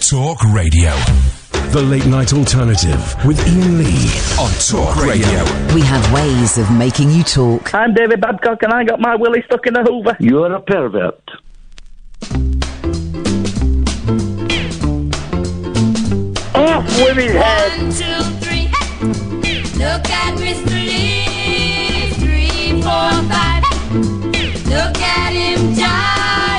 Talk Radio. The Late Night Alternative with Iain Lee on Talk Radio. We have ways of making you talk. I'm David Babcock and I got my willy stuck in a hoover. You're a pervert. Off with his head. 1, 2, 3, look at Mr. Lee. 3, 4, 5, look at him jive.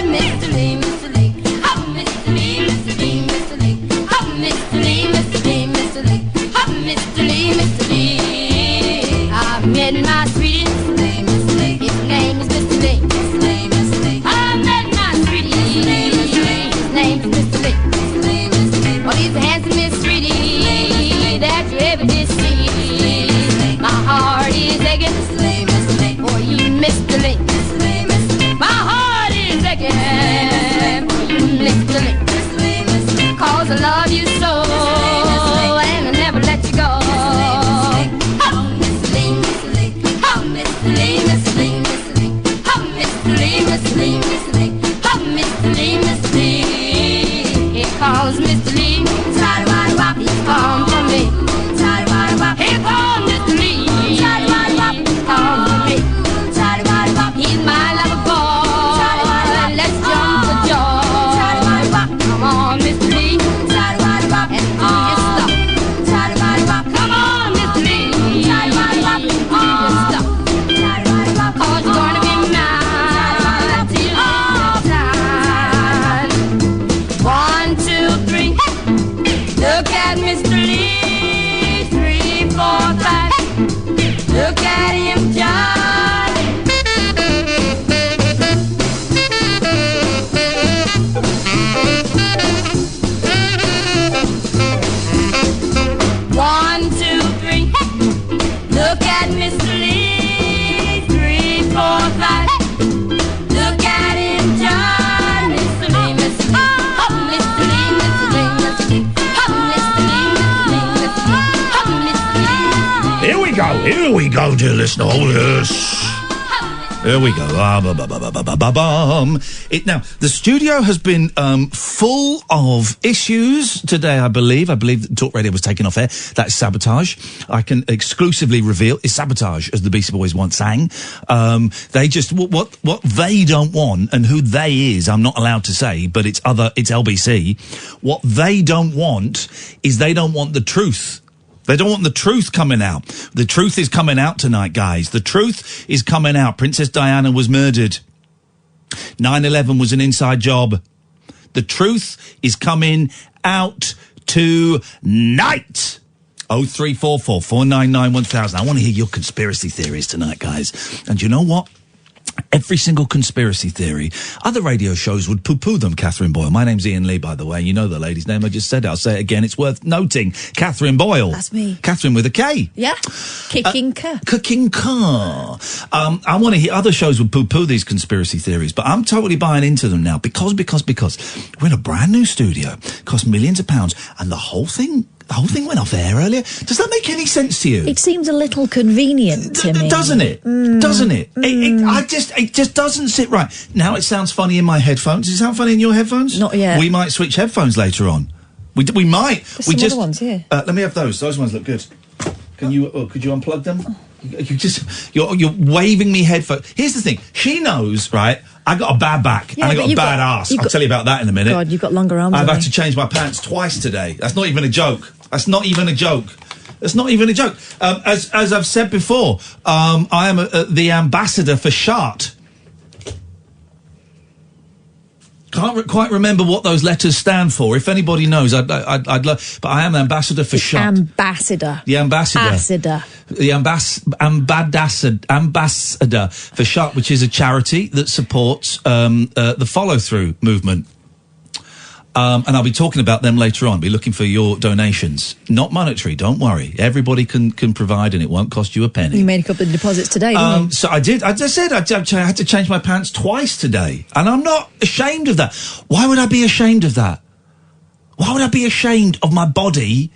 Mr. Lee, Mr. Lee, oh, Mr. Lee, Mr. Lee, Mr. Lee, oh, Mr. Lee, Mr. Lee, Mr. Lee, oh, Mr. Lee, Mr. Lee. I've met my sweetie, Mr. Lee, Mr. Lee, his name is Mr. Lee, Mr. Lee, Mr. Lee. I've met my sweetie, Mr. Lee, Mr. Lee, his name is Mr. Lee, Mr. Lee, Mr. Lee. Well, he's the handsomest sweetie that you ever did see. My heart is aching for you, Mr. Lee. My heart is aching for you, Mr. Lee. 'Cause I love you so and I never let you go. Oh, Mr. Lee, Mr. Lee. Oh, Mr. Lee, Mr. Lee, Mr. Lee. Oh, Mr. Lee, Mr. Lee, Mr. Lee. Oh, Mr. Lee, Mr. Lee. Here comes Mr. Lee. He's come for me. Here comes Mr. Lee. He's come for me. He's my lover boy. Let's jump for joy. Come on, Mr. Lee. And do your stuff. Come on, Mr. Lee. And do your stuff. 'Cause you're gonna be mine till all time. 1, 2, 3. Look at Mr. Lee. 3, 4, 5. Look at him jive. 1, 2, 3. Look at Mr. Lee. 3, 4, 5. Look at him jive. Mr. Lee, Mr. Lee. Oh, Mr. Lee, Mr. Lee, Mr. Lee. Oh, Mr. Lee, Mr. Lee, Mr. Lee. Oh, Mr. Lee. Here we go, dear listener. Oh, yes. Here we go. Now, the studio has been full of issues today, I believe. I believe that Talk Radio was taken off air. That's sabotage. I can exclusively reveal it's sabotage, as the Beastie Boys once sang. They just, what they don't want, and who they is, I'm not allowed to say, but it's LBC. What they don't want is they don't want the truth. They don't want the truth coming out. The truth is coming out tonight, guys. The truth is coming out. Princess Diana was murdered. 9/11 was an inside job. The truth is coming out tonight. 0344 499 1000. I want to hear your conspiracy theories tonight, guys. And you know what? Every single conspiracy theory. Other radio shows would poo-poo them, Catherine Boyle. My name's Iain Lee, by the way. You know the lady's name. I just said it. I'll say it again. It's worth noting. Catherine Boyle. That's me. Catherine with a K. Yeah. Kicking car. Kicking car. I want to hear other shows would poo-poo these conspiracy theories, but I'm totally buying into them now because we're in a brand new studio. Cost millions of pounds, and the whole thing went off air earlier. Does that make any sense to you? It seems a little convenient to me. Doesn't it? Doesn't it? It just doesn't sit right. Now it sounds funny in my headphones. Does it sound funny in your headphones? Not yet. We might switch headphones later on. We might. There's some other ones here. Let me have those. Those ones look good. Could you unplug them? You're waving me headphones. Here's the thing. She knows, right? I got a bad back and I got a bad ass. I'll tell you about that in a minute. God, you've got longer arms. I've had to change my pants twice today. That's not even a joke. As I've said before, I am the ambassador for Shart. Can't quite remember what those letters stand for. If anybody knows, I'd love. But I am the ambassador for Shart. Ambassador. The ambassador. The ambassador for Shart, which is a charity that supports the follow-through movement. And I'll be talking about them later on. I'll be looking for your donations. Not monetary, don't worry. Everybody can provide and it won't cost you a penny. You made a couple of deposits today, didn't you? So I did. I just said I had to change my pants twice today. And I'm not ashamed of that. Why would I be ashamed of that? Why would I be ashamed of my body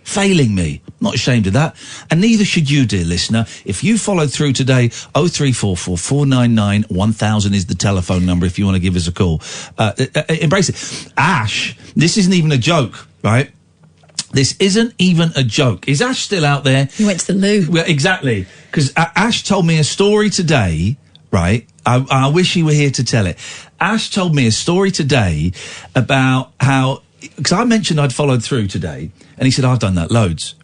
failing me. Not ashamed of that. And neither should you, dear listener. If you followed through today, 0344 499 1000 is the telephone number if you want to give us a call. Embrace it. Ash, this isn't even a joke, right? This isn't even a joke. Is Ash still out there? He went to the loo. Well, exactly. Because Ash told me a story today, right? I wish he were here to tell it. Ash told me a story today about how... Because I mentioned I'd followed through today, and he said, I've done that loads.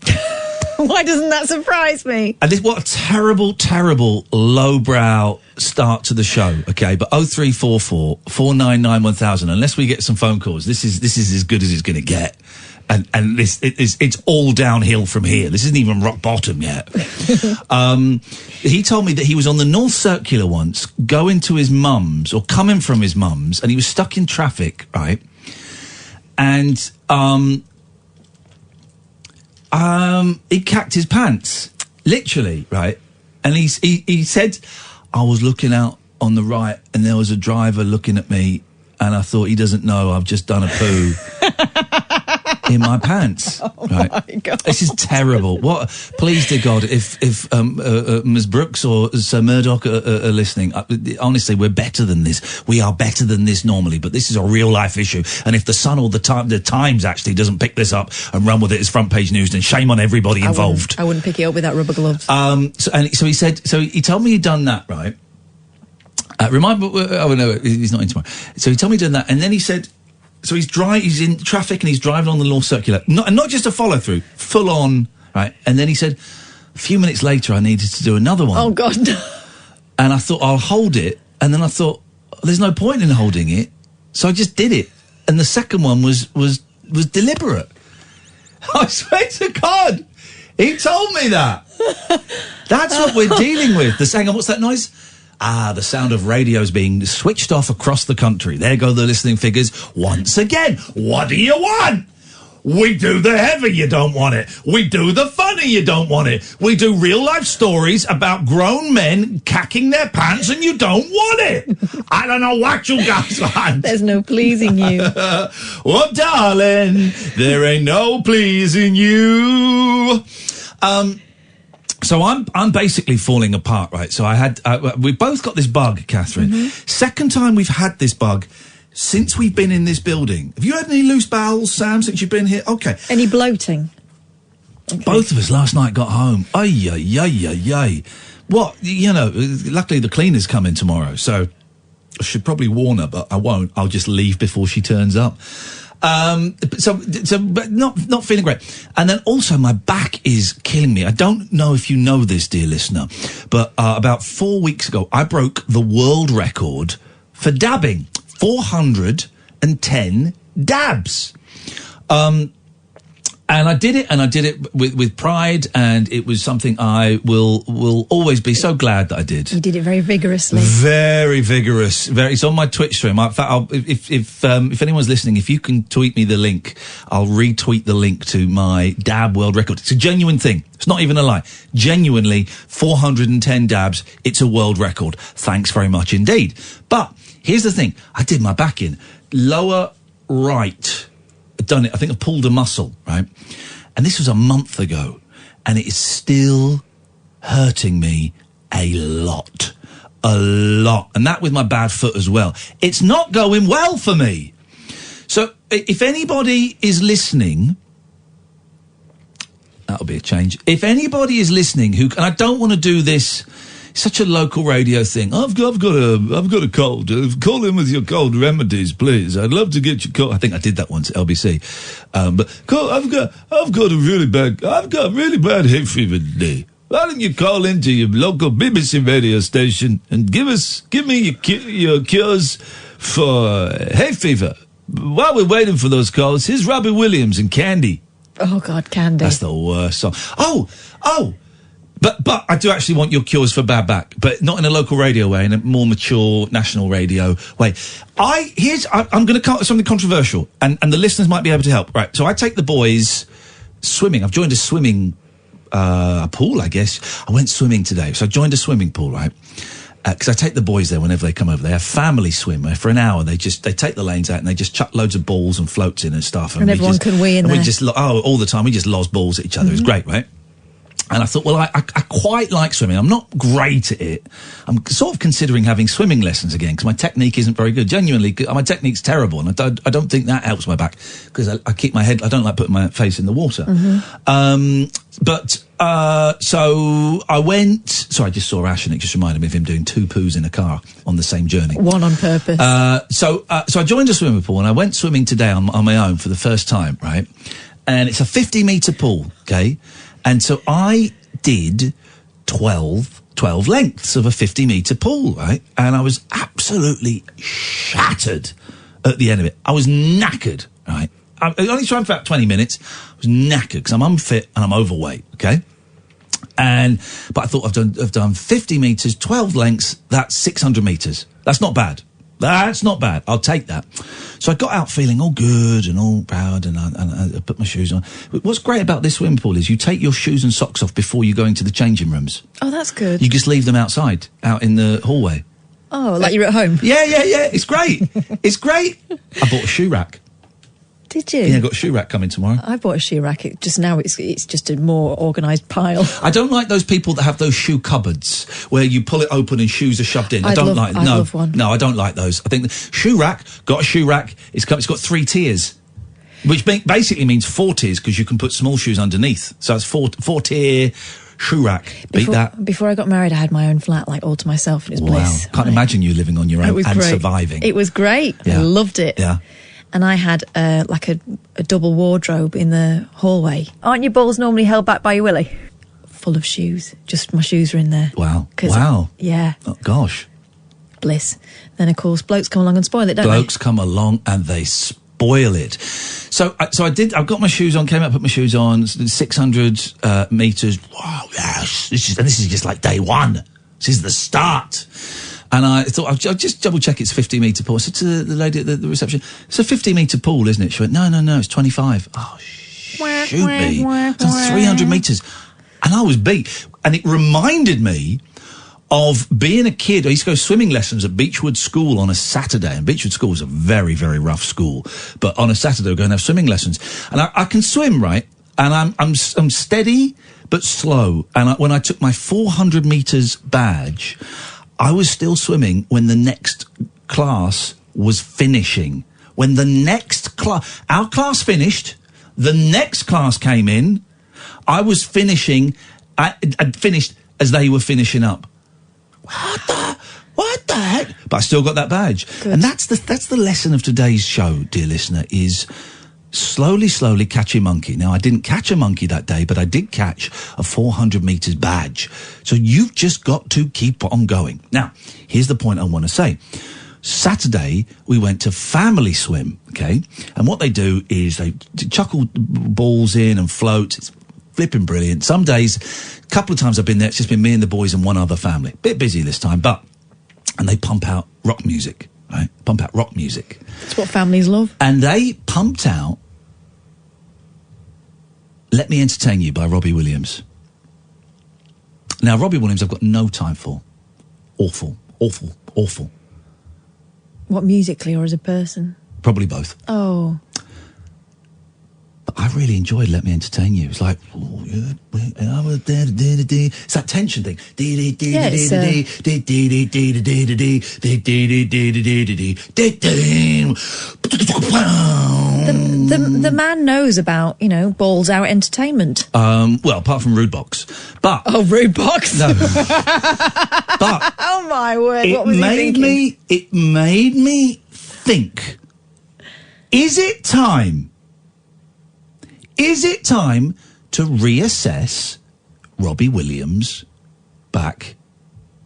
Why doesn't that surprise me? And what a terrible, terrible lowbrow start to the show, okay? But 0344 499 1000, unless we get some phone calls, this is as good as it's going to get. And it's all downhill from here. This isn't even rock bottom yet. He told me that he was on the North Circular once, going to his mum's, or coming from his mum's, and he was stuck in traffic, right? And he cacked his pants, literally, right? And he said, I was looking out on the right, and there was a driver looking at me, and I thought, he doesn't know I've just done a poo in my pants. Oh, right? my God. This is terrible. What? Please, dear God, if Ms. Brooks or Sir Murdoch are listening, honestly, we're better than this. We are better than this normally, but this is a real life issue. And if the Sun or the Times actually doesn't pick this up and run with it as front page news, then shame on everybody involved. I wouldn't pick it up with that rubber gloves. So he told me he'd done that, right? Remind me, oh no, he's not in tomorrow. So he told me he'd done that, and then he said, so he's in traffic and he's driving on the North Circular. Not just a follow through, full on, right? And then he said, a few minutes later I needed to do another one. Oh God. And I thought, I'll hold it. And then I thought, there's no point in holding it. So I just did it. And the second one was deliberate. I swear to God, he told me that. That's what we're dealing with. The saying, what's that noise? The sound of radios being switched off across the country. There go the listening figures once again. What do you want? We do the heavy, you don't want it. We do the funny, you don't want it. We do real life stories about grown men cacking their pants and you don't want it. I don't know what you guys want. There's no pleasing you. Oh, darling, there ain't no pleasing you. So I'm basically falling apart, right? So we both got this bug, Catherine. Mm-hmm. Second time we've had this bug since we've been in this building. Have you had any loose bowels, Sam, since you've been here? Okay. Any bloating? Okay. Both of us last night got home. Ay. What? You know, luckily the cleaner's coming tomorrow, so I should probably warn her, but I won't. I'll just leave before she turns up. But not feeling great. And then also my back is killing me. I don't know if you know this, dear listener, but about 4 weeks ago, I broke the world record for dabbing. 410 dabs. And I did it with pride, and it was something I will always be so glad that I did. You did it very vigorously. Very vigorous. It's on my Twitch stream. In fact, if anyone's listening, if you can tweet me the link, I'll retweet the link to my dab world record. It's a genuine thing. It's not even a lie. Genuinely, 410 dabs. It's a world record. Thanks very much indeed. But here's the thing. I did my back in. Lower right. Done it. I think I pulled a muscle, right? And this was a month ago, and it is still hurting me a lot. And that with my bad foot as well. It's not going well for me. So if anybody is listening, that'll be a change. If anybody is listening and I don't want to do this, such a local radio thing. I've got a cold. Call in with your cold remedies, please. I'd love to get your cold. I think I did that once at LBC. I've got really bad hay fever today. Why don't you call into your local BBC radio station and give me your cures for hay fever? While we're waiting for those calls, here's Robbie Williams and Candy. Oh God, Candy. That's the worst song. Oh. But I do actually want your cures for bad back, but not in a local radio way, in a more mature national radio way. I'm going to come up with something controversial, and the listeners might be able to help. Right, so I take the boys swimming. I've joined a swimming pool, I guess. I went swimming today, so I joined a swimming pool, right? because I take the boys there whenever they come over. They have family swim where for an hour they take the lanes out and they just chuck loads of balls and floats in and stuff. And everyone can wee in there. We just all the time we just loz balls at each other. It was great, right? And I thought, well, I quite like swimming. I'm not great at it. I'm sort of considering having swimming lessons again because my technique isn't very good. Genuinely, my technique's terrible, and I don't think that helps my back because I keep my head. I don't like putting my face in the water. So I went. Sorry, I just saw Ash, and it just reminded me of him doing 2 poos in a car on the same journey. One on purpose. So I joined a swimming pool, and I went swimming today on my own for the first time, right? And it's a 50-metre pool, okay? And so I did 12 lengths of a 50-metre pool, right? And I was absolutely shattered at the end of it. I was knackered, right? I only swam for about 20 minutes. I was knackered because I'm unfit and I'm overweight, okay? But I thought I've done 50 metres, 12 lengths, that's 600 metres. That's not bad. That's not bad. I'll take that. So I got out feeling all good and all proud, and I put my shoes on. But what's great about this swimming pool is you take your shoes and socks off before you go into the changing rooms. Oh, that's good. You just leave them outside, out in the hallway. Oh, like you're at home? Yeah. It's great. It's great. I bought a shoe rack. Did you? Yeah, I got a shoe rack coming tomorrow. I bought a shoe rack. It's just a more organised pile. I don't like those people that have those shoe cupboards where you pull it open and shoes are shoved in. I love one. No, I don't like those. I think the shoe rack, got a shoe rack. It's got 3 tiers, which basically means 4 tiers because you can put small shoes underneath. So it's 4-tier shoe rack. Beat that. Before I got married, I had my own flat, like all to myself, and it was bliss. Can't imagine you living on your own and great. surviving. It was great. Yeah. I loved it. Yeah. And I had like a double wardrobe in the hallway. Aren't your balls normally held back by your willy? Full of shoes. Just my shoes were in there. Wow. Wow. Yeah. Oh, gosh. Bliss. Then, of course, blokes come along and spoil it, don't they? Blokes come along and they spoil it. So I did. I've got my shoes on. Came out, put my shoes on. 600 meters. Wow. Yes. This is just like day one. This is the start. And I thought, I'll just double check it's 50-metre pool. I said to the lady at the reception, it's a 50-metre pool, isn't it? She went, no, it's 25. Oh, shoot me. It's 300 metres. And I was beat. And it reminded me of being a kid. I used to go swimming lessons at Beechwood School on a Saturday. And Beechwood School was a very, very rough school. But on a Saturday, we're going to have swimming lessons. And I can swim, right? And I'm steady, but slow. And when I took my 400 metres badge, I was still swimming when the next class was finishing. When the next our class finished, the next class came in, I was finishing, I'd finished as they were finishing up. What the heck? But I still got that badge. Good. And that's the lesson of today's show, dear listener, is slowly catch a monkey. Now, I didn't catch a monkey that day, but I did catch a 400 metres badge. So you've just got to keep on going. Now, here's the point I want to say. Saturday, we went to family swim, okay? And what they do is they chuckle balls in and float. It's flipping brilliant. Some days, a couple of times I've been there, it's just been me and the boys and one other family. Bit busy this time, and they pump out rock music, right? Pump out rock music. That's what families love. And they pumped out Let Me Entertain You by Robbie Williams. Now, Robbie Williams I've got no time for. Awful. What, musically or as a person? Probably both. Oh. But I really enjoyed Let Me Entertain You. It's like, it's that tension thing. The man knows about, balls out entertainment. Well, apart from Rude Box. But... Oh, Rude Box? No. But... Oh, my word, what was he thinking? It made me think, is it time to reassess Robbie Williams' back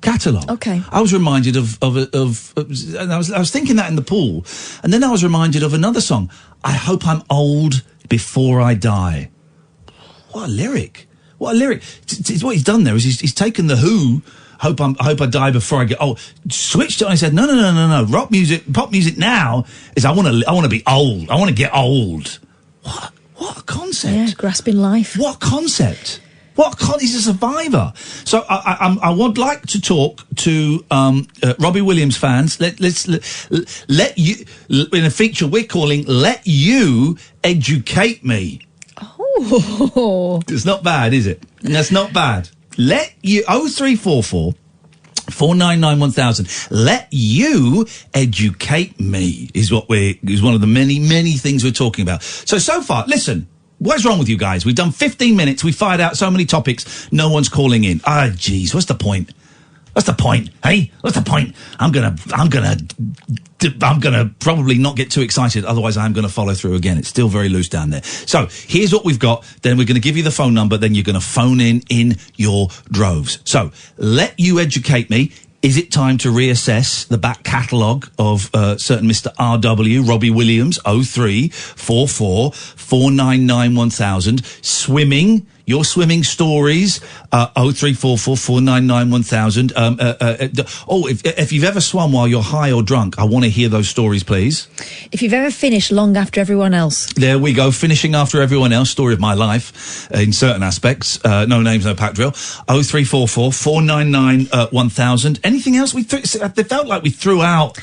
catalogue? Okay. I was reminded of and I was thinking that in the pool, and then I was reminded of another song. I hope I'm old before I die. What a lyric! What a lyric! What he's done there is he's taken the Who. I hope I die before I get old. Switched it on. I said, no. Rock music, pop music now is I want to be old. I want to get old. What a concept! Yeah, grasping life. What concept! What? He's a survivor. So I would like to talk to Robbie Williams fans. Let you, in a feature we're calling "Let You Educate Me." Oh, it's not bad, is it? That's not bad. Let you 0344 499 1000. Let you educate me is one of the many things we're talking about. So far, listen. What's wrong with you guys? We've done 15 minutes. We fired out so many topics. No one's calling in. Ah, jeez. What's the point? What's the point? Hey, what's the point? I'm gonna probably not get too excited. Otherwise, I'm gonna follow through again. It's still very loose down there. So here's what we've got. Then we're gonna give you the phone number. Then you're gonna phone in your droves. So let you educate me. Is it time to reassess the back catalogue of certain Mr. R.W., Robbie Williams, 0344 499 1000. Swimming, your swimming stories, 0344 499 1000. If you've ever swum while you're high or drunk, I want to hear those stories, please. if you've ever finished long after everyone else. There we go, finishing after everyone else, story of my life, in certain aspects. No names, no pack drill. 0344 499 1000. Anything else? They felt like we threw out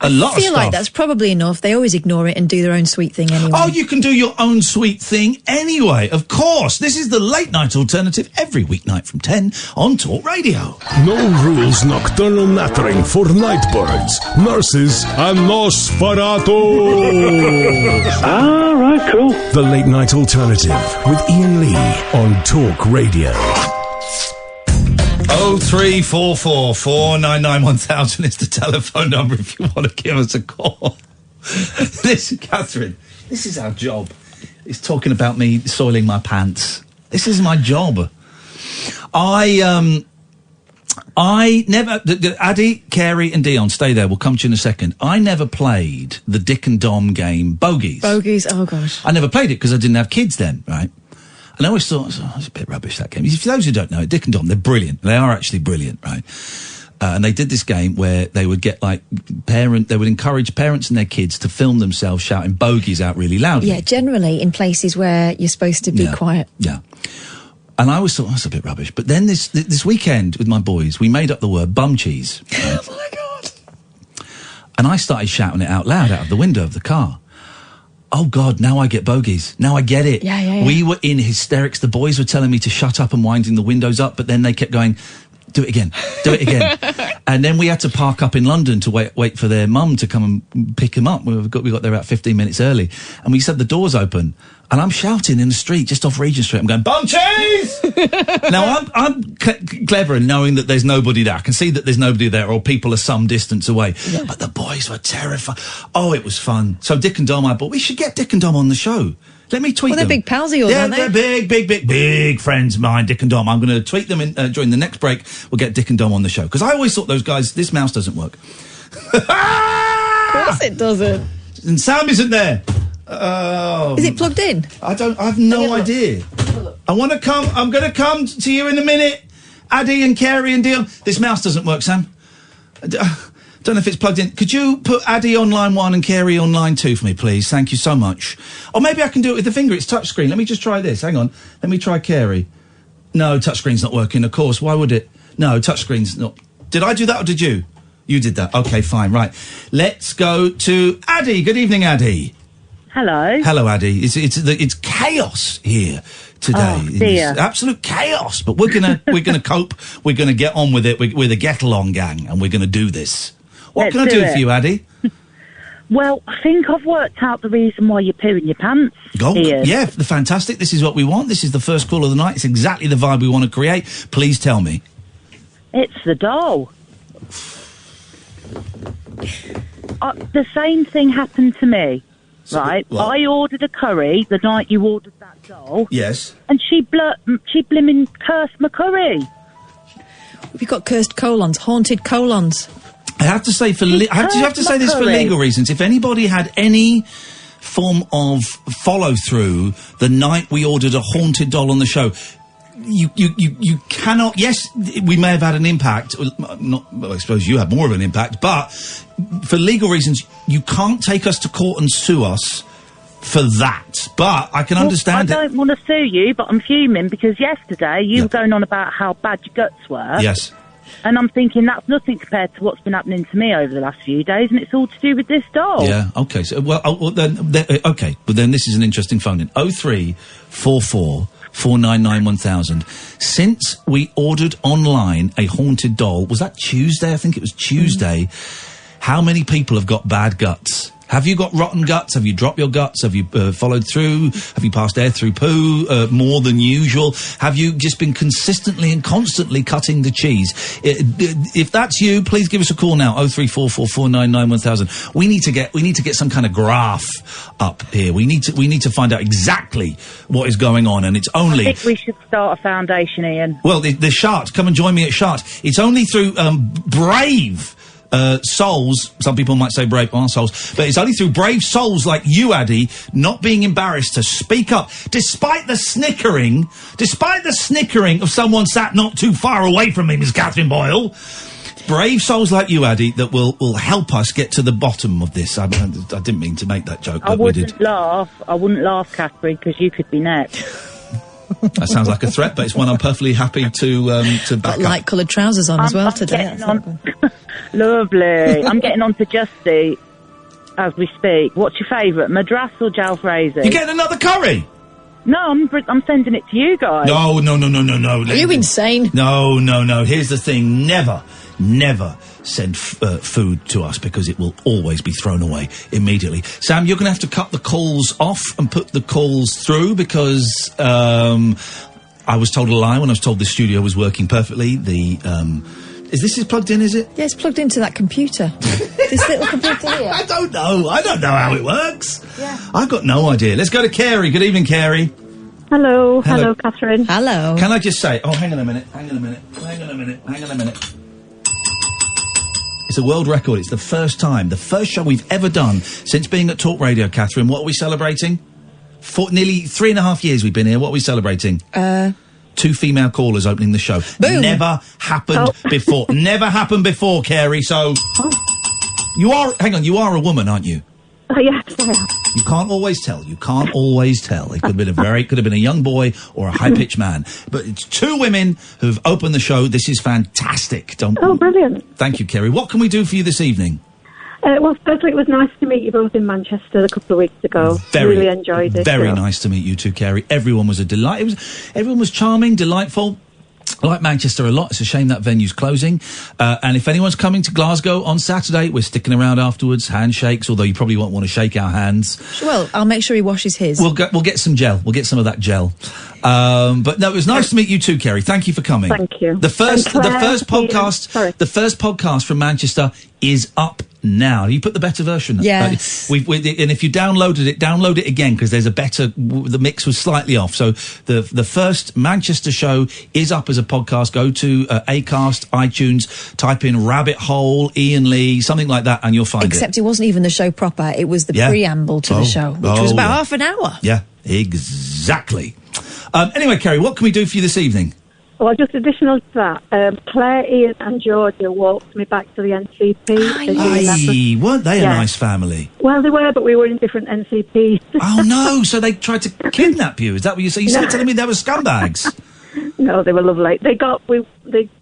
a lot of stuff. I feel like that's probably enough. They always ignore it and do their own sweet thing anyway. Oh, you can do your own sweet thing anyway, of course. This is the Late Night Alternative every weeknight from 10 on Talk Radio. No rules nocturnal nattering for nightbirds, nurses and Nosferatu. Ah, right, cool. The Late Night Alternative with Iain Lee on Talk Radio. 0344 499 1000 is the telephone number if you want to give us a call. Listen, Catherine, this is our job. It's talking about me soiling my pants. This is my job. I never... Addy, Carey and Dion, stay there. We'll come to you in a second. I never played the Dick and Dom game, Bogies. Bogies, oh gosh. I never played it because I didn't have kids then, right? And I always thought, it's a bit rubbish, that game. For those who don't know, Dick and Dom, they're brilliant. They are actually brilliant, right? And they did this game where they would get, they would encourage parents and their kids to film themselves shouting bogies out really loudly. Yeah, generally in places where you're supposed to be quiet. Yeah. And I always thought, that's a bit rubbish. But then this weekend with my boys, we made up the word bum cheese. Right? Oh, my God. And I started shouting it out loud out of the window of the car. Oh, God, now I get bogies. Now I get it. Yeah. We were in hysterics. The boys were telling me to shut up and winding the windows up, but then they kept going, do it again. And then we had to park up in London to wait for their mum to come and pick them up. We got there about 15 minutes early. And we said the doors open. And I'm shouting in the street, just off Regent Street. I'm going, bum cheese! Now, I'm clever in knowing that there's nobody there. I can see that there's nobody there or people are some distance away. Yeah. But the boys were terrified. Oh, it was fun. So Dick and Dom, we should get Dick and Dom on the show. Let me tweet them. They're big pals of yours, aren't they? They're big friends of mine, Dick and Dom. I'm going to tweet them during the next break. We'll get Dick and Dom on the show. Because I always thought those guys, this mouse doesn't work. Of course it doesn't. And Sam isn't there. Oh. Is it plugged in? I have no idea. I'm going to come to you in a minute. Addy and Carey and Dion. This mouse doesn't work, Sam. Don't know if it's plugged in. Could you put Addy on line 1 and Carey on line 2 for me, please? Thank you so much. Or maybe I can do it with the finger. It's touchscreen. Let me just try this. Hang on. Let me try Carey. No, touchscreen's not working, of course. Why would it? No, touchscreen's not. Did I do that or did you? You did that. Okay, fine. Right. Let's go to Addy. Good evening, Addy. Hello. Hello, Addy. It's chaos here today. Oh, dear. It's absolute chaos. But we're gonna cope. We're gonna get on with it. We're the get along gang, and we're gonna do this. What can I do for you, Addy? Well, I think I've worked out the reason why you're pooing your pants. Oh, yeah, fantastic. This is what we want. This is the first call of the night. It's exactly the vibe we want to create. Please tell me. It's the doll. The same thing happened to me. So right, I ordered a curry the night you ordered that doll. Yes. And she blimmin' cursed my curry. We've got cursed colons, haunted colons. I have to say I have to say this for legal reasons. If anybody had any form of follow through the night we ordered a haunted doll on the show, you cannot. Yes, we may have had an impact. I suppose you had more of an impact, but for legal reasons, you can't take us to court and sue us for that. But I can understand I don't want to sue you, but I'm fuming because yesterday you were going on about how bad your guts were. Yes. And I'm thinking that's nothing compared to what's been happening to me over the last few days, and it's all to do with this doll. Yeah, okay. So, okay. But then this is an interesting phone in. 0344 499 1000. Since we ordered online a haunted doll, was that Tuesday? I think it was Tuesday. How many people have got bad guts? Have you got rotten guts? Have you dropped your guts? Have you followed through? Have you passed air through poo more than usual? Have you just been consistently and constantly cutting the cheese? If that's you, please give us a call now. 0344 499 1000. We need to get some kind of graph up here. We need to find out exactly what is going on, and it's only. I think we should start a foundation, Ian. Well, the Shart. Come and join me at Shart. It's only through brave. Souls, some people might say brave aren't souls, but it's only through brave souls like you, Addy, not being embarrassed to speak up, despite the snickering of someone sat not too far away from me, Miss Catherine Boyle. Brave souls like you, Addy, that will help us get to the bottom of this. I didn't mean to make that joke, but we did. I wouldn't laugh, Catherine, because you could be next. That sounds like a threat, but it's one I'm perfectly happy to back Got up. light-coloured trousers on as well today. Lovely. I'm getting on to Justy as we speak. What's your favourite, Madras or jalfrezi? You're getting another curry? No, I'm sending it to you guys. No. Are you insane? No. Here's the thing. Never send food to us because it will always be thrown away immediately. Sam, you're going to have to cut the calls off and put the calls through because I was told a lie when I was told the studio was working perfectly. Is this plugged in, is it? Yeah, it's plugged into that computer. This little computer here. I don't know how it works. Yeah. I've got no idea. Let's go to Carey. Good evening, Carey. Hello, Catherine. Hello. Can I just say... Oh, hang on a minute. It's a world record. It's the first show we've ever done since being at Talk Radio, Catherine. What are we celebrating? For nearly 3.5 years we've been here. What are we celebrating? 2 female callers opening the show. Boom. Never happened before. Never happened before, Carey. So you are a woman, aren't you? Yes, I am. You can't always tell. It could have been a young boy or a high-pitched man. But it's 2 women who've opened the show. This is fantastic. Brilliant. Thank you, Carey. What can we do for you this evening? Well, firstly, it was nice to meet you both in Manchester a couple of weeks ago. Really enjoyed it. Very nice to meet you too, Carey. Everyone was a delight. Everyone was charming, delightful. I like Manchester a lot. It's a shame that venue's closing. And if anyone's coming to Glasgow on Saturday, we're sticking around afterwards. Handshakes, although you probably won't want to shake our hands. Well, I'll make sure he washes his. We'll get some gel. We'll get some of that gel. But no, it was nice to meet you too, Carey. Thank you for coming. Thank you. The first podcast from Manchester is up now. You put the better version. Yes. And if you download it again because there's a better. The mix was slightly off. So the first Manchester show is up as a podcast. Go to Acast, iTunes, type in Rabbit Hole, Iain Lee, something like that, and you'll find it. Except it wasn't even the show proper. It was the preamble to the show, which was about half an hour. Yeah, exactly. Anyway, Carey, what can we do for you this evening? Well, just additional to that, Claire, Ian and Georgia walked me back to the NCP. Weren't they a nice family? Well, they were, but we were in different NCPs. Oh, no, so they tried to kidnap you. Is that what you said? You started telling me they were scumbags. No, they were lovely. They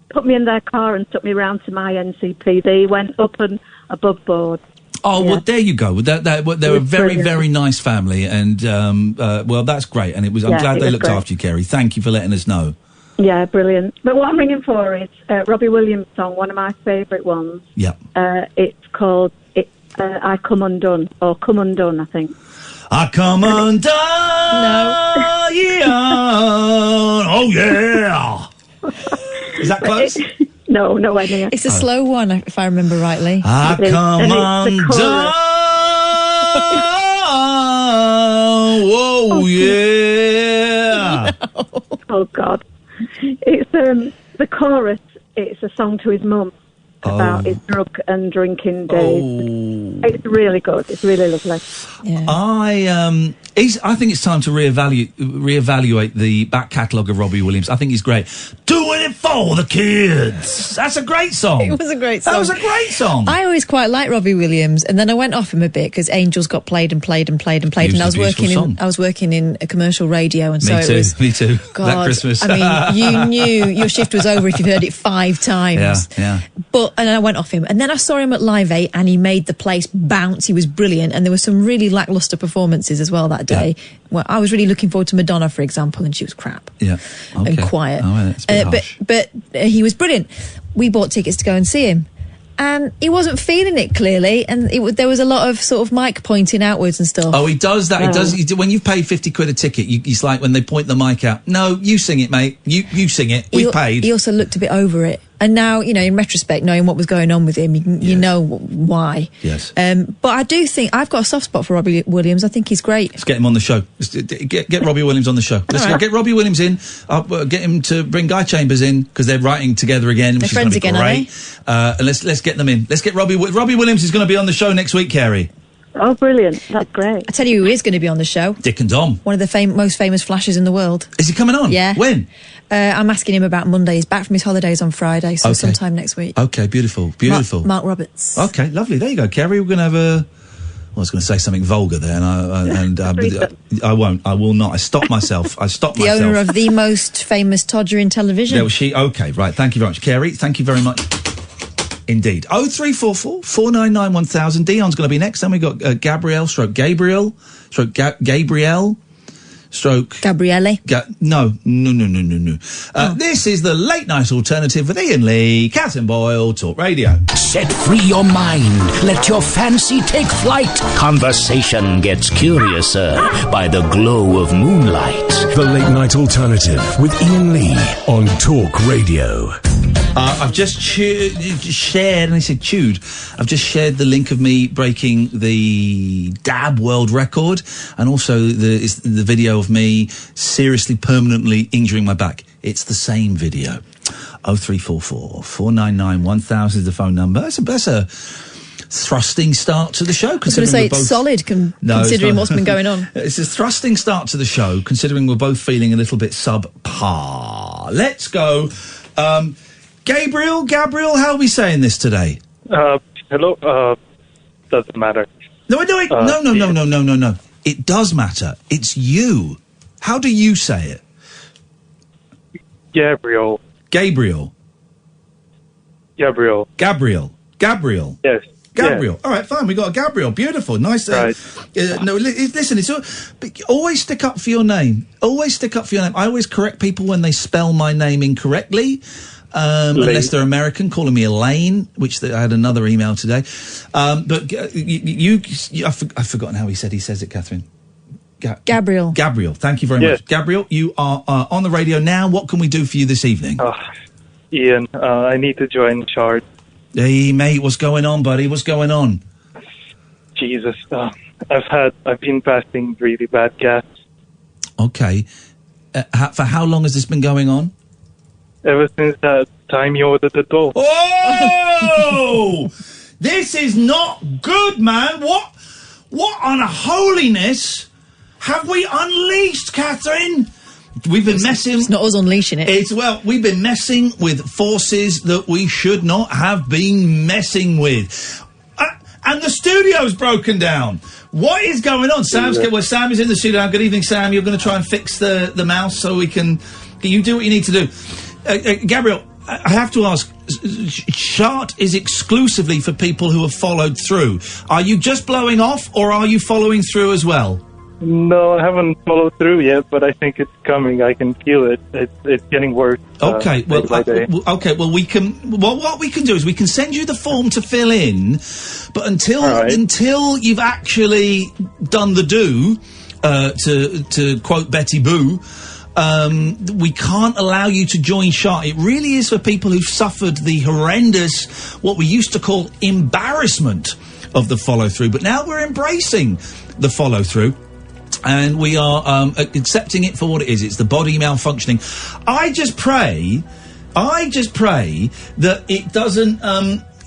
put me in their car and took me round to my NCP. They went up and above board. Oh, well, there you go. They're a very, very nice family, and, well, that's great. And I'm glad they looked after you, Carey. Thank you for letting us know. Yeah, brilliant. But what I'm ringing for is Robbie Williams' song, one of my favourite ones. Yeah. It's called I Come Undone, or Come Undone, I think. I come undone. No. Yeah. Oh, yeah. Is that close? No, nowhere near. It's a slow one, if I remember rightly. I come undone. Whoa, yeah. Oh, God. It's the chorus. It's a song to his mum. about his drug and drinking days. It's really good. It's really lovely. Yeah. I think it's time to reevaluate the back catalogue of Robbie Williams. I think he's great. Doing it for the kids. That's a great song. It was a great song. That was a great song. I always quite liked Robbie Williams, and then I went off him a bit because Angels got played and played and played and played, and I was working in a commercial radio, and Me too. God, That Christmas. I mean, you knew your shift was over if you'd heard it 5 times. Yeah. And then I went off him, and then I saw him at Live 8, and he made the place bounce. He was brilliant, and there were some really lacklustre performances as well that day. Yeah. Well, I was really looking forward to Madonna, for example, and she was crap. Yeah. Okay. And quiet. Oh, that's a bit harsh. But he was brilliant. We bought tickets to go and see him, and he wasn't feeling it clearly, and there was a lot of sort of mic pointing outwards and stuff. Oh, he does that. He does. When you've paid 50 quid a ticket, it's like when they point the mic out. No, you sing it, mate. You sing it. We've paid. He also looked a bit over it. And now, in retrospect, knowing what was going on with him, you know why. Yes. But I do think I've got a soft spot for Robbie Williams. I think he's great. Let's get him on the show. Get Robbie Williams on the show. Get Robbie Williams in. Get him to bring Guy Chambers in because they're writing together again. They're friends again, great. Aren't And let's get them in. Let's get Robbie Williams is going to be on the show next week, Kerry. Oh, brilliant. That's great. I tell you who is going to be on the show. Dick and Dom. One of the most famous flashes in the world. Is he coming on? Yeah. When? I'm asking him about Monday. He's back from his holidays on Friday, so sometime next week. Okay, beautiful. Mark Roberts. Okay, lovely. There you go, Kerry. We're going to have a... I was going to say something vulgar there, and I won't. I will not. I stopped myself. The owner of the most famous Todger in television. There was she. Okay, right. Thank you very much, Kerry. Thank you very much. Indeed. 0344 499 1000. Dion's going to be next. Then we got Gabrielle. Gabrielle. Gabriele. No. This is the Late Night Alternative with Iain Lee, Cat and Boyle, Talk Radio. Set free your mind. Let your fancy take flight. Conversation gets curiouser by the glow of moonlight. The Late Night Alternative with Iain Lee on Talk Radio. I've just shared, and I said chewed, I've just shared the link of me breaking the dab world record, and also the video of me seriously, permanently injuring my back. It's the same video. 0344 499 1000 is the phone number. That's a thrusting start to the show. I was going to say it's solid, considering what's been going on. It's a thrusting start to the show, considering we're both feeling a little bit subpar. Let's go. Gabriel, how are we saying this today? Hello. Doesn't matter. No. No. It does matter. It's you. How do you say it? Gabriel. Yes. Gabriel. All right, fine. We got a Gabriel. Beautiful. Nice. Right. Listen. Always stick up for your name. I always correct people when they spell my name incorrectly. Unless they're American, calling me Elaine, which I had another email today. But I've forgotten how he says it, Catherine. Gabriel. Thank you very much. Gabriel, you are on the radio now. What can we do for you this evening? Ian, I need to join chart. Hey, mate, what's going on, buddy? What's going on? Jesus, I've been passing really bad gas. Okay. For how long has this been going on? Ever since that time you ordered the dough. Oh! This is not good, man. What unholiness have we unleashed, Catherine? We've been messing... It's not us unleashing it. We've been messing with forces that we should not have been messing with. And the studio's broken down. What is going on? Sam is in the studio. Good evening, Sam. You're going to try and fix the mouse so we can... You do what you need to do. Gabriel, I have to ask, chart is exclusively for people who have followed through. Are you just blowing off, or are you following through as well? No, I haven't followed through yet, but I think it's coming. I can feel it. It's getting worse. Okay, well, we can. Well, what we can do is we can send you the form to fill in, but until you've actually done the do, to quote Betty Boo. We can't allow you to join chart. It really is for people who've suffered the horrendous, what we used to call embarrassment of the follow-through. But now we're embracing the follow-through. And we are accepting it for what it is. It's the body malfunctioning. I just pray that it doesn't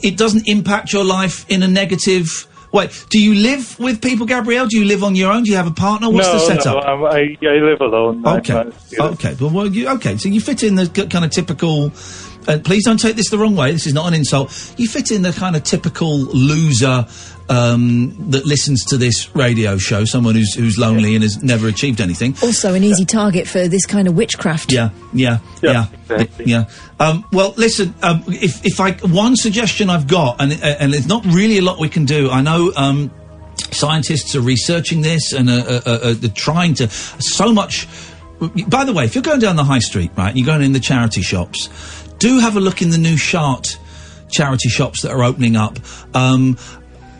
it doesn't impact your life in a negative way. Do you live with people, Gabrielle? Do you live on your own? Do you have a partner? What's the setup? No, I live alone. Okay. Okay. Well, okay. So you fit in the kind of typical. Please don't take this the wrong way. This is not an insult. You fit in the kind of typical loser that listens to this radio show. Someone who's lonely and has never achieved anything. Also, an easy target for this kind of witchcraft. Yeah. Exactly. Yeah. Well, listen. One suggestion I've got, and there's not really a lot we can do. I know. Scientists are researching this and they're trying to so much. By the way, if you're going down the high street, right, and you're going in the charity shops, do have a look in the new Shart charity shops that are opening up.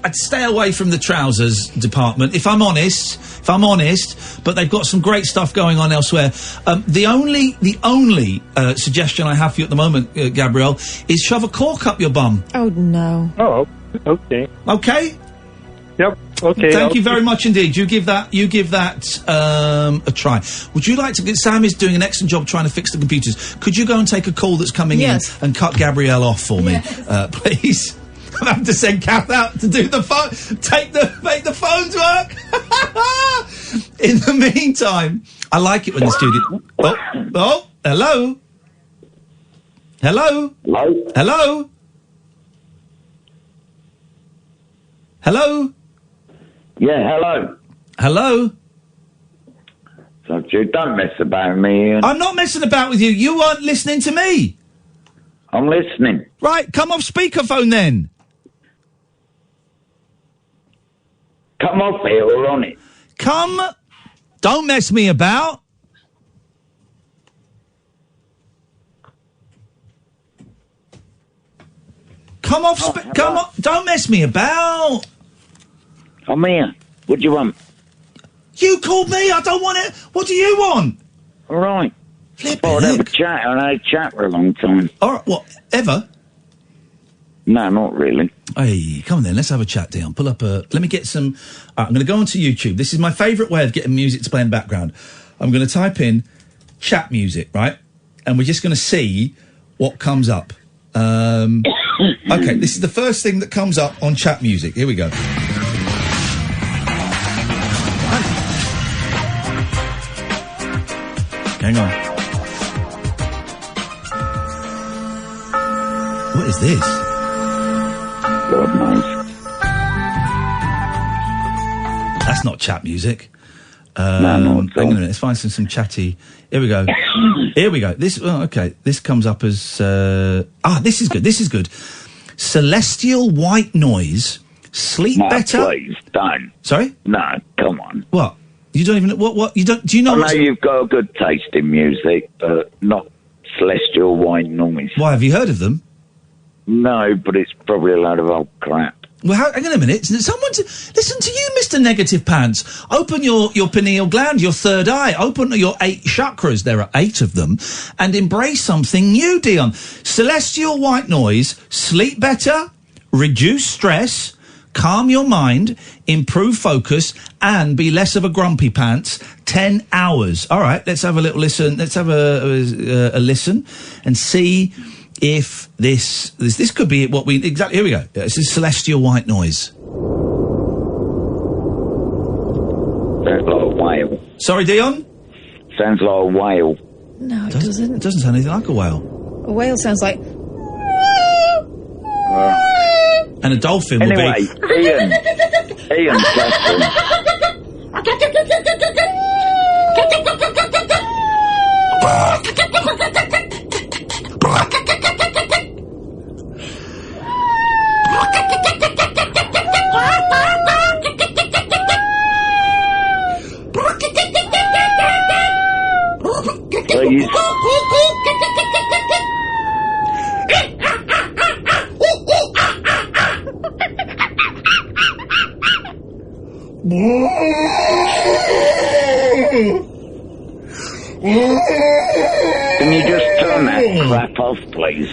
I'd stay away from the trousers department, if I'm honest, but they've got some great stuff going on elsewhere. The only suggestion I have for you at the moment, Gabrielle, is shove a cork up your bum. Oh, no. Oh, okay. Okay? Yep. Okay. Thank you very much indeed. You give that a try. Would you like to? Sam is doing an excellent job trying to fix the computers. Could you go and take a call that's coming in and cut Gabrielle off for me, please? I'm having to send Kath out to do the phone. Make the phones work. In the meantime, I like it when the studio. Oh, hello. Hello. Hello. Hello. Hello. Yeah, hello. Hello? So you don't mess about with me, Ian. I'm not messing about with you. You aren't listening to me. I'm listening. Right, come off speakerphone then. Come off here or on it. Don't mess me about. Come off, come on, don't mess me about. I'm here. What do you want? You called me, I don't want it. What do you want? All right. I'll have a chat. I had a chat for a long time. All right, what, ever? No, not really. Hey, come on then, let's have a chat, Dion. Pull up let me get some... I'm going to go onto YouTube. This is my favourite way of getting music to play in the background. I'm going to type in chat music, right? And we're just going to see what comes up. Okay, this is the first thing that comes up on chat music. Here we go. Hang on. What is this? God knows. That's not chat music. No, not hang on a minute. Let's find some chatty. Here we go. Here we go. Okay. This comes up as this is good. This is good. Celestial white noise. Sleep better. Please don't. Sorry? No, come on. What? You don't even what you don't? Do you know? I know you've got a good taste in music, but not celestial white noise. Why, have you heard of them? No, but it's probably a load of old crap. Well, hang on a minute. Listen to you, Mr. Negative Pants. Open your pineal gland, your third eye. Open your 8 chakras. There are 8 of them. And embrace something new, Dion. Celestial white noise. Sleep better. Reduce stress. Calm your mind. Improve focus. And be less of a grumpy pants. 10 hours. All right, let's have a little listen. Let's have a listen and see... if this could be what we... Exactly, here we go. This is celestial white noise. Sounds like a whale. Sorry, Dion? Sounds like a whale. No, it doesn't. It doesn't sound anything like a whale. A whale sounds like... And a dolphin would be... Ian Jackson. Please. Can you just turn that crap off, please?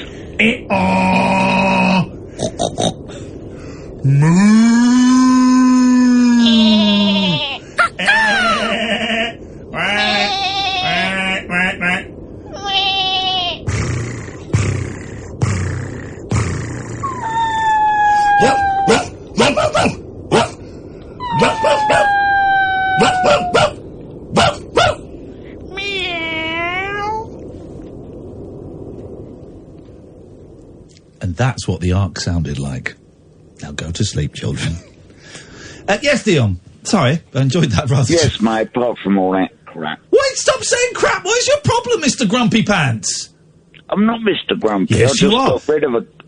And that's what the arc sounded like. Now go to sleep, children. Yes, Dion. Sorry, I enjoyed that rather. Yes, mate, apart from all that crap. Wait, stop saying crap. What is your problem, Mr. Grumpy Pants? I'm not Mr. Grumpy. Yes, you are.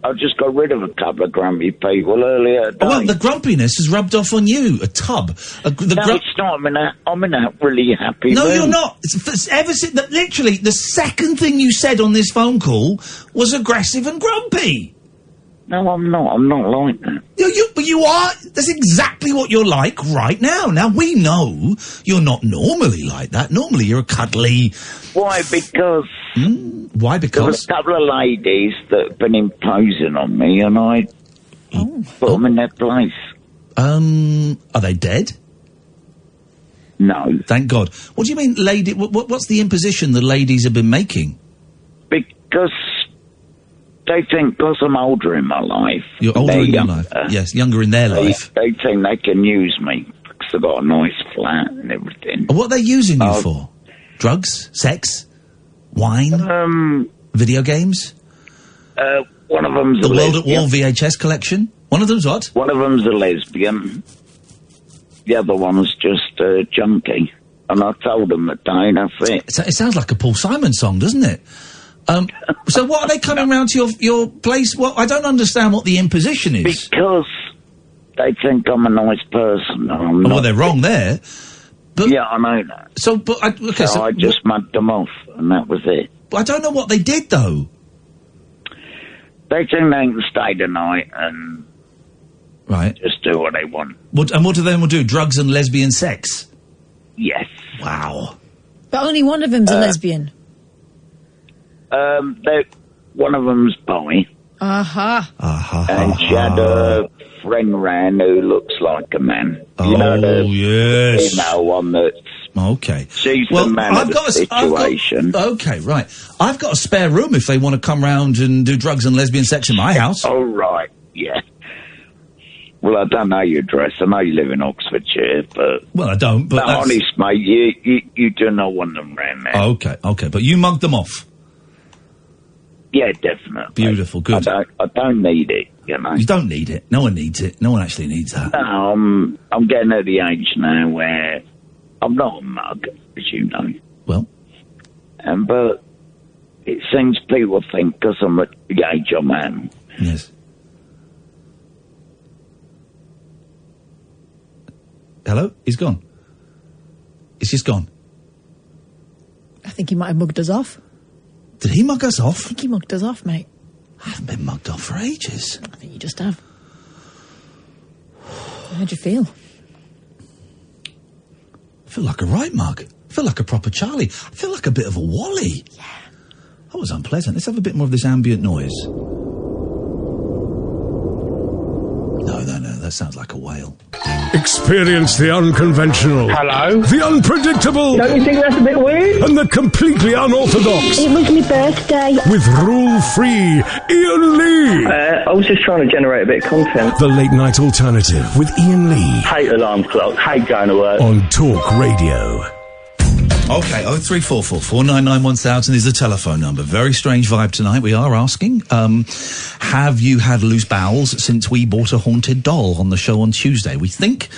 I just got rid of a couple of grumpy people earlier today. Well, the grumpiness has rubbed off on you. A tub. No, it's not. I'm in a really happy No, mood. you're not. Literally, the second thing you said on this phone call was aggressive and grumpy. No, I'm not. I'm not like that. But you are. That's exactly what you're like right now. Now, we know you're not normally like that. Normally, you're a cuddly... Why? Because... Why? Because... There was a couple of ladies that have been imposing on me, and I put them in their place. Are they dead? No. Thank God. What do you mean, lady... What's the imposition the ladies have been making? Because... They think because I'm older in my life. You're older in your life. Yes, younger in their life. They think they can use me because I've got a nice flat and everything. What are they using you for? Drugs? Sex? Wine? Video games? One of them's the a World at War lesbian. VHS collection? One of them's what? One of them's a lesbian. The other one's just a junkie. And I told them that day, and that's it. It sounds like a Paul Simon song, doesn't it? So what are they coming round to your place? Well, I don't understand what the imposition is. Because they think I'm a nice person. And I'm not. Well, they're wrong there. But, yeah, I know that. So, but I just mugged them off, and that was it. But I don't know what they did, though. They think they can stay tonight and just do what they want. And what do they want to do? Drugs and lesbian sex? Yes. Wow. But only one of them's a lesbian. One of them's bi. And she had a friend ran who looks like a man. You know, the female one that's... Okay. She's the man of the situation. Okay, right. I've got a spare room if they want to come round and do drugs and lesbian sex in my house. Oh, right, yeah. Well, I don't know your address. I know you live in Oxfordshire, but... Well, I don't, but that's... honest, mate, you do not want them round there. Okay, but you mugged them off? Yeah, definitely. Beautiful, good. I don't need it, you know. You don't need it. No one needs it. No one actually needs that. No, I'm getting at the age now where I'm not a mug, as you know. Well? But it seems people think because I'm at the age I'm at. Yes. Hello? He's gone. He's just gone. I think he might have mugged us off. Did he mug us off? I think he mugged us off, mate. I haven't been mugged off for ages. I think you just have. How'd you feel? I feel like a right mug. I feel like a proper Charlie. I feel like a bit of a Wally. Yeah. That was unpleasant. Let's have a bit more of this ambient noise. No, that sounds like a whale. Experience the unconventional. Hello? The unpredictable. Don't you think that's a bit weird? And the completely unorthodox. It was my birthday. With rule-free Iain Lee. I was just trying to generate a bit of content. The Late Night Alternative with Iain Lee. Hate alarm clock, hate going to work. On Talk Radio. Okay, 0344 499 1000 is the telephone number. Very strange vibe tonight. We are asking, have you had loose bowels since we bought a haunted doll on the show on Tuesday? We think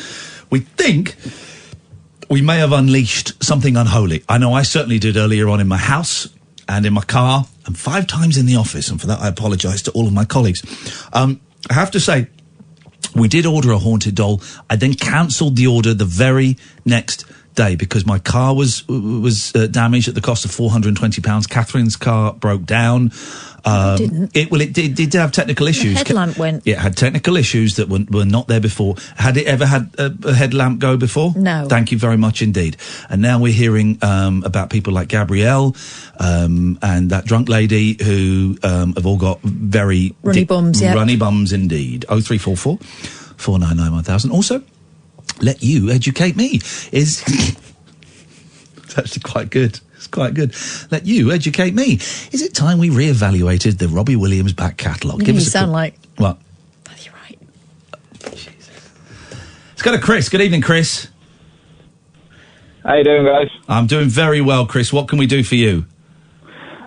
we may have unleashed something unholy. I know I certainly did earlier on in my house and in my car and 5 times in the office. And for that, I apologise to all of my colleagues. I have to say, we did order a haunted doll. I then cancelled the order the very next day because my car was damaged at the cost of £420. Catherine's car broke down. It did have technical issues. The headlamp went. Yeah, it had technical issues that were not there before. Had it ever had a headlamp go before? No. Thank you very much indeed. And now we're hearing about people like Gabrielle and that drunk lady who have all got very runny bums. Yeah, runny bums indeed. 0344 499 1000. Also, let you educate me is it's actually quite good. It's quite good. Let you educate me. Is it time we reevaluated the Robbie Williams back catalogue? Give us sound like what? You're right. Jesus. Let's go to Chris. Good evening, Chris. How you doing, guys? I'm doing very well, Chris. What can we do for you?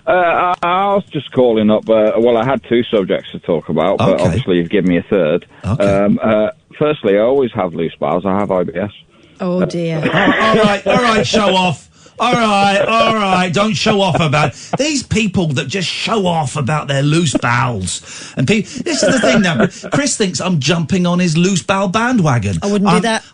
I was just calling up. I had two subjects to talk about, but obviously you've given me a third. Okay. Firstly, I always have loose bowels. I have IBS. Oh, dear. All right, show off. All right. Don't show off about these people that just show off about their loose bowels. And this is the thing now. Chris thinks I'm jumping on his loose bowel bandwagon. I wouldn't do that.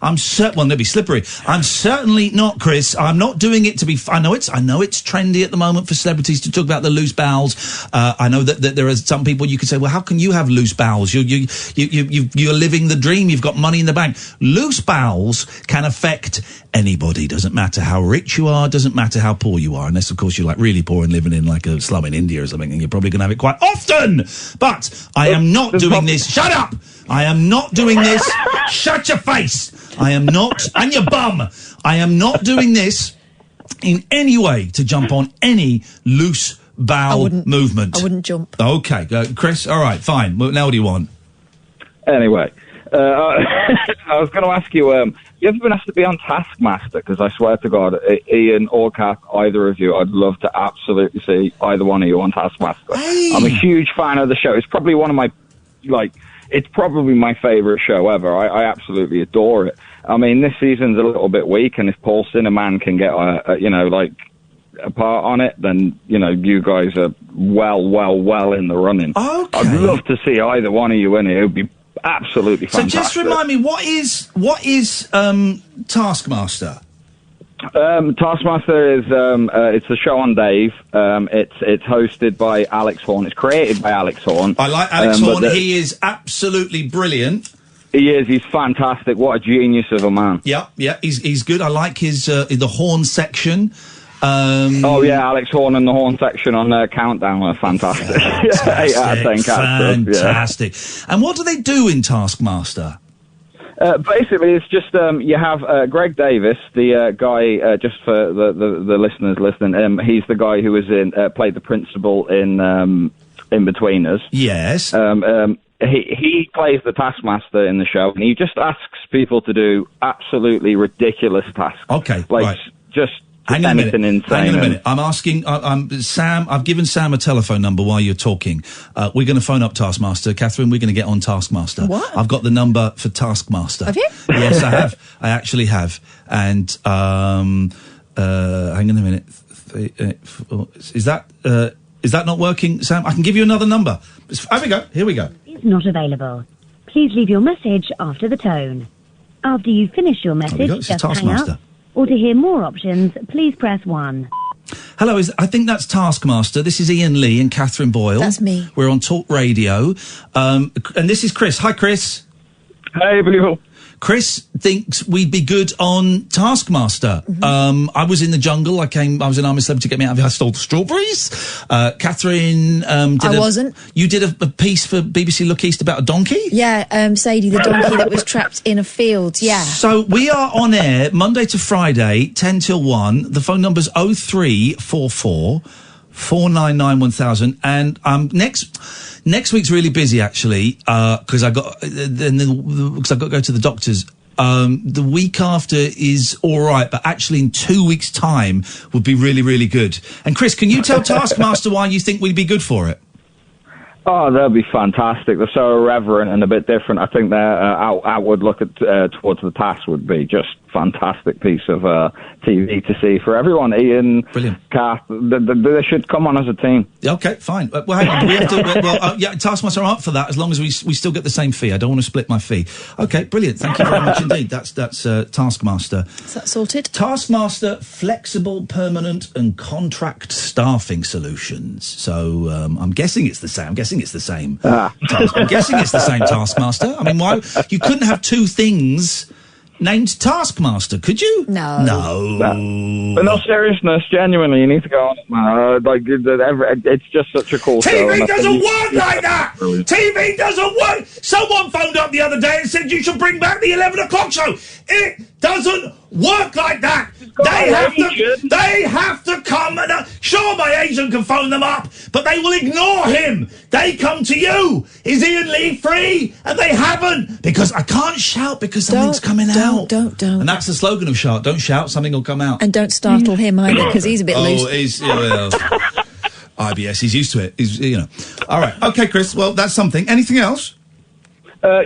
Well, they'd be slippery. I'm certainly not, Chris. I'm not doing it to be. I know it's trendy at the moment for celebrities to talk about the loose bowels. I know that there are some people you could say, well, how can you have loose bowels? You're living the dream. You've got money in the bank. Loose bowels can affect anybody. Doesn't matter how rich you are. Doesn't matter how poor you are, unless of course you're like really poor and living in like a slum in India or something, and you're probably going to have it quite often. But I am not doing this. Shut up! I am not doing this. Shut your face! I am not, and your bum. I am not doing this in any way to jump on any loose bowel movement. I wouldn't jump. Okay, Chris. All right, fine. Well, now what do you want? Anyway, I was going to ask you, you ever been asked to be on Taskmaster? Because I swear to God, Ian or Kath, either of you, I'd love to absolutely see either one of you on Taskmaster. Hey. I'm a huge fan of the show. It's probably one of my, it's probably my favourite show ever. I absolutely adore it. I mean, this season's a little bit weak, and if Paul Cinnamon can get, a part on it, then, you guys are well in the running. Okay. I'd love to see either one of you in it. It would be absolutely fantastic. So just remind me, what is Taskmaster? Taskmaster is it's a show on Dave. It's hosted by Alex Horn. It's created by Alex Horn. I like Alex Horn. He is absolutely brilliant. He is. He's fantastic. What a genius of a man. Yeah. He's good. I like his the Horn section. Alex Horn and the Horn section on Countdown are fantastic. 8 out of 10 fantastic. Yeah. And what do they do in Taskmaster? Basically, it's just you have Greg Davis, the guy. Just for the listeners listening, he's the guy who was played the principal in Inbetweeners. Yes. He plays the Taskmaster in the show, and he just asks people to do absolutely ridiculous tasks. Okay, right. Just. Hang on a minute. I'm asking Sam. I've given Sam a telephone number while you're talking. We're going to phone up Taskmaster. Catherine, we're going to get on Taskmaster. What? I've got the number for Taskmaster. Have you? Yes, I have. I actually have. And hang on a minute. Is that not working, Sam? I can give you another number. Here we go. Is not available. Please leave your message after the tone. After you finish your message, just hang up. Or to hear more options, please press 1. Hello, I think that's Taskmaster. This is Iain Lee and Catherine Boyle. That's me. We're on Talk Radio. And this is Chris. Hi, Chris. Hey, people. Chris thinks we'd be good on Taskmaster. Mm-hmm. I was in the jungle. I was an army celebrity to get me out of it. I stole strawberries. Catherine, I wasn't. You did a piece for BBC Look East about a donkey? Yeah, Sadie the donkey that was trapped in a field, yeah. So we are on air Monday to Friday, 10 till 1. The phone number's 0344 499 1000. And next week's really busy, actually, because I've got to go to the doctors. The week after is all right, but actually in 2 weeks' time would be really, really good. And Chris, can you tell Taskmaster why you think we'd be good for it? Oh, they'll be fantastic. They're so irreverent and a bit different. I think their outward look towards the task would be just fantastic piece of TV to see for everyone. Ian, brilliant. Kath, they should come on as a team. Okay, fine. Well, hang on. Do we have to, Taskmaster are up for that as long as we still get the same fee. I don't want to split my fee. Okay, brilliant. Thank you very much indeed. That's Taskmaster. Is that sorted? Taskmaster, flexible, permanent and contract staffing solutions. So I'm guessing it's the same. I'm guessing it's the same Taskmaster. I mean, why you couldn't have two things named Taskmaster, could you? No. But no seriousness, genuinely, you need to go on it, man. It's just such a cool show. TV doesn't work like that! TV doesn't work! Someone phoned up the other day and said you should bring back the 11 o'clock show. It doesn't work like that! They have to come and... sure, my agent can phone them up, but they will ignore him. They come to you. Is Iain Lee free? And they haven't, because I can't shout because something's coming out. Don't. And that's the slogan of Shout. Don't shout, something will come out. And don't startle him either, because he's a bit loose. Oh, he's... Yeah. IBS. He's used to it. He's, you know. All right. Okay, Chris. Well, that's something. Anything else?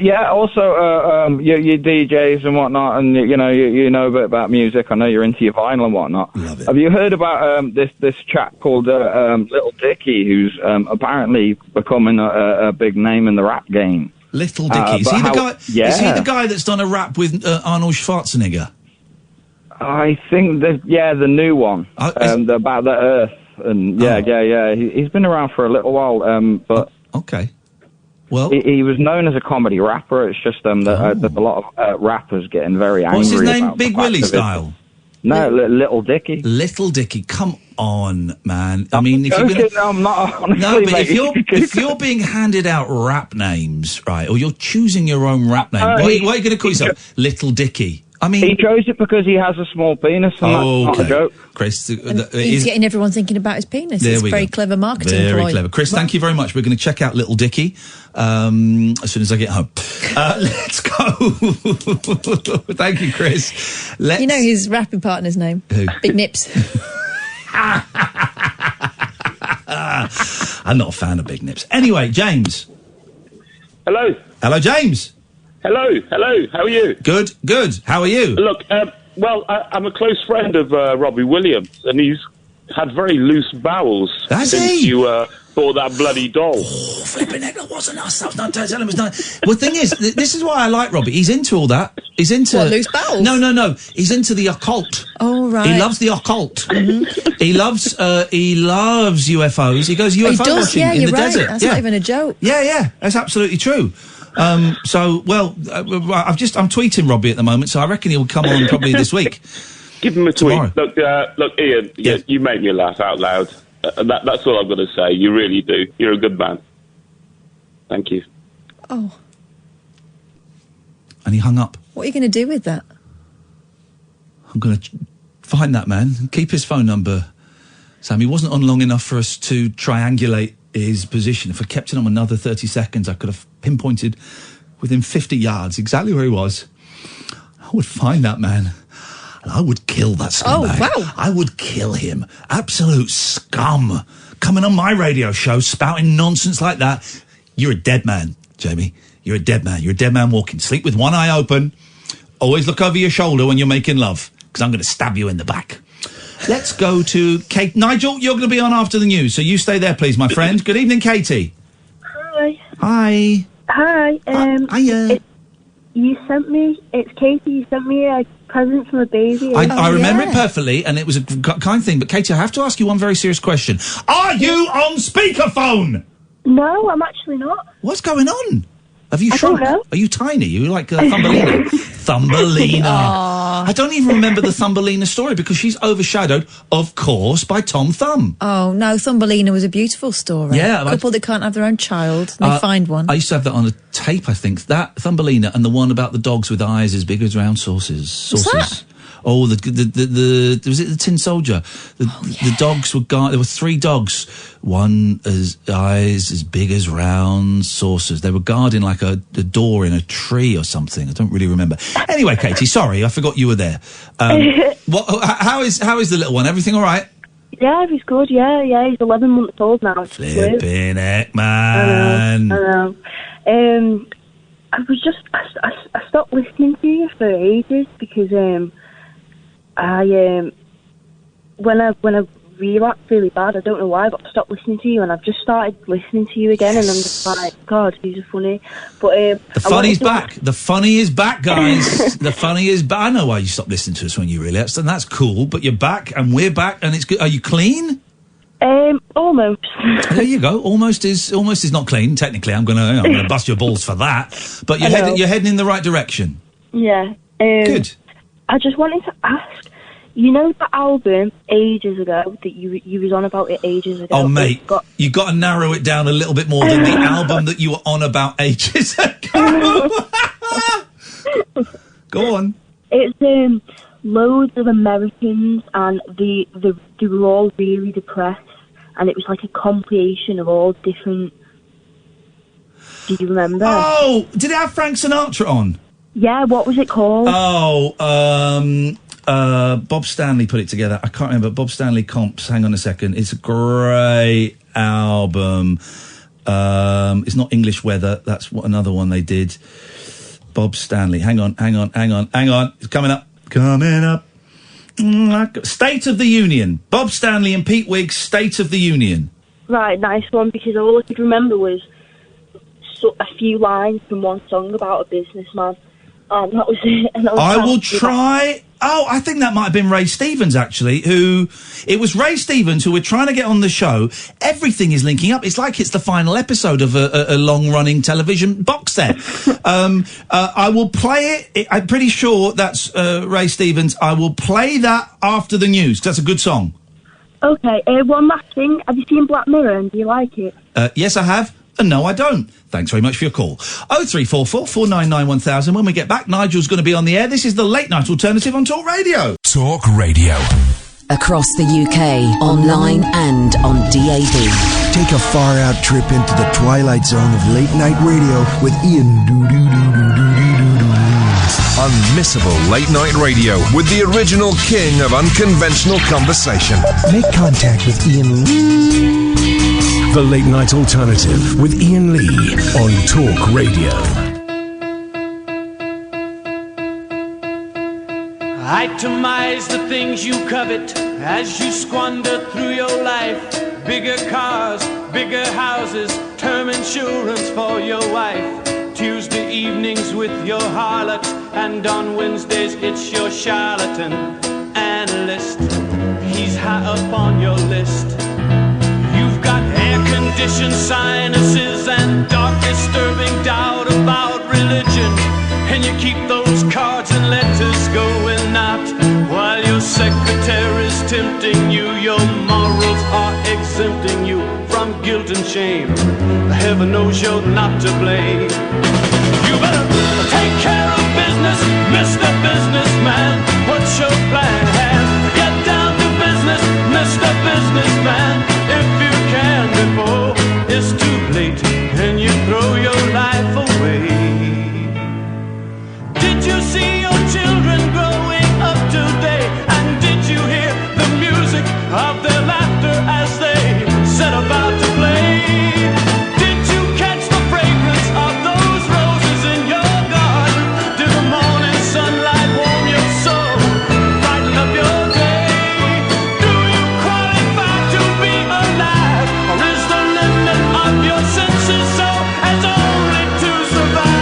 Yeah, also, your DJs and whatnot, and, you know a bit about music. I know you're into your vinyl and whatnot. Love it. Have you heard about this chap called Little Dicky, who's apparently becoming a big name in the rap game? Little Dicky. Is he the guy? Yeah. Is he the guy that's done a rap with Arnold Schwarzenegger? I think the new one. About the Earth. And yeah. He's been around for a little while, but... Okay. Well, he was known as a comedy rapper. It's just that a lot of rappers getting very angry. What's his name? About Big Willie style? No, Little Dicky. Little Dicky, come on, man. I mean, if you're gonna, I'm not. Honestly, no, but mate. if you're being handed out rap names, right, or you're choosing your own rap name, what are you going to call yourself? Little Dicky. I mean, he chose it because he has a small penis, and that's not a joke. Chris, he's getting everyone thinking about his penis. It's a very clever marketing ploy. Very clever. Chris, thank you very much. We're going to check out Little Dicky as soon as I get home. Let's go. Thank you, Chris. You know his rapping partner's name? Who? Big Nips. I'm not a fan of Big Nips. Anyway, James. Hello. Hello, James. Hello. How are you? Good. How are you? Look, I'm a close friend of Robbie Williams, and he's had very loose bowels since you bought that bloody doll. Oh, flipping heck, that wasn't us. That was not telling him it was not. Well, the thing is, this is why I like Robbie. He's into all that. He's into... What, loose bowels? No. He's into the occult. Oh, right. He loves the occult. Mm-hmm. He loves UFOs. He goes UFO watching in the desert. That's not even a joke. Yeah. That's absolutely true. I'm tweeting Robbie at the moment, so I reckon he'll come on probably this week. Give him a Tomorrow. tweet. Look, Ian, you make me laugh out loud. That's all I'm going to say. You really do. You're a good man. Thank you. Oh. And he hung up. What are you going to do with that? I'm going to find that man, keep his phone number. Sam, he wasn't on long enough for us to triangulate his position. If I kept it on another 30 seconds, I could have pinpointed within 50 yards exactly where he was. I would find that man, and I would kill that scumbag. Oh, wow. I would kill him. Absolute scum. Coming on my radio show, spouting nonsense like that. You're a dead man, Jamie. You're a dead man. You're a dead man walking. Sleep with one eye open. Always look over your shoulder when you're making love, because I'm going to stab you in the back. Let's go to Kate. Nigel, you're going to be on after the news, so you stay there, please, my friend. Good evening, Katie. Hi. Hi. Hiya. It's Katie, you sent me a present from a baby. I remember it perfectly, and it was a kind thing, but Katie, I have to ask you one very serious question. Are you on speakerphone? No, I'm actually not. What's going on? Have you shrunk? Don't know. Are you tiny? Are you like Thumbelina? Thumbelina. I don't even remember the Thumbelina story because she's overshadowed, of course, by Tom Thumb. Oh, no, Thumbelina was a beautiful story. Yeah. A couple that can't have their own child, and they find one. I used to have that on a tape, I think. That Thumbelina and the one about the dogs with eyes as big as round saucers. What's that? Oh, was it the Tin Soldier? The dogs were there were 3 dogs, one as eyes as big as round saucers. They were guarding like a door in a tree or something. I don't really remember. Anyway, Katie, sorry, I forgot you were there. How is the little one? Everything all right? Yeah, he's good. Yeah, he's 11 months old now. Flipping heck, man. I know. I stopped listening to you for ages because when I relapsed really bad, I don't know why, but I stopped listening to you, and I've just started listening to you again, and I'm just like, God, these are funny. But the funny's back. The funny is back, guys. The funny is back. I know why you stopped listening to us when you relapsed, and that's cool. But you're back, and we're back, and it's good. Are you clean? Almost. There you go. Almost is not clean. Technically, I'm gonna bust your balls for that. But you're heading in the right direction. Yeah. Good. I just wanted to ask. You know the album ages ago that you was on about it ages ago? Oh, mate, you got to narrow it down a little bit more than the album that you were on about ages ago. Go on. It's loads of Americans, and they were all really depressed, and it was like a compilation of all different. Do you remember? Oh, did it have Frank Sinatra on? Yeah, what was it called? Oh, Bob Stanley put it together. I can't remember. Bob Stanley Comps. Hang on a second. It's a great album. It's not English Weather. That's another one they did. Bob Stanley. Hang on. It's coming up. State of the Union. Bob Stanley and Pete Wiggs, State of the Union. Right, nice one, because all I could remember was a few lines from one song about a businessman. And that was it. And I will try... Oh, I think that might have been Ray Stevens, actually, it was Ray Stevens who we're trying to get on the show. Everything is linking up. It's like it's the final episode of a long-running television box set. I will play it. I'm pretty sure that's Ray Stevens. I will play that after the news, 'cause that's a good song. Okay, one last thing. Have you seen Black Mirror, and do you like it? Yes, I have. And no, I don't. Thanks very much for your call. 0344 499 1000. When we get back, Nigel's going to be on the air. This is the Late Night Alternative on Talk Radio. Talk Radio. Across the UK, online and on DAB. Take a far-out trip into the twilight zone of late-night radio with Ian Unmissable late-night radio with the original king of unconventional conversation. Make contact with Ian Lee. The Late Night Alternative with Iain Lee on Talk Radio. Itemize the things you covet as you squander through your life. Bigger cars, bigger houses, term insurance for your wife. Tuesday evenings with your harlot, and on Wednesdays it's your charlatan analyst. He's high up on your list. You've got air-conditioned sinuses and dark disturbing doubt about religion, and you keep those cards and letters going out while your secretary's tempting you. Your morals are exempting you from guilt and shame. Heaven knows you're not to blame. You better take care of business, Mr. Businessman. What's your plan? Get down to business, Mr. Businessman. If you can before it's too late and you throw your life away. Did you see your children growing up today? And did you hear the music of their laughter as they set about to play? Did you catch the fragrance of those roses in your garden? Did the morning sunlight warm your soul, brighten up your day? Do you qualify to be alive, or is the limit of your senses so as only to survive?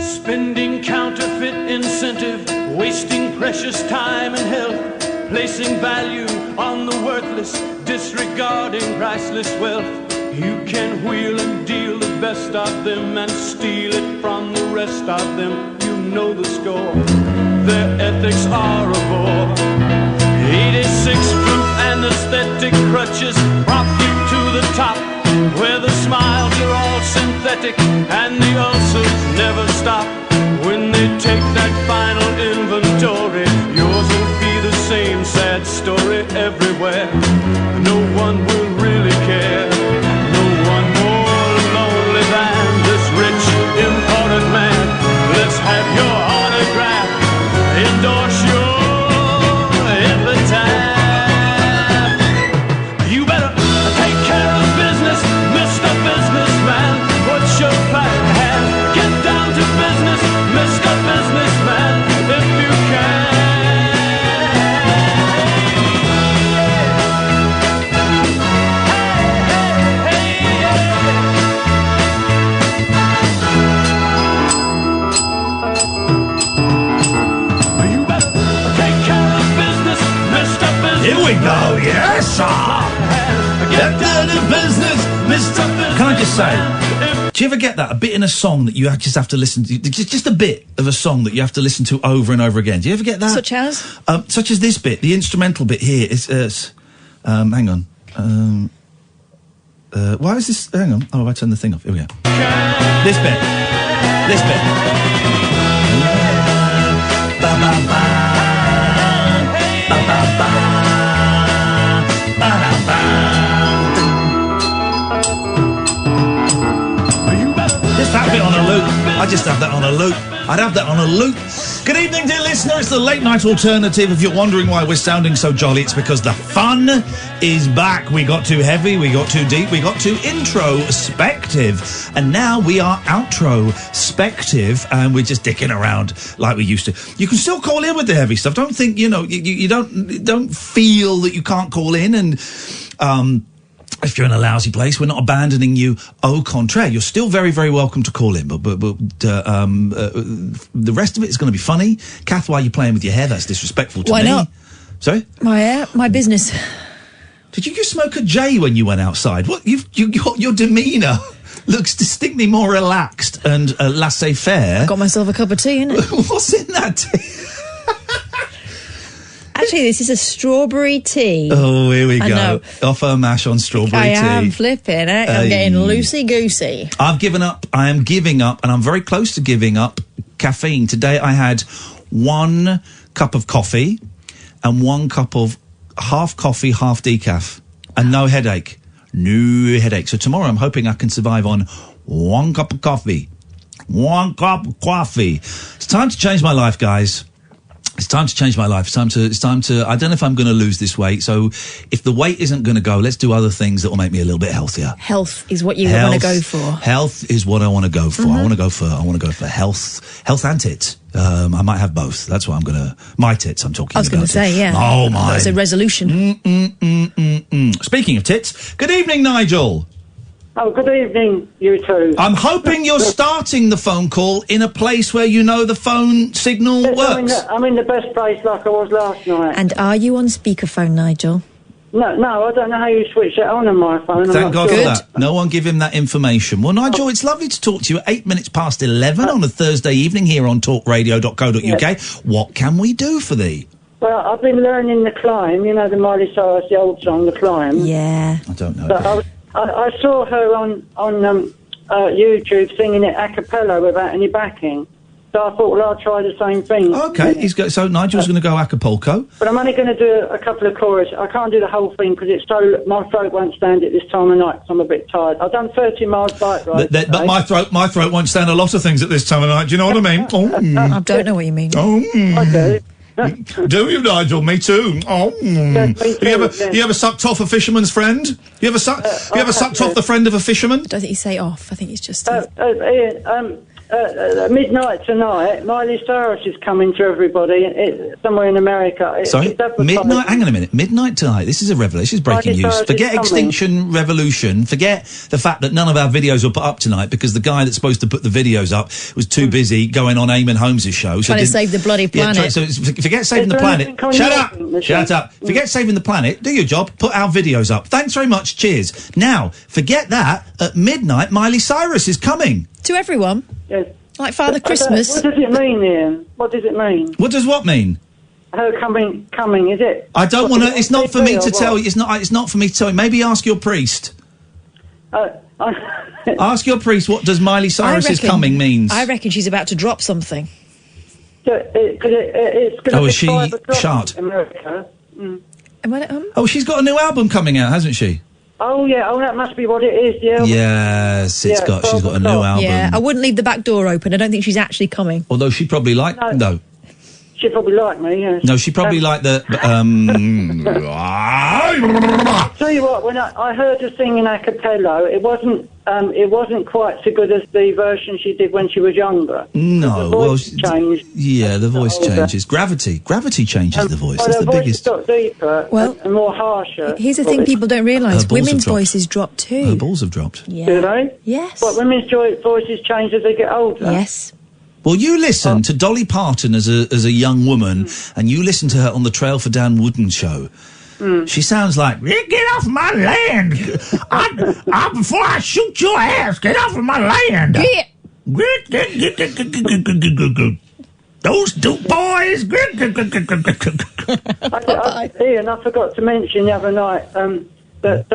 Spending counterfeit incentive, wasting precious time and health, placing value on the worthless, disregarding priceless wealth. You can wheel and deal the best of them and steal it from the rest of them. You know the score. Their ethics are a bore. 86 proof anesthetic crutches prop you to the top, where the smiles are all synthetic and the ulcers never stop. When they take that final inventory, yours will be the same sad story everywhere. No one will really care. No one more lonely than this rich imported man. Let's have your autograph, endorse your epitaph. You better take care of business, Mr. Businessman. What's your plan? Get down to business, Mr. Businessman, if you can. You better take care of business, Mr. Businessman. Here we go, yes, sir. Get down to business, Mr. Businessman. Can I just say, do you ever get that? A bit in a song that you just have to listen to, just a bit of a song that you have to listen to over and over again. Do you ever get that? Such as? Such as this bit, the instrumental bit here is, hang on. Why is this, hang on. Oh, I turned the thing off. Here we go. This bit. This bit. Ba-ba-ba. Ba-ba-ba. Ba-da-ba. This that bit. it on a loop. I just have that on a loop. I'd have that on a loop. Good evening, dear listener. It's the late night alternative. If you're wondering why we're sounding so jolly, it's because the fun is back. We got too heavy, we got too deep, we got too introspective. And now we are outro-spective, and we're just dicking around like we used to. You can still call in with the heavy stuff. Don't think, you don't feel that you can't call in. And if you're in a lousy place, we're not abandoning you. Au contraire, you're still very, very welcome to call in. But the rest of it is going to be funny. Kath, why are you playing with your hair? That's disrespectful to me. Why not? Sorry? My hair, my business. Did you just smoke a J when you went outside? What? Your demeanour looks distinctly more relaxed and laissez-faire. I got myself a cup of tea, innit? What's in that tea? Actually, this is a strawberry tea. Oh, here we go. Offer mash on strawberry tea. I am flipping it. I'm getting loosey-goosey. I've given up. I am giving up, and I'm very close to giving up caffeine. Today I had 1 cup of coffee and 1 cup of half coffee, half decaf, and no headache. No headache. So tomorrow I'm hoping I can survive on 1 cup of coffee. 1 cup of coffee. It's time to change my life, guys. It's time to change my life. It's time to, I don't know if I'm going to lose this weight. So if the weight isn't going to go, let's do other things that will make me a little bit healthier. Health is what you want to go for. Health is what I want to go for. I want to go for health and tits. I might have both. That's what I'm going to, my tits I'm talking about. I was going to say, yeah. Oh, my. That's a resolution. Speaking of tits, good evening, Nigel. Oh, good evening, you two. I'm hoping you're starting the phone call in a place where you know the phone signal works. I'm in the best place like I was last night. And are you on speakerphone, Nigel? No, I don't know how you switch it on my phone. Thank God for that. No one give him that information. Well, Nigel, it's lovely to talk to you at 8 minutes past 11 on a Thursday evening here on talkradio.co.uk. Yes. What can we do for thee? Well, I've been learning the climb, the Miley Cyrus, the old song, The Climb. Yeah. I don't know. But I saw her on YouTube singing it a cappella without any backing. So I thought, well, I'll try the same thing. Okay, so Nigel's going to go Acapulco. But I'm only going to do a couple of choruses. I can't do the whole thing because my throat won't stand it this time of night because I'm a bit tired. I've done 30 miles bike ride. But my throat won't stand a lot of things at this time of night. Do you know what I mean? I don't know what you mean. I do. Do you, Nigel? Me too. Oh, yes, me too, you ever sucked off a fisherman's friend? You ever sucked off the friend of a fisherman? I don't think you say off. I think it's just. Ian, midnight tonight, Miley Cyrus is coming to everybody somewhere in America. Sorry, midnight. Hang on a minute. Midnight tonight. This is a revelation. This is breaking news. Forget Extinction Revolution. Forget the fact that none of our videos were put up tonight because the guy that's supposed to put the videos up was too busy going on Eamon Holmes' show. Trying to save the bloody planet. Forget saving the planet. Shut up. Forget saving the planet. Do your job. Put our videos up. Thanks very much. Cheers. Now, forget that. At midnight, Miley Cyrus is coming. To everyone? Yes. Like Father Christmas. What does it mean, Ian? What does it mean? What does what mean? Her coming, is it? I don't want to. It's not for me to tell you. It's not for me to tell you. Maybe ask your priest. Ask your priest what does Miley Cyrus is coming means. I reckon she's about to drop something. It's going to be is she 5 o'clock shot? in America. Mm. Oh, she's got a new album coming out, hasn't she? Oh, yeah. Oh, that must be what it is, yeah. Yes, she's got a new album. Yeah, I wouldn't leave the back door open. I don't think she's actually coming. Although she'd probably like... No. She'd probably like me, yes. No, she'd probably like the... Tell you what, when I heard her singing a cappella, it wasn't quite so good as the version she did when she was younger. No, the voice changed. Yeah, the voice changes. Gravity changes the voice. That's the biggest. Got deeper and more harsher. Here's the thing people don't realise: women's voices drop too. Her balls have dropped. Yeah. Do they? Yes. But women's voices change as they get older. Yes. Well, you listen to Dolly Parton as a young woman, and you listen to her on the Trail for Dan Wooden show. She sounds like, get off my land! Before I shoot your ass, get off of my land! Those two boys! Ian, I forgot to mention the other night that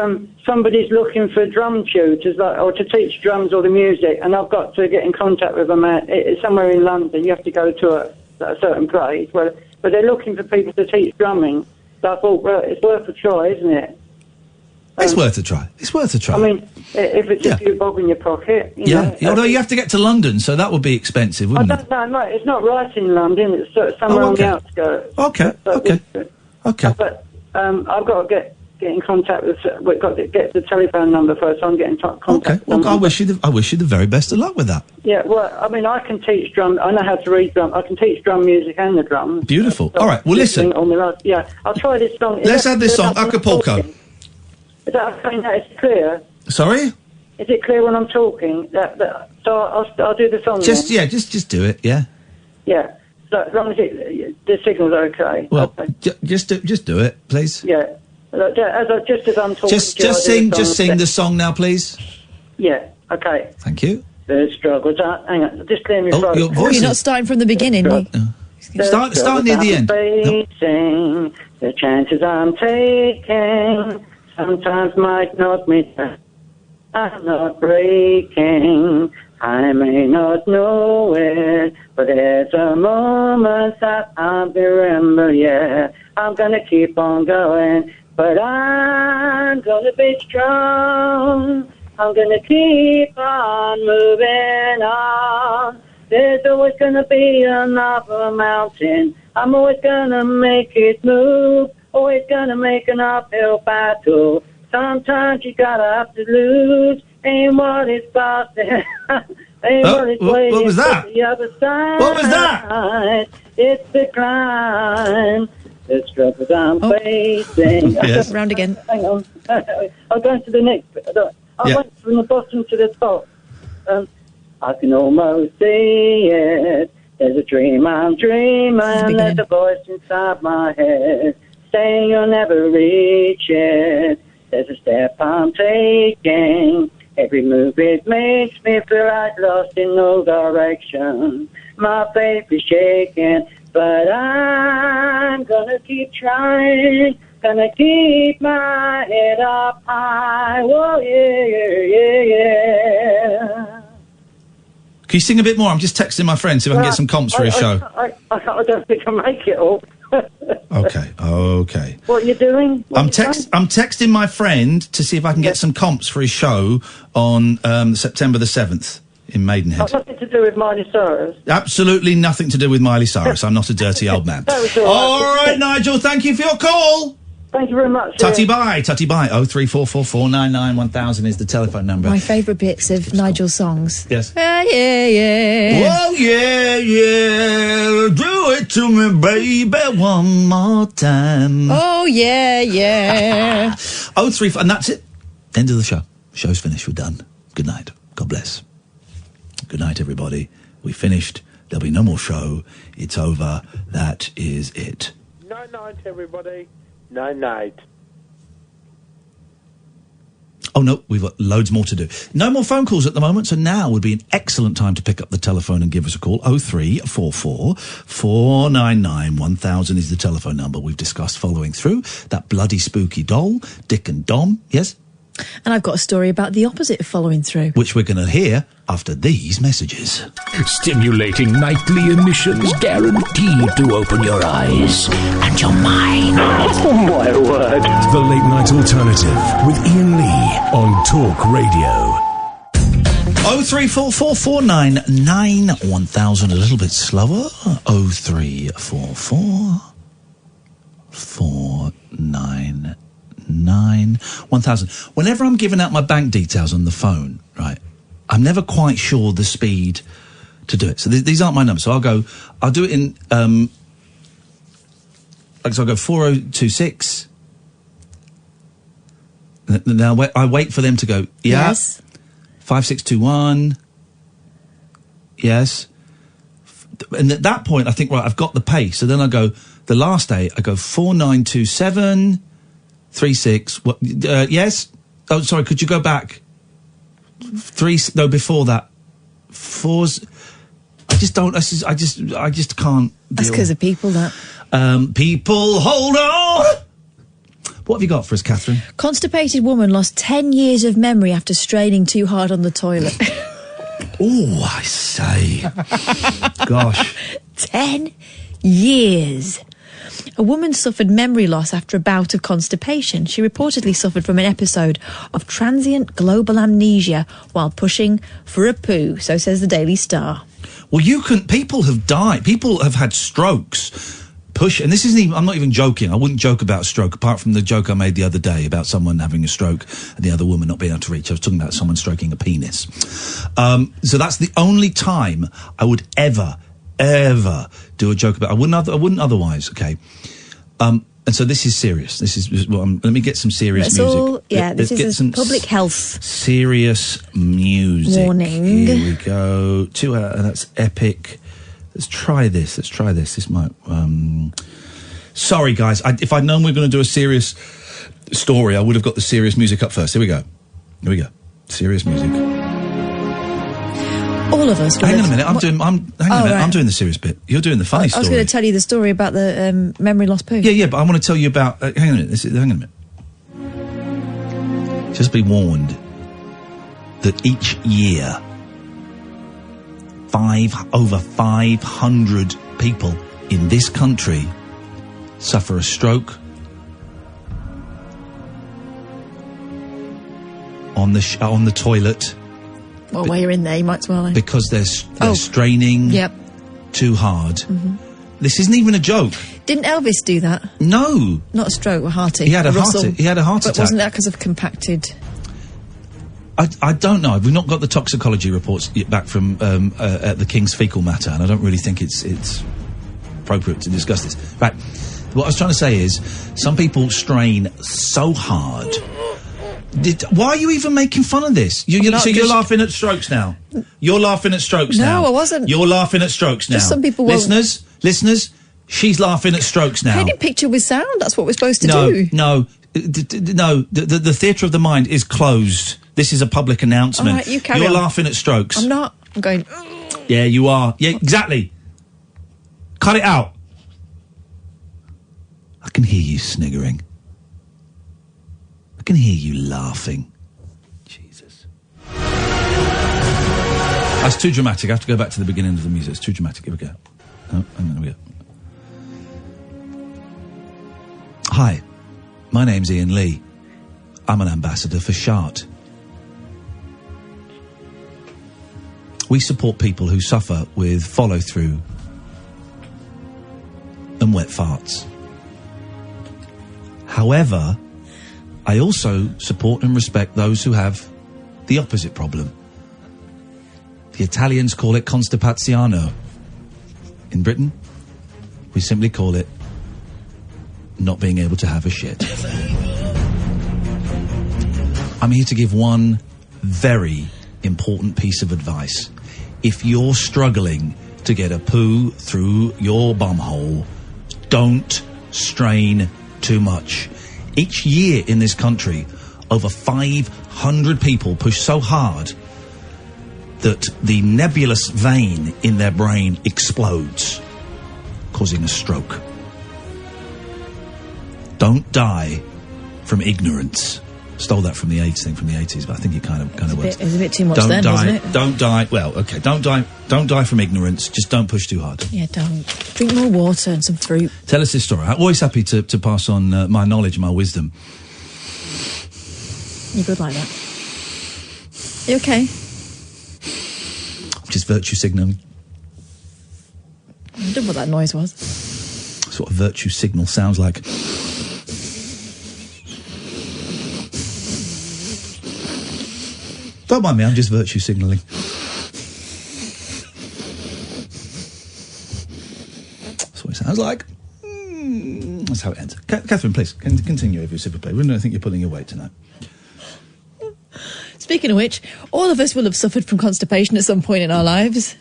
somebody's looking for drum tutors, or to teach drums or the music, and I've got to get in contact with a man. It's somewhere in London. You have to go to a certain place, but they're looking for people to teach drumming. So I thought, well, it's worth a try, isn't it? It's worth a try. It's worth a try. I mean, if it's a few bob in your pocket, you know. Although you have to get to London, so that would be expensive, wouldn't it? No, it's not right in London. It's sort of somewhere on the outskirts. Okay. But I've got to get in contact with. We've got to get the telephone number first. So I'm getting contact. Okay. Well, I wish you the very best of luck with that. Yeah. Well, I mean, I can teach drum. I know how to read drum. I can teach drum music and the drums. Beautiful. All right. Well, listen. On the right. Yeah. I'll try this song. Let's have this song, Acapulco. Is that saying that it's clear? Sorry? Is it clear when I'm talking? So I'll do the song. Just do it. Yeah. Yeah. So as long as the signal's okay. Well, just do it, please. Yeah. Just as I'm talking. Just sing the song now, please. Yeah. Okay. Thank you. The struggles are. Hang on. Just clear me throat. Your voice you're not starting from the beginning. Start near the end. Facing, the chances I'm taking sometimes might not meet. I'm not breaking. I may not know it, but there's a moment that I'll remember. Yeah, I'm gonna keep on going, but I'm gonna be strong. I'm gonna keep on moving on. There's always gonna be another mountain. I'm always gonna make it move. Always gonna make an uphill battle. Sometimes you gotta have to lose. Ain't what it's about to ain't what it's waiting what was that? for the other side. What was that? It's the climb. The struggles I'm facing. Yes. Round again. Hang on. I'm going to the next bit. I went from the bottom to the top. I can almost see it. There's a dream I'm dreaming. There's a voice inside my head saying you'll never reach it. There's a step I'm taking. Every move it makes me feel like lost in no direction. My faith is shaking, but I'm gonna keep trying. Gonna keep my head up high. Whoa, yeah. Can you sing a bit more? I'm just texting my friend, see if I can get some comps for his show. I don't think I make it all. Okay. What are you doing? I'm texting my friend to see if I can get some comps for his show on September the 7th in Maidenhead. Nothing to do with Miley Cyrus. Absolutely nothing to do with Miley Cyrus. I'm not a dirty old man. All right, Nigel, thank you for your call. Thank you very much. Tutty bye. 03444991000 is the telephone number. My favourite bits of Nigel's songs. Yes. Yeah. Oh, yeah. Do it to me, baby, one more time. Oh, yeah. 034, and that's it. End of the show. Show's finished. We're done. Good night. God bless. Good night, everybody. We finished. There'll be no more show. It's over. That is it. Night, everybody. Night. Oh, no, we've got loads more to do. No more phone calls at the moment, so now would be an excellent time to pick up the telephone and give us a call. 0344 499 1000 is the telephone number. We've discussed following through that bloody spooky doll, Dick and Dom, yes? And I've got a story about the opposite of following through. Which we're going to hear after these messages. Stimulating nightly emissions guaranteed to open your eyes and your mind. Oh, my word. The Late Night Alternative with Iain Lee on Talk Radio. 0344 499 1000, a little bit slower. 0344 499 1000. Whenever I'm giving out my bank details on the phone, right, I'm never quite sure the speed to do it. So these aren't my numbers. So I'll do it in, so I'll go 4026. Now I wait for them to go, yeah. Yes. 5621. Yes. And at that point, I think, right, I've got the pace. So then I go, the last 8, I go 4927. 36. What? Yes. Oh, sorry. Could you go back? 3. No, before that. 4's. I just don't. I just can't. That's because of people. That. People, hold on. What have you got for us, Catherine? Constipated woman lost 10 years of memory after straining too hard on the toilet. Oh, I say. Gosh. 10 years. A woman suffered memory loss after a bout of constipation. She reportedly suffered from an episode of transient global amnesia while pushing for a poo, so says the Daily Star. Well, people have died. People have had strokes. And this isn't even, I'm not even joking. I wouldn't joke about stroke, apart from the joke I made the other day about someone having a stroke and the other woman not being able to reach. I was talking about someone stroking a penis. So that's the only time I would ever do a joke about. I wouldn't otherwise, okay? And so this is serious. This is, well, let me get some serious music. This is some public health. Serious music. Warning. Here we go. That's epic. Let's try this. This might... Sorry, guys. If I'd known we were going to do a serious story, I would have got the serious music up first. Here we go. Serious music. All of us. Hang on a minute. I'm doing the serious bit. You're doing the funny story. I was going to tell you the story about the memory loss poo. Yeah, but I want to tell you about... hang on a minute. Hang on a minute. Just be warned that each year... over 500 people in this country suffer a stroke on the toilet. Well, while you're in there, you might as well. Because they're straining too hard. Mm-hmm. This isn't even a joke. Didn't Elvis do that? No. Not a stroke, a hearty. He had a heart attack. But wasn't that because of compacted... I don't know. We've not got the toxicology reports yet back from at the King's fecal matter, and I don't really think it's appropriate to discuss this. Right. What I was trying to say is, some people strain so hard. Why are you even making fun of this? You're laughing at strokes now. You're laughing at strokes now. No, I wasn't. You're laughing at strokes now. Just some people Listeners, she's laughing at strokes now. Painting picture with sound, that's what we're supposed to do. No, the theatre of the mind is closed. This is a public announcement. All right, you carry on. You're laughing at strokes. I'm not. I'm going... Yeah, you are. Yeah, exactly. Cut it out. I can hear you sniggering. I can hear you laughing. Jesus. That's too dramatic. I have to go back to the beginning of the music. It's too dramatic. Here we go. Oh, hang on, here we go. Hi, my name's Iain Lee. I'm an ambassador for Shart. We support people who suffer with follow-through and wet farts. However, I also support and respect those who have the opposite problem. The Italians call it constipazione. In Britain, we simply call it not being able to have a shit. I'm here to give one very important piece of advice. If you're struggling to get a poo through your bumhole, don't strain too much. Each year in this country, over 500 people push so hard that the nebulous vein in their brain explodes, causing a stroke. Don't die from ignorance. Stole that from the AIDS thing from the 80s, but I think it kind of works. It's a bit too much then, isn't it? Don't die. Well, okay, don't die from ignorance. Just don't push too hard. Yeah, don't. Drink more water and some fruit. Tell us this story. I'm always happy to pass on my knowledge and my wisdom. You're good like that. You okay? Just virtue signalling. I don't know what that noise was. That's what a virtue signal sounds like. Don't mind me, I'm just virtue signalling. That's what it sounds like. That's how it ends. Catherine, please, continue with your super play. We don't think you're pulling your weight tonight. Speaking of which, all of us will have suffered from constipation at some point in our lives.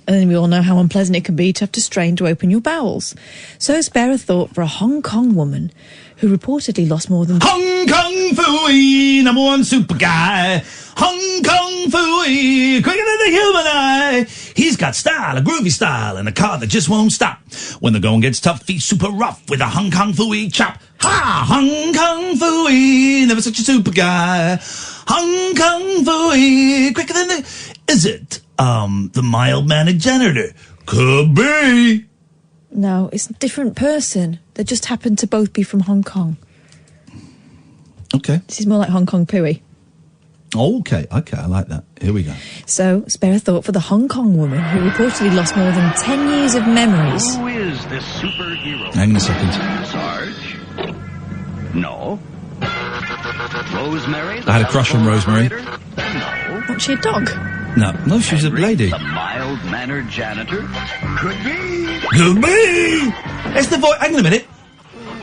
And we all know how unpleasant it can be to have to strain to open your bowels. So spare a thought for a Hong Kong woman who reportedly lost more than... Hong Kong Fooey, number one super guy. Hong Kong Fooey, quicker than the human eye. He's got style, a groovy style, and a car that just won't stop. When the going gets tough, he's super rough with a Hong Kong Fooey chop. Ha! Hong Kong Fooey, never such a super guy. Hong Kong Fooey, quicker than the... Is it, the mild-mannered janitor? Could be. No, it's a different person. They just happen to both be from Hong Kong. Okay. This is more like Hong Kong Pooey. Oh, okay, I like that. Here we go. So, spare a thought for the Hong Kong woman who reportedly lost more than 10 years of memories. Who is this superhero? Hang on a second. Sarge? No. Rosemary? I had a crush on Rosemary. No. Wasn't she a dog? No, she's a lady. The mild-mannered janitor? Could be. Could be! It's the voice. Hang on a minute.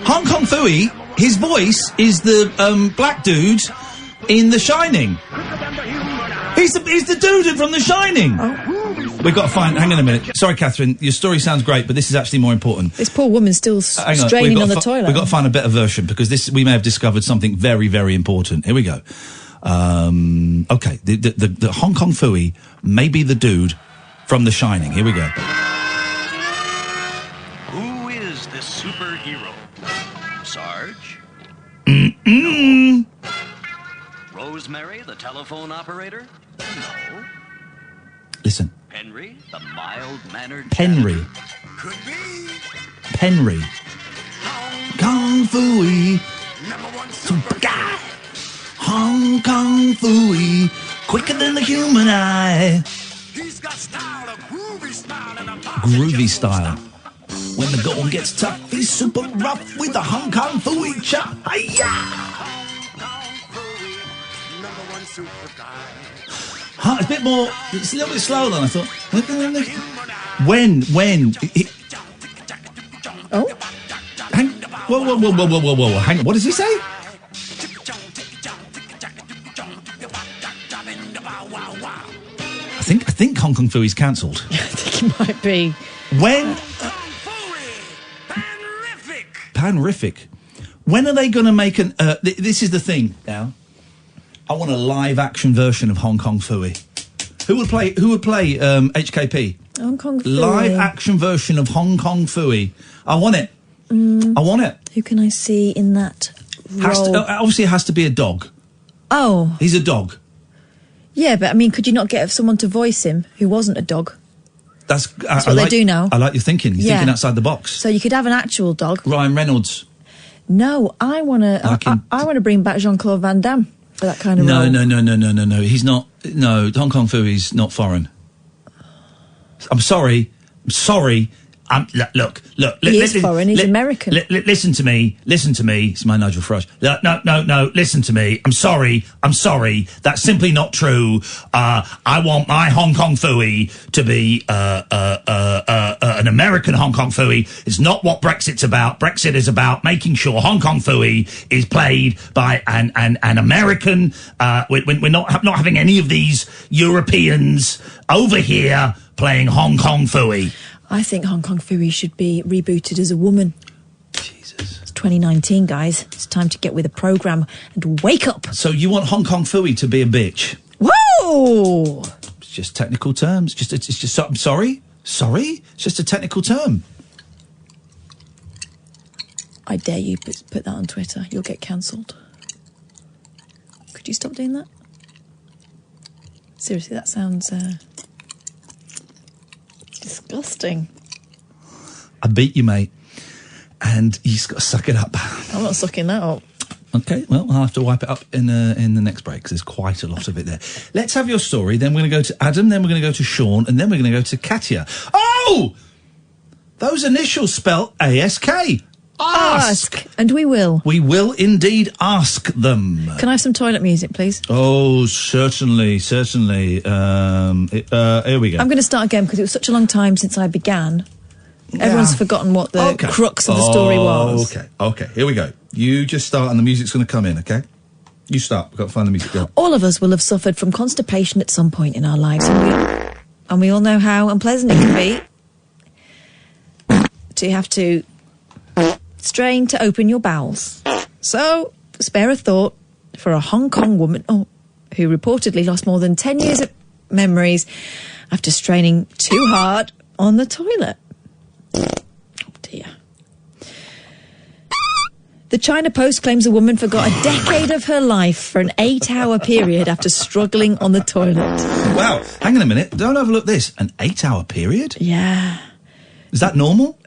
Hong Kong Phooey, his voice is the black dude in The Shining. He's the dude from The Shining. Oh. We've got to find... Hang on a minute. Sorry, Catherine, your story sounds great, but this is actually more important. This poor woman's still straining on the toilet. We've got to find a better version, because we may have discovered something very, very important. Here we go. Okay, the Hong Kong Phooey may be the dude from The Shining. Here we go. Who is this superhero? Sarge? Mm-mm. Rosemary, the telephone operator? No. Listen. Henry, the mild-mannered Henry. janitor? Could be. Henry. Kong Phooey. Super guy. Hong Kong Phooey. Quicker than the human eye. He's got style, a groovy style, and a Groovy style. When the going gets tough, he's super rough with the Hong Kong Phooey chop. Hi-ya! It's a bit more... It's a little bit slower than I thought. When... Oh? Whoa. Hang on. What does he say? I think Hong Kong Phooey's cancelled. I think it might be. When... Panrific. When are they going to make an... this is the thing now. I want a live-action version of Hong Kong Phooey. Who would play HKP? Hong Kong Phooey. Live-action version of Hong Kong Phooey. I want it. I want it. Who can I see in that role? Obviously, it has to be a dog. Oh. He's a dog. Yeah, but I mean, could you not get someone to voice him who wasn't a dog? That's what they do now. I like your thinking. You're thinking outside the box. So you could have an actual dog. Ryan Reynolds. No, I want to bring back Jean-Claude Van Damme for that kind of role. No. He's not. No, Hong Kong Phooey's not foreign. I'm sorry. Look. He is foreign. He's American. Listen to me. It's my Nigel Farage. No. Listen to me. I'm sorry. That's simply not true. I want my Hong Kong Phooey to be an American Hong Kong Phooey. It's not what Brexit's about. Brexit is about making sure Hong Kong Phooey is played by an American. We're not having any of these Europeans over here playing Hong Kong Phooey. I think Hong Kong Phooey should be rebooted as a woman. Jesus. It's 2019, guys. It's time to get with the programme and wake up. So you want Hong Kong Phooey to be a bitch? Whoa! It's just technical terms. It's just. I'm sorry. It's just a technical term. I dare you put that on Twitter. You'll get cancelled. Could you stop doing that? Seriously, that sounds... disgusting. I beat you, mate. And you just got to suck it up. I'm not sucking that up. Okay, well, I'll have to wipe it up in the next break, because there's quite a lot of it there. Let's have your story, then we're going to go to Adam, then we're going to go to Sean, and then we're going to go to Katia. Oh! Those initials spell ASK. Ask! And we will. We will indeed ask them. Can I have some toilet music, please? Oh, certainly. Here we go. I'm going to start again, because it was such a long time since I began. Everyone's forgotten what the crux of the story was. Okay, here we go. You just start and the music's going to come in, okay? You start. We've got to find the music. Go. All of us will have suffered from constipation at some point in our lives, and we all know how unpleasant it can be to have to strain to open your bowels. So, spare a thought for a Hong Kong woman who reportedly lost more than 10 years of memories after straining too hard on the toilet. Oh dear. The China Post claims a woman forgot a decade of her life for an 8-hour period after struggling on the toilet. Wow, hang on a minute. Don't overlook this. An 8-hour period? Yeah. Is that normal?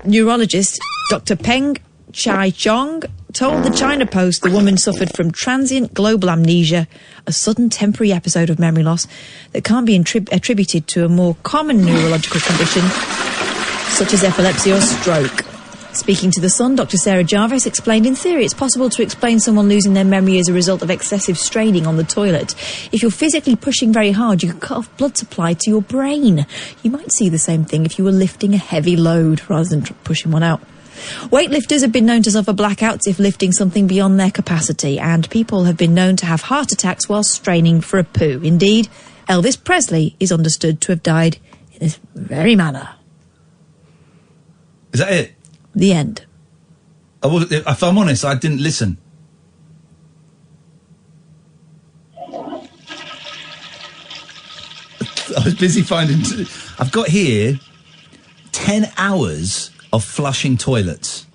Neurologist Dr. Peng Chai-chong told the China Post the woman suffered from transient global amnesia, a sudden temporary episode of memory loss that can't be attributed to a more common neurological condition such as epilepsy or stroke. Speaking to The Sun, Dr. Sarah Jarvis explained in theory it's possible to explain someone losing their memory as a result of excessive straining on the toilet. If you're physically pushing very hard, you can cut off blood supply to your brain. You might see the same thing if you were lifting a heavy load rather than pushing one out. Weightlifters have been known to suffer blackouts if lifting something beyond their capacity, and people have been known to have heart attacks while straining for a poo. Indeed, Elvis Presley is understood to have died in this very manner. Is that it? The end. If I'm honest, I didn't listen. I was busy finding... I've got here 10 hours of flushing toilets.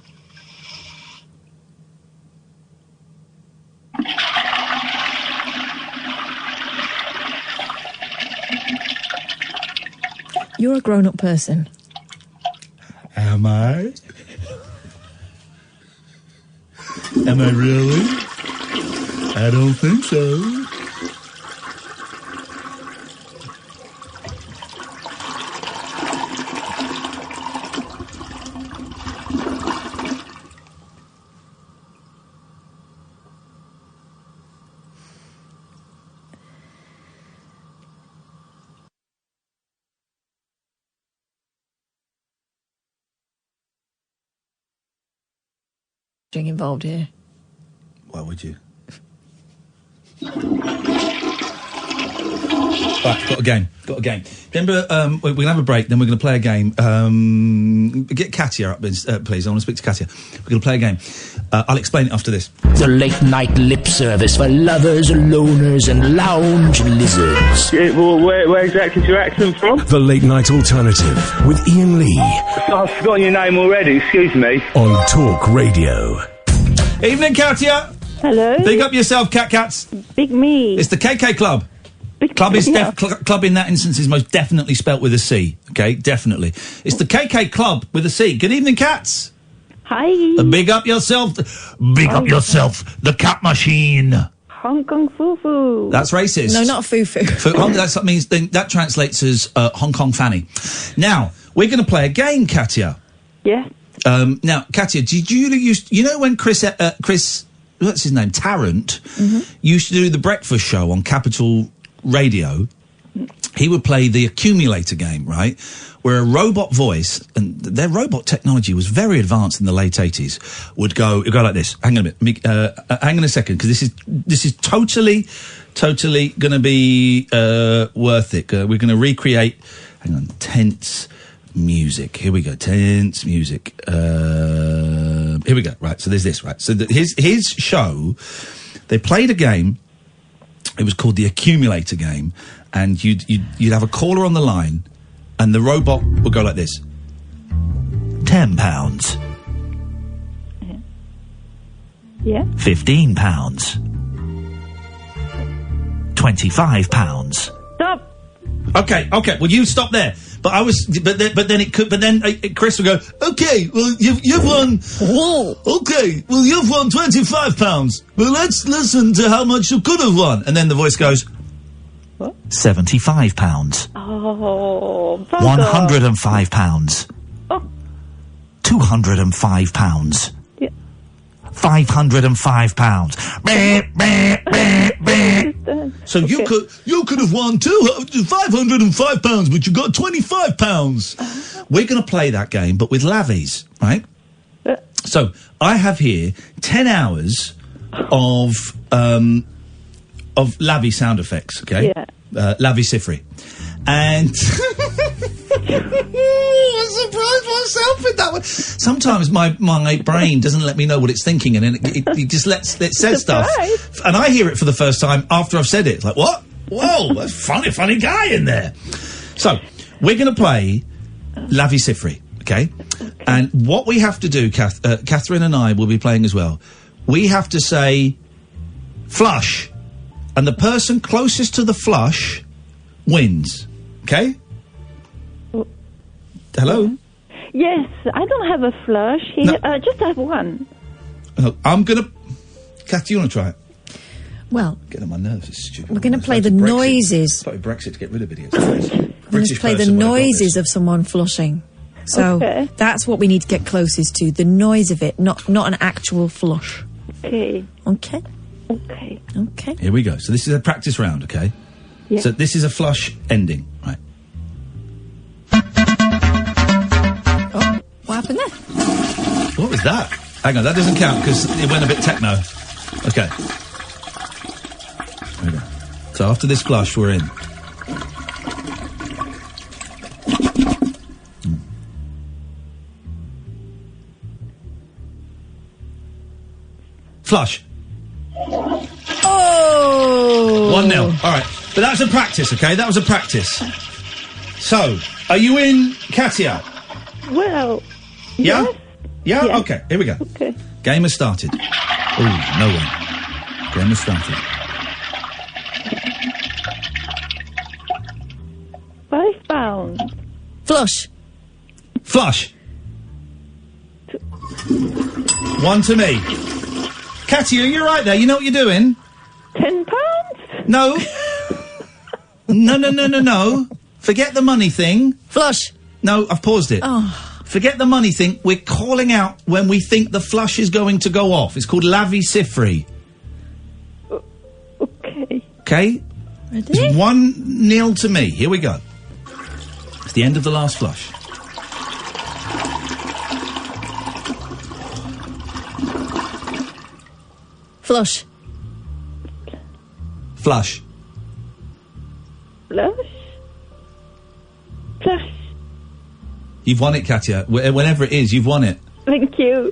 You're a grown-up person. Am I? Am I really? I don't think so. Involved here. Why would you? Right, got a game. Remember, we're going to have a break, then we're going to play a game. Get Katia up, please. I want to speak to Katia. We're going to play a game. I'll explain it after this. The late-night lip service for lovers, loners and lounge lizards. Yeah, well, where exactly is your accent from? The late-night alternative with Iain Lee. I've forgotten your name already, excuse me. On Talk Radio. Evening, Katia. Hello. Big up yourself, Cats. Big me. It's the KK Club. Club in that instance is most definitely spelt with a C. Okay, definitely. It's the KK Club with a C. Good evening, cats. Hi. Big up yourself. Big up yourself. The cat machine. Hong Kong foo-foo. That's racist. No, not foo-foo. That means that translates as Hong Kong fanny. Now we're going to play a game, Katia. Yeah. Now, Katia, did you used? You know when Chris, what's his name, Tarrant, used to do the breakfast show on Capital Radio? He would play the accumulator game, right? Where a robot voice, and their robot technology was very advanced in the late 80s, would go like this. Hang on a minute. Hang on a second, because this is totally going to be worth it. We're going to recreate. Hang on, tense music. Here we go. Tense music. Here we go. Right. So there's this. Right. So his show, they played a game. It was called the accumulator game, and you'd have a caller on the line, and the robot would go like this. £10. Yeah. £15. £25. Stop. Okay. Well, you stop there. But then Chris would go, okay, well, you've won. Okay, well, you've won £25. Well, let's listen to how much you could have won. And then the voice goes, what? £75. Oh, £105. Oh. £205. Yeah. £505. So you could have won £505, but you got £25. We're going to play that game, but with lavies, right? So I have here 10 hours of lavy sound effects. Okay, yeah. Lavisifri, and I surprised myself with that one. Sometimes my brain doesn't let me know what it's thinking, and then it just it says stuff, and I hear it for the first time after I've said it. It's like, what? Whoa, that's funny guy in there. So we're going to play Lavisifri, okay? And what we have to do, Catherine and I will be playing as well. We have to say flush, and the person closest to the flush wins. Okay? Oh. Hello? Yes, I don't have a flush here. Just have one. I'm gonna... Kath, do you want to try it? Well... Get on my nerves, it's stupid. We're going to play the noises. It's like Brexit to get rid of idiots. We're going to play the noises of someone flushing. So that's what we need to get closest to, the noise of it, not an actual flush. Okay. Okay? Okay. Okay. Here we go. So this is a practice round, okay? Yeah. So this is a flush ending, right? Oh, what happened there? What was that? Hang on, that doesn't count because it went a bit techno. Okay. There we go. So after this flush, we're in. Flush. Oh! 1-0. All right. But that was a practice, okay? That was a practice. So, are you in, Katia? Well, Yeah? yes. Yeah? Yes. Okay, here we go. Okay. Game has started. Oh, no one. Game has started. £5. Flush. Flush. 1 to me. Katia, you're right there. You know what you're doing? £10? No. No. Forget the money thing. Flush. No, I've paused it. Oh. Forget the money thing. We're calling out when we think the flush is going to go off. It's called lavi sifri. Okay. Okay? Ready? It's 1-0 to me. Here we go. It's the end of the last flush. Flush. Flush. Flush? Flush. You've won it, Katia. Whenever it is, you've won it. Thank you.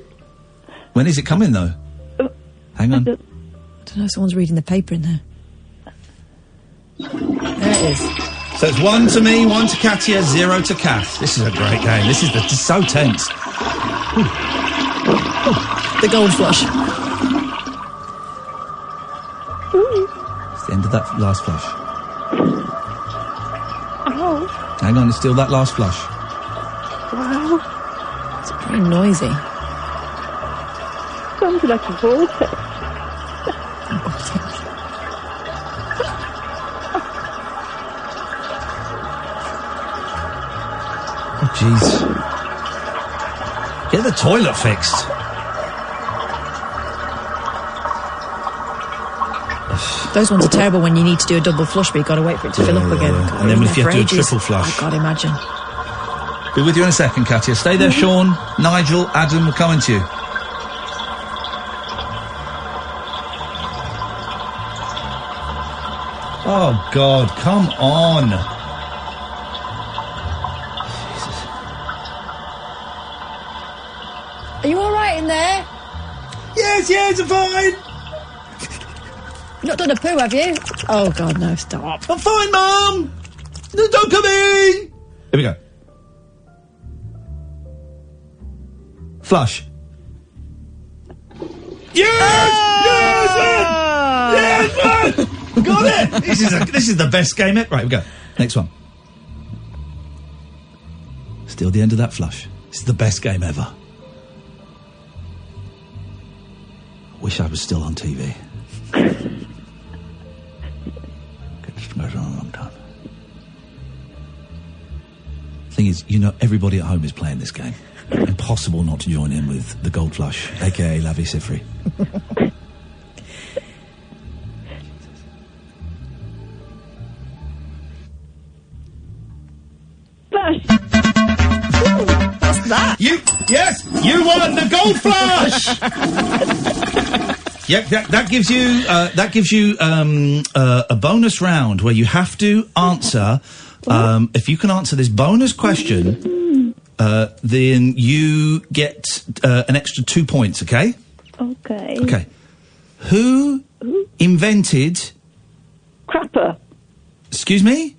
When is it coming, though? Hang on. I don't know, someone's reading the paper in there. There it is. So it's 1 to me, 1 to Katia, 0 to Kath. This is a great game. This is so tense. The gold flush. It's the end of that last flush. Oh. Hang on, it's still that last flush. Wow. It's very noisy. Sounds like a vortex. Oh, jeez. Get the toilet fixed. Those ones are terrible when you need to do a double flush, but you've got to wait for it to fill up again. God, And then isn't if you it have to do a for ages? triple flush. Oh, God, imagine. Be with you in a second, Katia. Stay there, Sean, Nigel, Adam, we're coming to you. Oh, God, come on. Are you all right in there? Yes, I'm fine. You've not done a poo, have you? Oh, God, no, stop. I'm fine, Mum. No, don't come in. Here we go. Flush. Yes! Yes, man! Got it! This is the best game ever. Right, here we go. Next one. Still the end of that flush. This is the best game ever. Wish I was still on TV. Goes on a long time. Thing is, you know, everybody at home is playing this game. Impossible not to join in with the gold flush, aka Lavi Sifri. Flush. What's that? You won the gold flush. Yeah, that gives you a bonus round where you have to answer. If you can answer this bonus question, then you get an extra 2 points. Okay. Okay. Okay. Who invented? Crapper. Excuse me.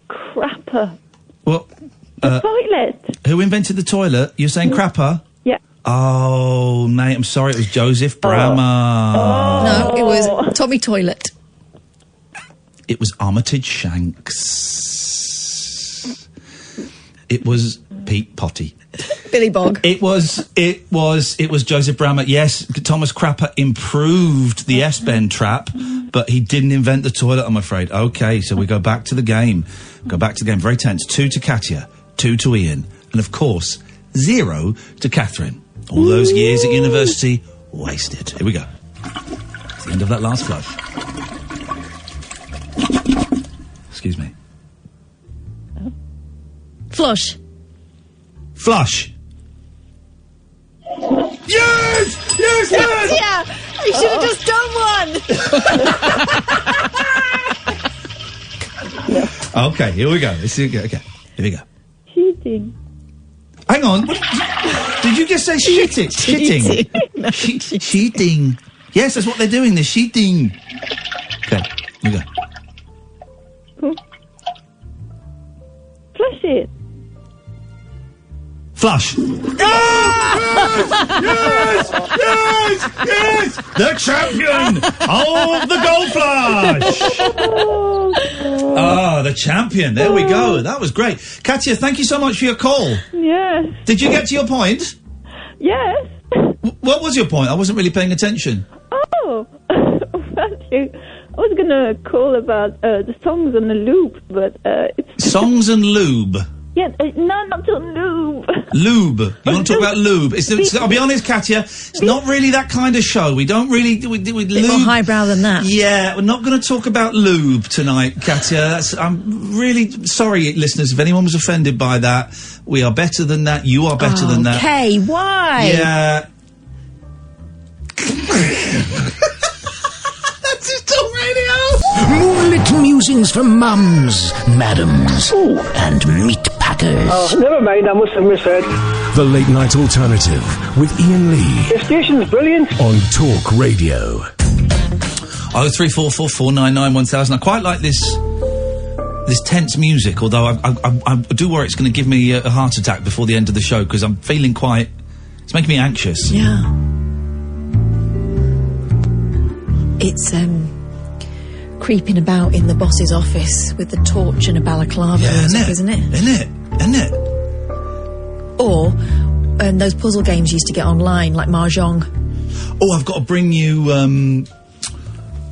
Crapper. Well, The toilet. who invented the toilet? You're saying crapper? Yeah. Oh, mate, I'm sorry. It was Joseph Bramah. No, it was Tommy Toilet. It was Armitage Shanks. It was Pete Potty. Billy Bog. It was Joseph Brammer. Yes, Thomas Crapper improved the S-bend trap, but he didn't invent the toilet, I'm afraid. Okay, so we go back to the game. Very tense. 2 to Katia, 2 to Ian, and of course, 0 to Catherine. All those years at university wasted. Here we go. It's the end of that last flush. Excuse me. Flush. Flush. Yes! Yes, yes! Yeah, we should have just done one. Okay, here we go. Okay, here we go. Cheating. Hang on. Did you just say shitting? Shitting. No, Sheeting. Yes, that's what they're doing. They're sheeting. Okay, here we go. Flush it. Flush. Yes! The champion of the gold flush! The champion. There we go. That was great. Katia, thank you so much for your call. Yes. Did you get to your point? Yes. What was your point? I wasn't really paying attention. Oh, thank you. I was going to call about the songs on the loop, but it's... Songs and lube? Yeah, no, not to lube. Lube. You want to talk about lube? I'll be honest, Katia, it's not really that kind of show. We don't really... We bit lube. more highbrow than that. Yeah, we're not going to talk about lube tonight, Katia. I'm really sorry, listeners, if anyone was offended by that. We are better than that. You are better than that. Okay, why? Yeah. That's just Talk Radio. Moonlit musings for mums, madams, and meat packers. Oh, never mind, I must have misheard. The Late Night Alternative with Iain Lee. The station's brilliant. On Talk Radio. 03444991000. I quite like this tense music, although I do worry it's going to give me a heart attack before the end of the show, because I'm feeling it's making me anxious. Yeah. It's, creeping about in the boss's office with the torch and a balaclava and stuff, isn't it? Isn't it? Or those puzzle games you used to get online, like Mahjong. Oh, I've got to bring you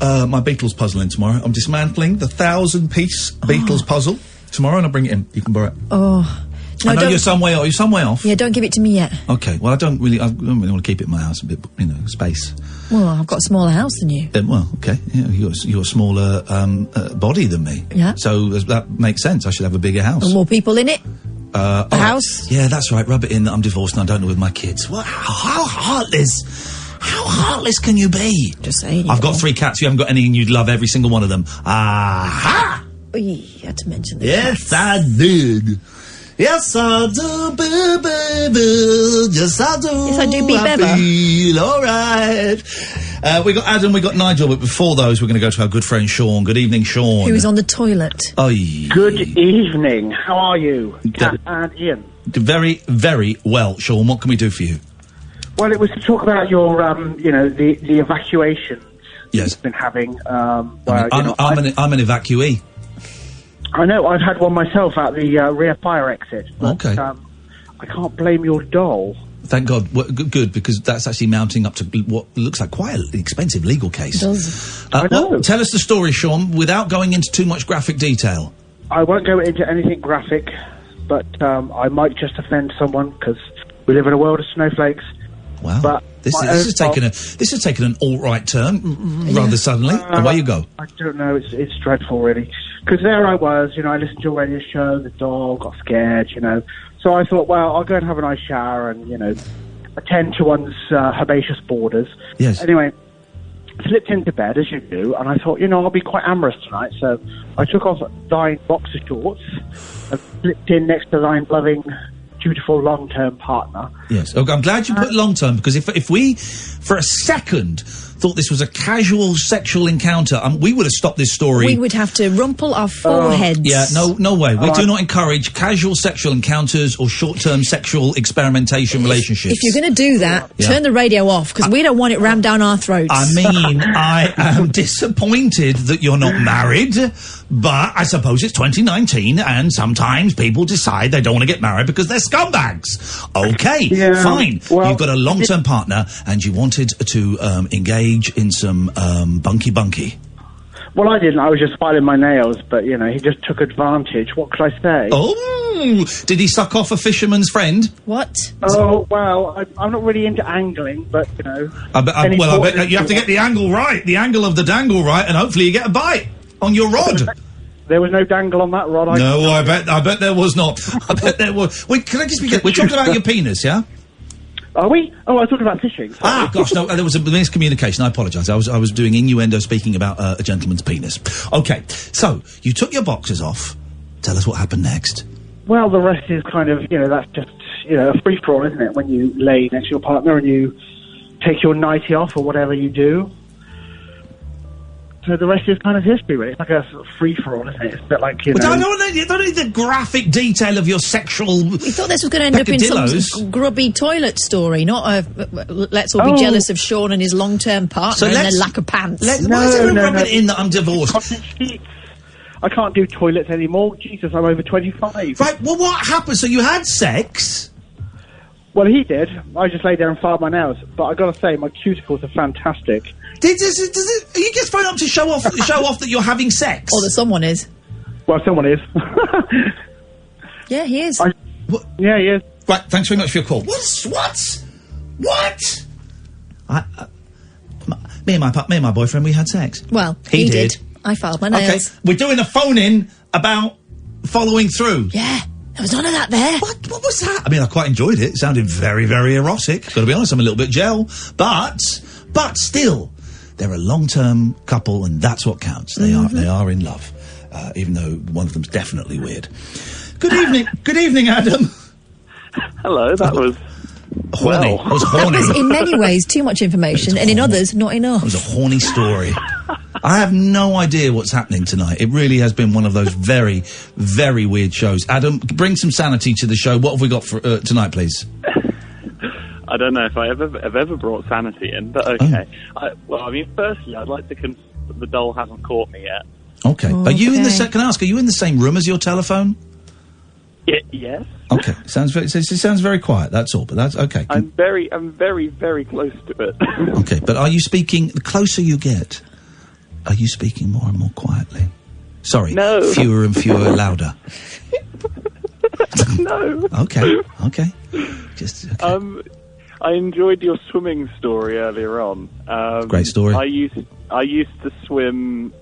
my Beatles puzzle in tomorrow. I'm dismantling the 1,000-piece Beatles puzzle tomorrow, and I'll bring it in. You can borrow it. Oh. No, I know you're some way off. Yeah, don't give it to me yet. Okay, well, I don't really want to keep it in my house, a bit, space. Well, I've got a smaller house than you. Well, okay, yeah, you're a smaller body than me. Yeah. So that makes sense. I should have a bigger house. And more people in it? The house? Yeah, that's right. Rub it in that I'm divorced and I don't live with my kids. Well, how heartless can you be? Just saying. I've got 3 cats. You haven't got any and you'd love every single one of them. Aha! Oh, you had to mention the Yes, cats. I did. Yes, I do, baby. Yes, I do. Yes, I do, be better. I feel all right. We got Adam, we got Nigel, but before those, we're going to go to our good friend Sean. Good evening, Sean. Who is on the toilet. Good evening. How are you, Kat and Ian? Very, very well, Sean. What can we do for you? Well, it was to talk about your, the evacuations you've been having. I'm an evacuee. I know, I've had one myself at the rear fire exit. But, okay. I can't blame your doll. Thank God. Good, because that's actually mounting up to what looks like quite an expensive legal case. It does. I know. Tell us the story, Sean, without going into too much graphic detail. I won't go into anything graphic, but I might just offend someone, because we live in a world of snowflakes. Wow. But this has taken an all-right turn rather suddenly. Away you go. I don't know. It's dreadful, really. Because there I was, I listened to a radio show. The dog got scared, So I thought, well, I'll go and have a nice shower and attend to one's herbaceous borders. Yes. Anyway, slipped into bed as you do, and I thought, I'll be quite amorous tonight. So I took off thine boxer shorts and slipped in next to thine loving, dutiful long-term partner. Yes. Okay, I'm glad you put long-term, because if we, for a second, thought this was a casual sexual encounter, we would have stopped this story. We would have to rumple our foreheads. Yeah, no way. We do not encourage casual sexual encounters or short-term sexual experimentation relationships. If you're going to do that, turn the radio off, because we don't want it rammed down our throats. I mean, I am disappointed that you're not married, but I suppose it's 2019 and sometimes people decide they don't want to get married because they're scumbags. Okay, fine. Well, you've got a long-term partner and you wanted to engage in some bunky. Well, I didn't. I was just filing my nails, but, you know, he just took advantage. What could I say? Oh! Did he suck off a fisherman's friend? What? Oh, well, I'm not really into angling, but, you know... I bet you have to get the angle right, the angle of the dangle right, and hopefully you get a bite on your rod. There was no dangle on that rod. I bet there was not. I bet there was. Wait, can I just be... We're talking about your penis, yeah? Are we? Oh, I was talking about fishing. Sorry. Ah, gosh, no, there was a miscommunication. I apologise. I was doing innuendo speaking about a gentleman's penis. Okay, so, you took your boxers off. Tell us what happened next. Well, the rest is kind of, you know, that's just, you know, a free-for-all, isn't it? When you lay next to your partner and you take your nightie off or whatever you do. So the rest is kind of history, really. It's like a sort of free-for-all, isn't it? It's a bit like, you know... I don't need the graphic detail of your sexual... We thought this was going to end up in some grubby toilet story, not let's all be jealous of Sean and his long-term partner and their lack of pants. Why is everyone rubbing it in that I'm divorced? I can't do toilets anymore. Jesus, I'm over 25. Right, well, what happened? So you had sex? Well, he did. I just lay there and filed my nails. But I got to say, my cuticles are fantastic. Are you just phone up to show off that you're having sex? Or that someone is. Well, someone is. Yeah, he is. Yeah, he is. Right, thanks very much for your call. What? Me and my boyfriend, we had sex. Well, he did. I filed my nails. Okay, we're doing a phone-in about following through. Yeah, there was none of that there. What was that? I mean, I quite enjoyed it. It sounded very, very erotic. Got to be honest, I'm a little bit gel. But still, they're a long-term couple, and that's what counts. They are in love, even though one of them's definitely weird. Good evening, Adam. Hello, that was... Horny. It was horny. That was, in many ways, too much information, and in others, not enough. It was a horny story. I have no idea what's happening tonight. It really has been one of those very, very weird shows. Adam, bring some sanity to the show. What have we got for tonight, please? I don't know if I've ever brought sanity in, but okay. Firstly, I'd like to confess that the doll hasn't caught me yet. Okay. Are you in the can I ask, are you in the same room as your telephone? Yes. Okay. It sounds very quiet, that's all, but that's okay. I'm very, very close to it. Okay, but are you speaking, the closer you get, are you speaking more and more quietly? Sorry. No. Fewer and fewer, louder. No. Okay. Just, okay. I enjoyed your swimming story earlier on. Great story. I used to swim,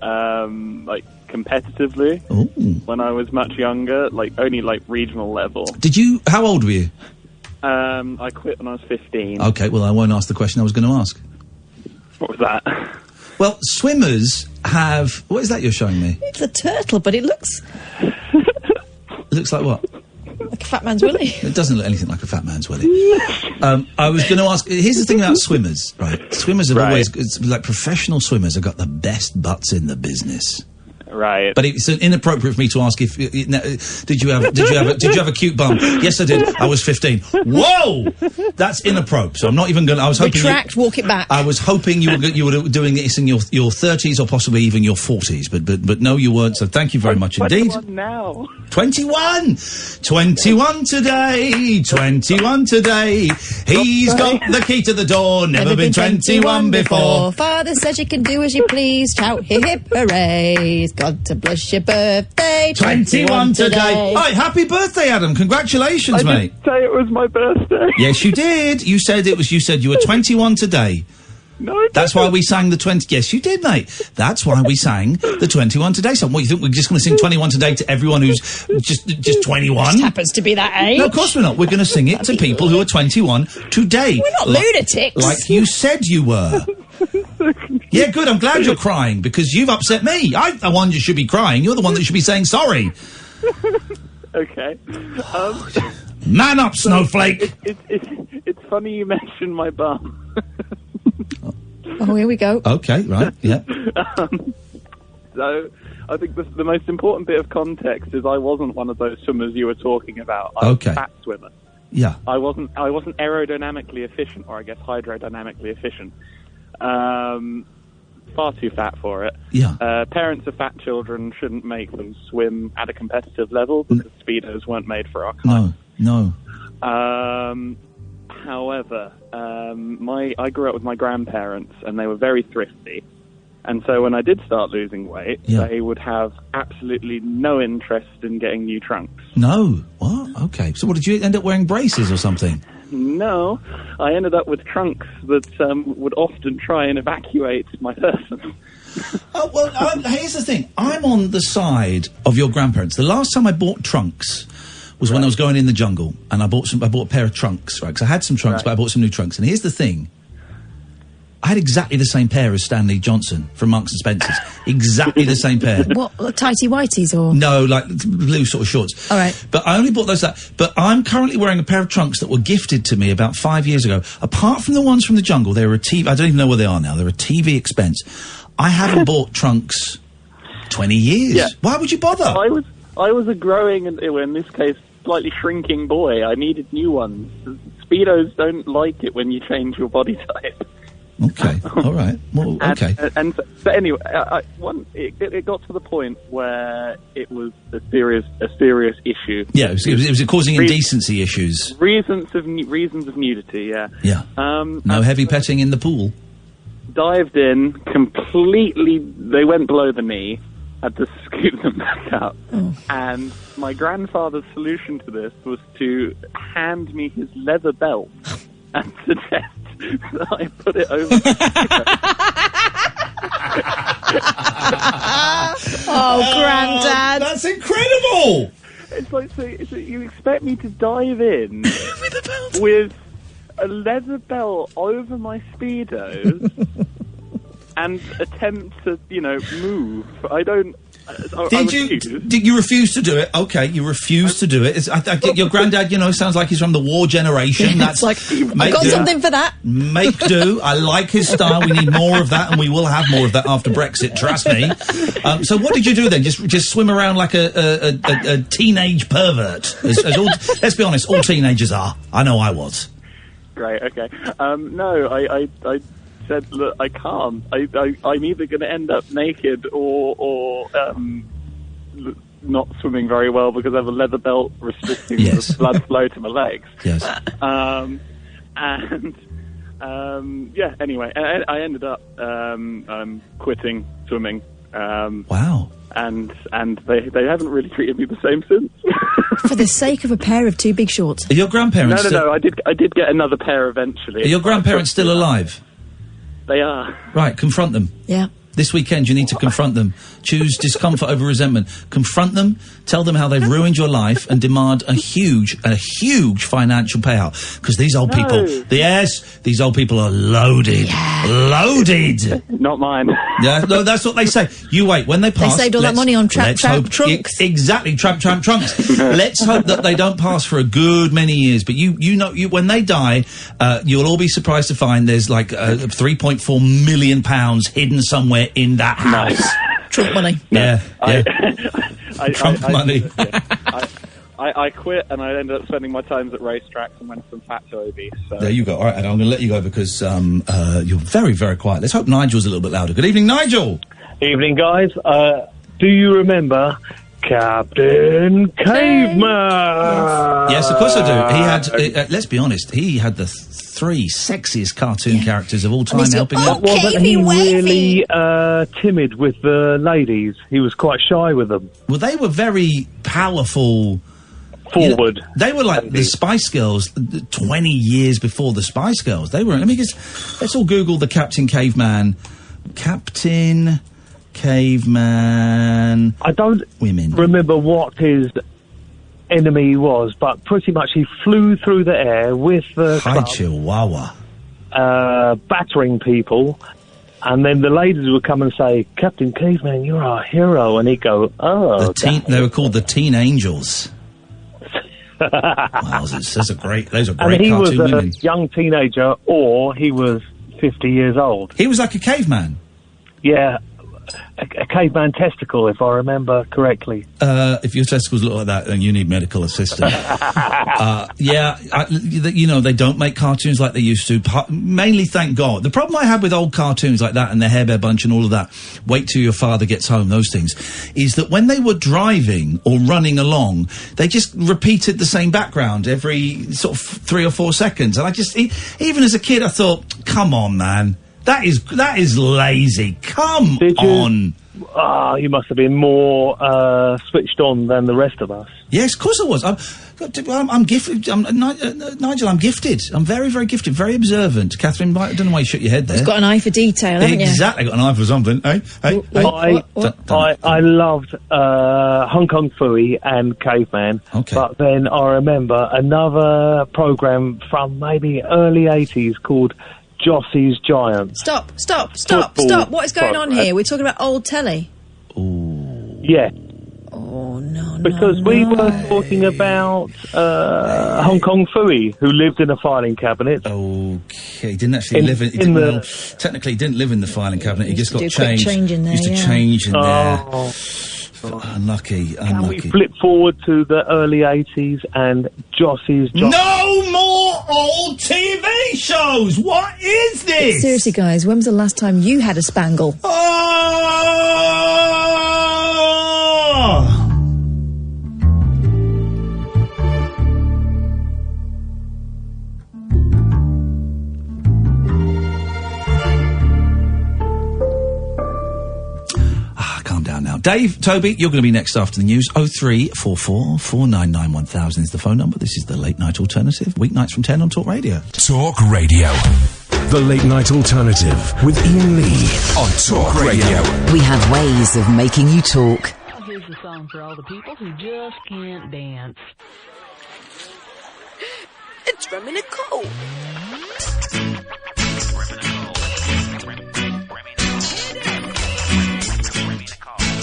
competitively when I was much younger, only regional level. How old were you? I quit when I was 15. Okay, well, I won't ask the question I was going to ask. What was that? Well, swimmers have... What is that you're showing me? It's a turtle, but it looks... It looks like what? Like a fat man's willy. It doesn't look anything like a fat man's willy. I was going to ask... Here's the thing about swimmers, right? Swimmers have always... It's like professional swimmers have got the best butts in the business. Right. But it's inappropriate for me to ask if did you have a cute bum? Yes, I did. I was 15. Whoa, that's inappropriate. So I'm not even going. I was hoping. Walk it back. I was hoping you were doing this in your 30s or possibly even your 40s, but no, you weren't. So thank you very much indeed. 21 now. 21 today. 21 today. He's got the key to the door. Never been 21 before. Father says you can do as you please. Shout hip hip hooray! God to bless your birthday. 21 today. Hi, happy birthday, Adam. Congratulations, mate. I didn't say it was my birthday. Yes, you did. You said you were 21 today. No, I That's why we sang the 20... Yes, you did, mate. That's why we sang the 21 Today song. What, you think we're just going to sing 21 Today to everyone who's just 21? Just happens to be that age. No, of course we're not. We're going to sing it to people who are 21 today. We're not lunatics. Like you said you were. Yeah, good. I'm glad you're crying, because you've upset me. I'm the one you should be crying. You're the one that should be saying sorry. Okay. Man up, snowflake. It's funny you mentioned my bum. Oh, here we go. Okay, right, yeah. So I think the most important bit of context is I wasn't one of those swimmers you were talking about. I was a fat swimmer. Yeah. I wasn't aerodynamically efficient, or I guess hydrodynamically efficient. Far too fat for it. Yeah. Parents of fat children shouldn't make them swim at a competitive level because Speedos weren't made for our kind. No. However, I grew up with my grandparents, and they were very thrifty. And so when I did start losing weight, they would have absolutely no interest in getting new trunks. No? What? Okay. So what, did you end up wearing braces or something? No. I ended up with trunks that would often try and evacuate my person. Oh, well, here's the thing. I'm on the side of your grandparents. The last time I bought trunks was when I was going in the jungle, and I bought a pair of trunks, right? Because I had some trunks, but I bought some new trunks. And here's the thing. I had exactly the same pair as Stanley Johnson from Marks and Spencer's. Exactly the same pair. What, tighty whities or? No, like blue sort of shorts. All right. But I only bought those. But I'm currently wearing a pair of trunks that were gifted to me about 5 years ago. Apart from the ones from the jungle, they were a TV. I don't even know where they are now. They're a TV expense. I haven't bought trunks 20 years. Yeah. Why would you bother? I was a growing, and in this case, slightly shrinking boy. I needed new ones. Speedos don't like it when you change your body type. Okay, all right. Well, okay. So anyway, it got to the point where it was a serious issue. Yeah, it was causing indecency issues. Reasons of nudity. Yeah. Yeah. No heavy petting in the pool. Dived in completely. They went below the knee. Had to scoop them back up. And my grandfather's solution to this was to hand me his leather belt and suggest that I put it over. Grandad. That's incredible! It's like, so you expect me to dive in with a leather belt over my Speedos and attempt to, move. I don't... Did you refuse to do it? Okay, you refused to do it. Your granddad, sounds like he's from the war generation. That's like, I've got something for that. Make do. I like his style. We need more of that, and we will have more of that after Brexit. Trust me. So what did you do then? Just swim around like a teenage pervert? Let's be honest, all teenagers are. I know I was. Great. Okay. No, I said, look, I can't. I'm either going to end up naked or not swimming very well because I have a leather belt restricting the blood flow to my legs. Yes. Anyway, I ended up quitting swimming. Wow. And they haven't really treated me the same since. For the sake of a pair of too big shorts. Are your grandparents? No. I did get another pair eventually. Are your grandparents still alive? They are. Right, confront them. Yeah. This weekend you need to confront them. Choose discomfort over resentment. Confront them, tell them how they've ruined your life, and demand a huge financial payout. Because these old people, these old people are loaded. Yeah. Loaded! Not mine. Yeah, no, that's what they say. You wait, when they pass... They saved all that money on trunks. Exactly, trunks. Let's hope that they don't pass for a good many years. But you know, when they die, you'll all be surprised to find there's like £3.4 million hidden somewhere in that house. Trump money. Yeah. Trump money. I quit and I ended up spending my times at racetracks and went from fat to obese. So. There you go. All right, and I'm going to let you go because you're very, very quiet. Let's hope Nigel's a little bit louder. Good evening, Nigel. Evening, guys. Do you remember Captain Caveman? Yes, of course I do. He had, let's be honest, he had the three sexiest cartoon characters of all time helping him. Wasn't he really timid with the ladies? He was quite shy with them. Well, they were very powerful. Forward. They were like the Spice Girls 20 years before the Spice Girls. They were, let's all Google the Captain Caveman. Captain Caveman. I don't remember what his enemy was, but pretty much he flew through the air with the club, Chihuahua, battering people, and then the ladies would come and say, "Captain Caveman, you're our hero," and he'd go, "Oh." They were called the Teen Angels. Wow, those are great and he cartoon was a women. young teenager, or he was 50 years old. He was like a caveman? Yeah, a caveman testicle, if I remember correctly. If your testicles look like that, then you need medical assistance. They don't make cartoons like they used to. Mainly, thank God. The problem I had with old cartoons like that and the Hair Bear Bunch and all of that, Wait Till Your Father Gets Home, those things, is that when they were driving or running along, they just repeated the same background every sort of 3 or 4 seconds. And I just, even as a kid, I thought, come on, man. That is lazy. Come on. You must have been more switched on than the rest of us. Yes, of course I was. I'm gifted. Nigel, I'm gifted. I'm very, very gifted. Very observant. Catherine, I don't know why you shook your head there. You've got an eye for detail, haven't you? Exactly. Got an eye for something. Hey. I loved Hong Kong Phooey and Caveman. Okay. But then I remember another programme from maybe early 80s called Jossie's Giants. Stop. Football What is going on here? We're talking about old telly. Yeah. Oh, no, Because we were talking about Hong Kong Phooey, who lived in a filing cabinet. Okay, he didn't actually live in... technically, he didn't live in the filing cabinet. He just got changed. Change in there, used to change in there. Unlucky. Can we flip forward to the early 80s and Jossie's Giants? No more old TV shows! What is this? Seriously, guys, when was the last time you had a spangle? Calm down now. Dave, Toby, you're going to be next after the news. 0344 499 1000 is the phone number. This is the Late Night Alternative. Weeknights from 10 on Talk Radio. Talk Radio. The Late Night Alternative with Iain Lee on Talk Radio. We have ways of making you talk. Here's the song for all the people who just can't dance. It's Remy Nicole.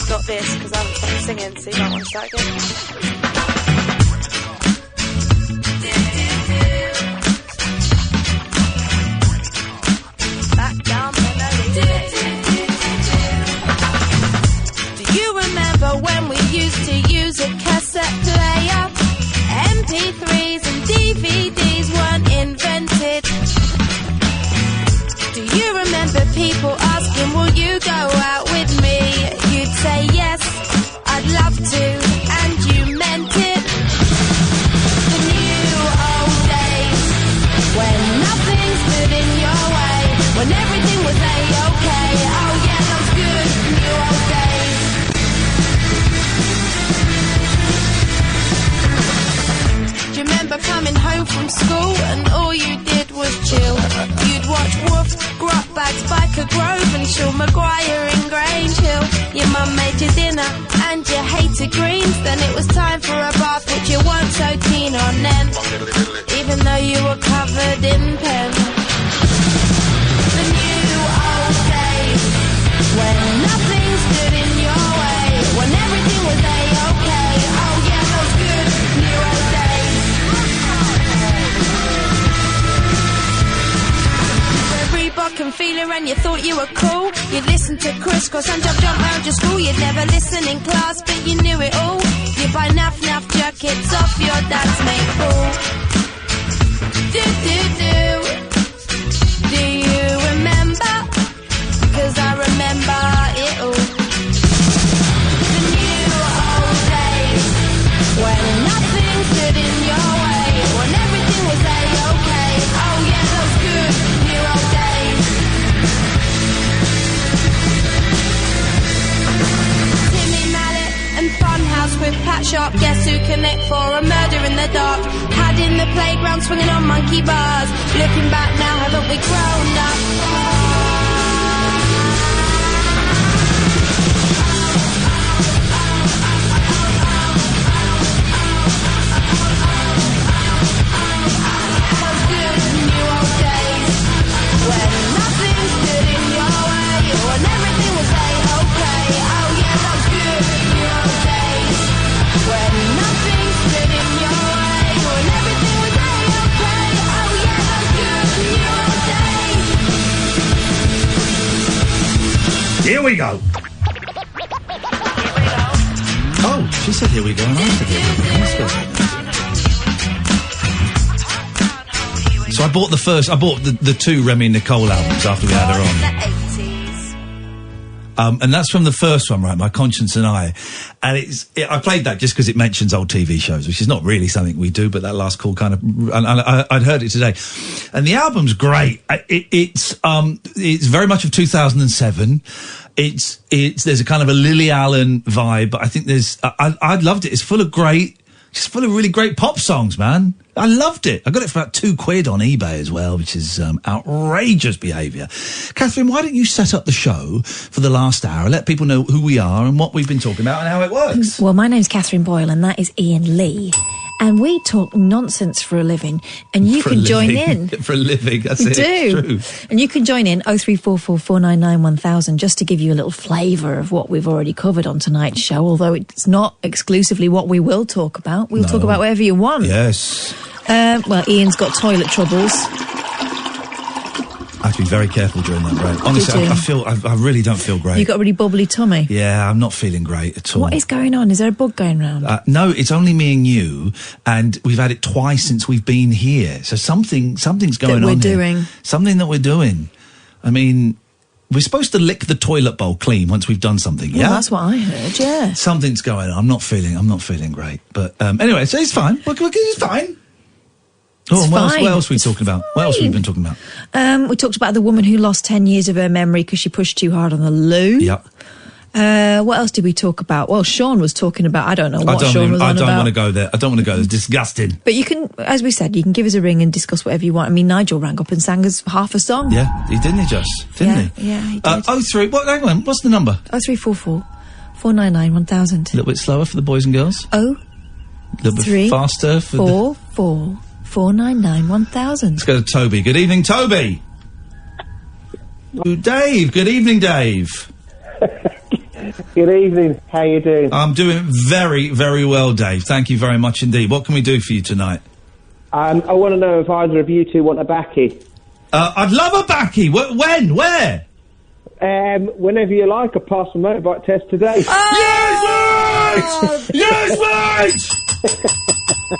Not this, because I haven't started singing, so you might want to start again. Back down do you remember when we used to use a cassette player? MP3s and DVDs weren't invented. Do you remember people asking, will you go out with me? You'd say yes, I'd love to, and you meant it. The new old days, when nothing stood in your way, when everything was A-okay. Oh yeah, those good new old days. Do you remember coming home from school and all you did was chill? You'd watch Wolf, Grotbags, Biker Grove and Sean Maguire in Grange Hill. Your mum made you dinner and you hated greens. Then it was time for a bath which you weren't so keen on then, even though you were covered in pen. The new old days, when nothing stood in your way, when everything was A-okay. Oh yeah, those good new old days. Reebok and Feeler and you thought you were cool. You'd listen to Chris Cross and jump round your school. You'd never listen in class but you knew it all. You buy naff jackets off your dad's mate pool. Do you remember? 'Cause I remember it all. The new old days, when nothing stood in your way, when everything was A-okay. Oh yeah, those good new old days. Timmy Mallet and Funhouse with Pat Sharp. Guess who connect for a murder in the dark? Had in the playground swinging on monkey bars. Looking back now, haven't we grown up? Here we go. Oh, she said here we go, and I said here we go. So I bought the two Remy Nicole albums after we had her on. And that's from the first one, right? My Conscience and I. And I played that just because it mentions old TV shows, which is not really something we do, but that last call kind of, I'd heard it today. And the album's great. It's very much of 2007. There's a kind of a Lily Allen vibe, but I think I loved it. It's full of really great pop songs, man. I loved it. I got it for about £2 on eBay as well, which is outrageous behaviour. Catherine, why don't you set up the show for the last hour, let people know who we are and what we've been talking about and how it works? Well, my name's Catherine Boyle and that is Iain Lee. And we talk nonsense for a living, and you can join in. For a living, that's it. Do. It's true. And you can join in 0344 499 1000 just to give you a little flavour of what we've already covered on tonight's show, although it's not exclusively what we will talk about. We'll talk about whatever you want. Yes. Well, Ian's got toilet troubles. I have to be very careful during that break. Honestly, I really don't feel great. You got a really bubbly tummy? Yeah, I'm not feeling great at all. What is going on? Is there a bug going round? No, it's only me and you, and we've had it twice since we've been here. So something's going on here. Something that we're doing. I mean, we're supposed to lick the toilet bowl clean once we've done something, yeah? Well, that's what I heard, yeah. Something's going on. I'm not feeling great. But anyway, so it's fine. It's fine. What else are we talking about? What else have we been talking about? We talked about the woman who lost 10 years of her memory because she pushed too hard on the loo. Yep. What else did we talk about? Well, Sean was talking about, I don't know what Sean was on about. I don't want to go there. I don't want to go there. It's disgusting. But you can, as we said, you can give us a ring and discuss whatever you want. I mean, Nigel rang up and sang us half a song. Yeah, he didn't, he? Yeah, he did. 03, hang on, what's the number? 0344 499 1000. A little bit slower for the boys and girls. A little bit faster for 499 1000. Let's go to Toby. Good evening, Toby. Dave. Good evening, Dave. Good evening. How you doing? I'm doing very, very well, Dave. Thank you very much indeed. What can we do for you tonight? I want to know if either of you two want a backie. I'd love a backie. When? Where? Whenever you like. I passed my motorbike test today. Yes, mate! Yes, mate!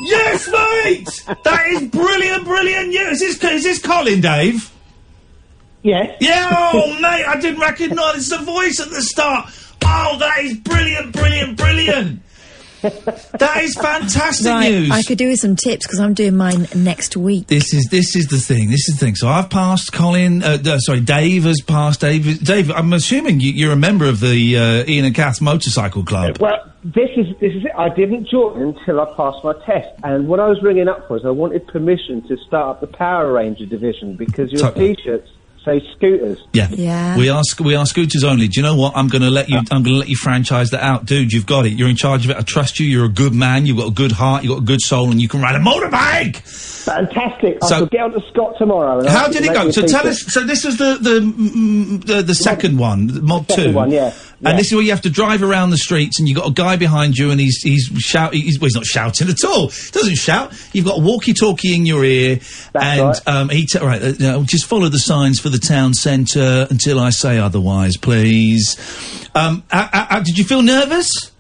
Yes, mate! That is brilliant news. Is this Colin, Dave? Yes. Yeah, oh, mate, I didn't recognise the voice at the start. Oh, that is brilliant. That is fantastic news. I could do with some tips because I'm doing mine next week. This is the thing. So I've passed Colin. Dave has passed. Dave, I'm assuming you're a member of the Ian and Kath Motorcycle Club. Well, this is it. I didn't join until I passed my test, and what I was ringing up for is I wanted permission to start up the Power Ranger division because your T-shirts say scooters. Yeah. We are scooters only. Do you know what? I'm going to let you franchise that out, dude. You've got it. You're in charge of it. I trust you. You're a good man. You've got a good heart. You've got a good soul, and you can ride a motorbike. Fantastic. I shall get on to Scott tomorrow. And how did it go? So tell us. So this was the second one, Mod 2. One, yeah. And this is where you have to drive around the streets, and you've got a guy behind you, and he's shouting. He's not shouting at all. He doesn't shout. You've got a walkie-talkie in your ear, That's right. Just follow the signs for the town centre until I say otherwise, please. Did you feel nervous?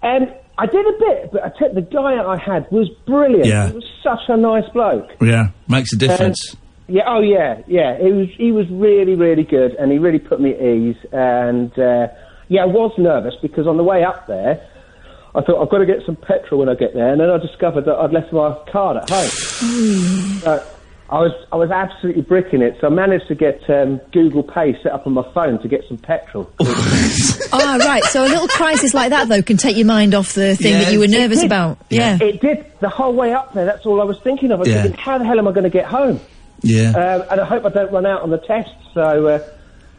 I did a bit, but the guy I had was brilliant. Yeah. He was such a nice bloke. Yeah, makes a difference. Yeah. He was really, really good, and he really put me at ease. And I was nervous because on the way up there, I thought I've got to get some petrol when I get there, and then I discovered that I'd left my card at home. I was absolutely bricking it, so I managed to get Google Pay set up on my phone to get some petrol. Right. So a little crisis like that, though, can take your mind off the thing that you were nervous about. Yeah. It did. The whole way up there, that's all I was thinking of. I was thinking, how the hell am I going to get home? Yeah. And I hope I don't run out on the test. So,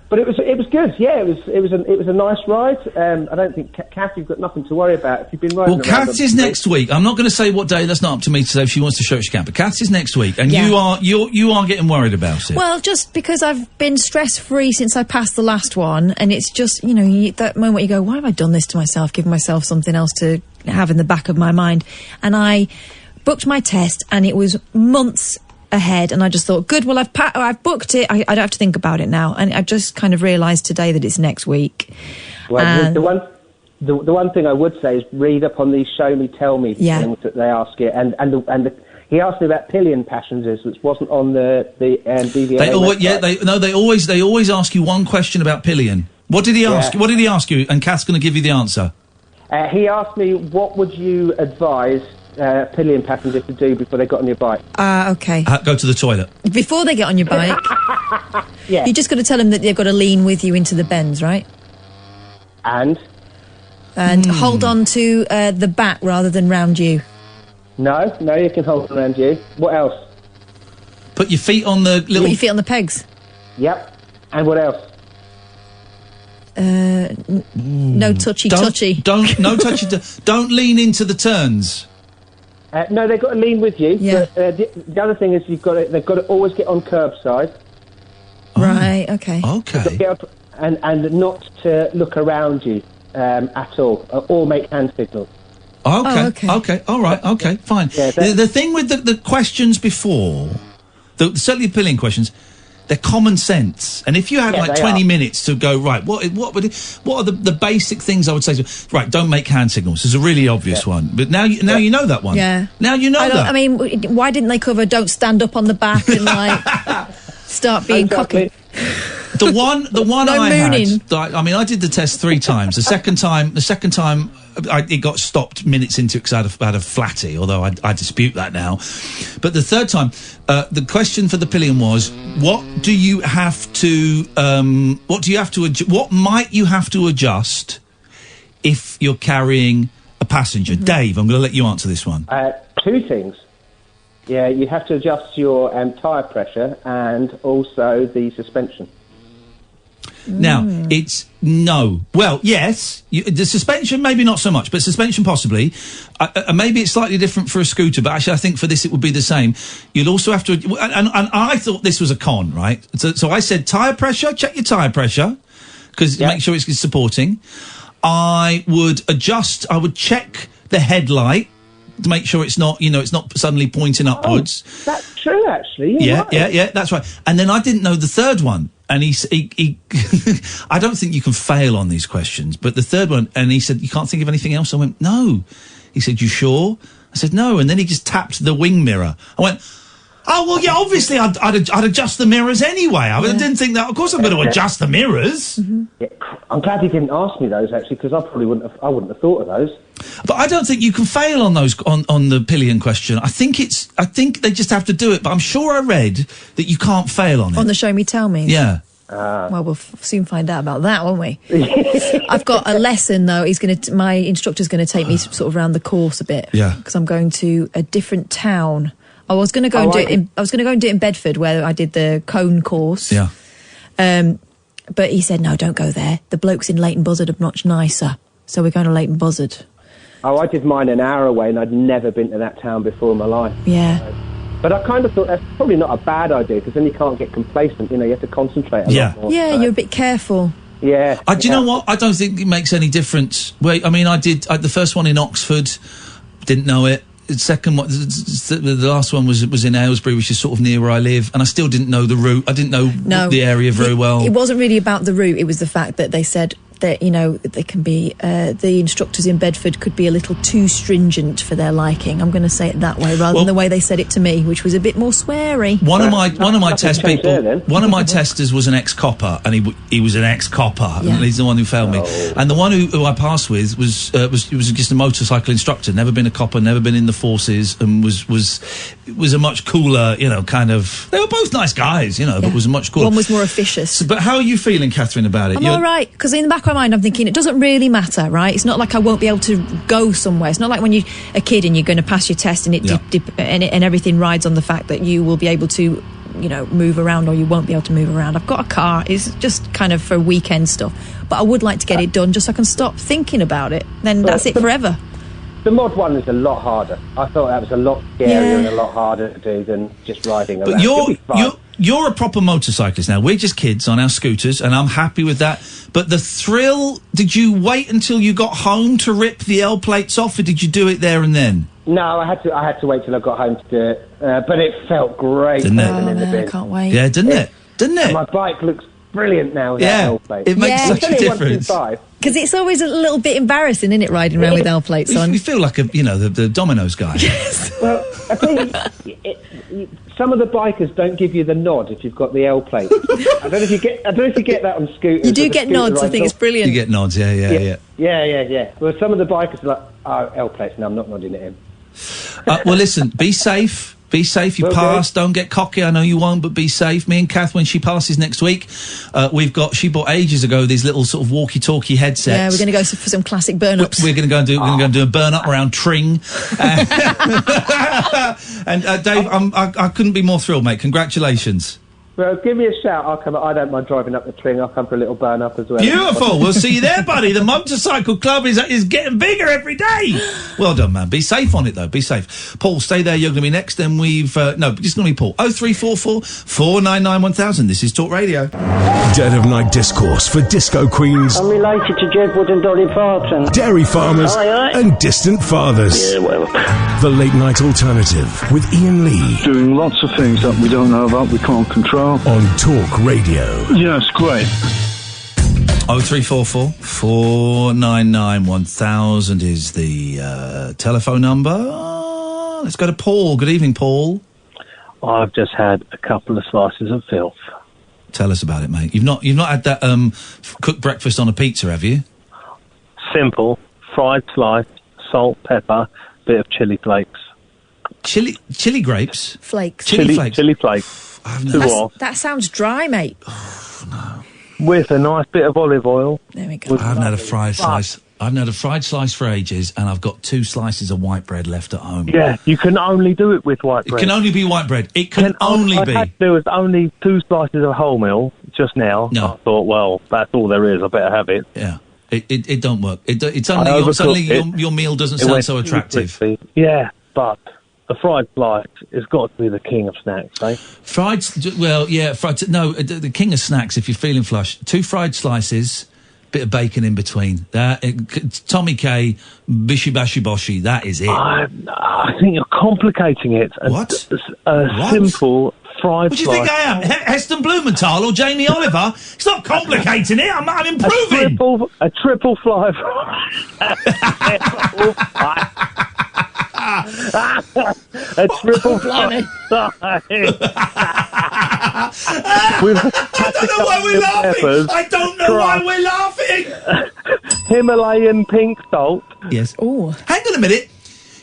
but it was good. Yeah, it was a nice ride. I don't think Kath, you've got nothing to worry about if you've been riding. Well, Kath is next week. I'm not going to say what day. That's not up to me to say if she wants to show it, she can. But Kath is next week, and you are getting worried about it. Well, just because I've been stress-free since I passed the last one, and it's just that moment you go, why have I done this to myself? Giving myself something else to have in the back of my mind, and I booked my test, and it was months ahead, and I just thought, good, well, I've booked it. I don't have to think about it now. And I just kind of realised today that it's next week. Well, the one thing I would say is read up on these show me, tell me things that they ask you, he asked me about pillion passengers, which wasn't on the DVLA. They always ask you one question about pillion. What did he ask? What did he ask you? And Kath's going to give you the answer. He asked me, what would you advise pillion passengers to do before they got on your bike? Okay. Go to the toilet. Before they get on your bike, you just got to tell them that they've got to lean with you into the bends, right? And hold on to the back rather than round you. No, you can hold around you. What else? Put your feet on the little... Put your feet on the pegs. Yep. And what else? No touchy. No touchy. Don't lean into the turns. No, they've got to lean with you. Yeah. But, the other thing is they've got to always get on curbside. Right. Okay. Okay. And not to look around you at all, or make hand signals. Okay. All right. Okay. Fine. Yeah, the thing with the questions before, certainly the pillion questions, they're common sense. And if you had 20 minutes to go, right, what are the basic things I would say? Right, don't make hand signals. There's a really obvious one. But now you know that one. Yeah. Now you know that. I mean, why didn't they cover don't stand up on the back and start being cocky? The one No I mooning. had, I mean, I did the test 3 times. The second time, it got stopped minutes into it because I had a flatty, although I dispute that now. But the third time, the question for the pillion was, what might you have to adjust if you're carrying a passenger? Mm-hmm. Dave, I'm going to let you answer this one. 2 things. Yeah, you have to adjust your tyre pressure and also the suspension. Now, it's no. Well, yes, the suspension, maybe not so much, but suspension possibly. Maybe it's slightly different for a scooter, but actually I think for this it would be the same. You'll also have to... And I thought this was a con, right? So I said tyre pressure, check your tyre pressure, because make sure it's supporting. I would check the headlight to make sure it's not, it's not suddenly pointing upwards. That's true, actually. Yeah, that's right. And then I didn't know the third one. And he I don't think you can fail on these questions, but the third one, and he said, you can't think of anything else? I went, no. He said, you sure? I said, no. And then he just tapped the wing mirror. I went, oh, well, yeah, obviously I'd adjust the mirrors anyway. I didn't think that, of course I'm going to adjust the mirrors. Mm-hmm. Yeah, I'm glad he didn't ask me those, actually, because I wouldn't have thought of those. But I don't think you can fail on those, on the pillion question. I think they just have to do it, but I'm sure I read that you can't fail on it. On the show me, tell me. Yeah. Well, we'll soon find out about that, won't we? I've got a lesson though. My instructor's going to take me sort of around the course a bit. Yeah. Because I'm going to a different town. I was going to go and do it in Bedford, where I did the cone course. Yeah. But he said, no, don't go there. The blokes in Leighton Buzzard are much nicer. So we're going to Leighton Buzzard. Oh, I did mine an hour away, and I'd never been to that town before in my life. Yeah. But I kind of thought that's probably not a bad idea, because then you can't get complacent. You have to concentrate a lot more. Yeah, you're a bit careful. Yeah. Do you know what? I don't think it makes any difference. I mean, I did the first one in Oxford, didn't know it. The second one, the last one was in Aylesbury, which is sort of near where I live, and I still didn't know the route. I didn't know the area very well. It wasn't really about the route. It was the fact that they said that, they can be, the instructors in Bedford could be a little too stringent for their liking. I'm going to say it that way, rather than the way they said it to me, which was a bit more sweary. One of my test people, one of my testers was an ex-copper, and he was an ex-copper. Yeah. And he's the one who failed me. And the one who I passed with was just a motorcycle instructor, never been a copper, never been in the forces, and was a much cooler, kind of. They were both nice guys, but was much cooler. One was more officious. But how are you feeling, Catherine, about it? I'm all right, because in the back of my mind I'm thinking it doesn't really matter, right? It's not like I won't be able to go somewhere. It's not like when you're a kid and you're going to pass your test and and everything rides on the fact that you will be able to move around, or you won't be able to move around. I've got a car. It's just kind of for weekend stuff, but I would like to get it done just so I can stop thinking about it. Then that's it forever. The mod one is a lot harder. I thought that was a lot scarier and a lot harder to do than just riding around. But you're a proper motorcyclist now. We're just kids on our scooters, and I'm happy with that. But the thrill, did you wait until you got home to rip the L plates off, or did you do it there and then? No, I had to wait till I got home to do it, but it felt great. Didn't it? In the bin. I can't wait. Yeah, didn't it? Didn't it? And my bike looks brilliant now with Yeah, that L plate. it makes such a difference. Because it's always a little bit embarrassing, isn't it, riding around with L plates on? You feel like the Domino's guy. Well, I think some of the bikers don't give you the nod if you've got the L plate. I don't know if you get that on scooters. You do get nods. I think it's brilliant. You get nods. Yeah. Well, some of the bikers are like, "Oh, L plates. No, I'm not nodding at him." Well, listen. Be safe. Be safe. You pass. Don't get cocky. I know you won't, but be safe. Me and Kath, when she passes next week, she bought ages ago these little sort of walkie-talkie headsets. Yeah, we're going to go for some classic burn-ups. We're going to go and do a burn-up around Tring. And Dave, I couldn't be more thrilled, mate. Congratulations. Well, give me a shout. I'll come. I don't mind driving up the Tring. I'll come for a little burn up as well. Beautiful. We'll see you there, buddy. The motorcycle club is getting bigger every day. Well done, man. Be safe on it, though. Be safe. Paul, stay there. You're going to be next. Then it's going to be Paul. 0344 499 1000. This is Talk Radio. Dead of Night discourse for disco queens. I'm related to Jed Wood and Dolly Parton. Dairy farmers and distant fathers. Yeah, well. The Late Night Alternative with Iain Lee. Doing lots of things that we don't know about, we can't control. On Talk Radio. Yes, great. 0344 499 1000 is the telephone number. Let's go to Paul. Good evening, Paul. I've just had a couple of slices of filth. Tell us about it, mate. You've not had that cooked breakfast on a pizza, have you? Simple. Fried slice, salt, pepper, bit of chili flakes. Chili grapes? Flakes. Chili flakes. Chili flakes. That sounds dry, mate. With a nice bit of olive oil. There we go. I haven't had a fried slice. I haven't had a fried slice for ages, and I've got 2 slices of white bread left at home. Yeah, you can only do it with white bread. It can only be white bread. It can only be. There was only 2 slices of wholemeal just now. No. I thought, well, that's all there is. I better have it. Yeah. It don't work. Suddenly your meal doesn't sound so attractive. Yeah, but the fried slice has got to be the king of snacks, eh? The king of snacks if you're feeling flush. 2 fried slices, bit of bacon in between. Tommy K, bishy bashy boshy, that is it. I think you're complicating it. What? Simple fried slice. What do you think I am? Heston Blumenthal or Jamie Oliver? It's not complicating it. I'm improving. A triple fly. A triple fly. I don't know why we're laughing. I don't know why we're laughing. Himalayan pink salt. Yes. Oh, hang on a minute.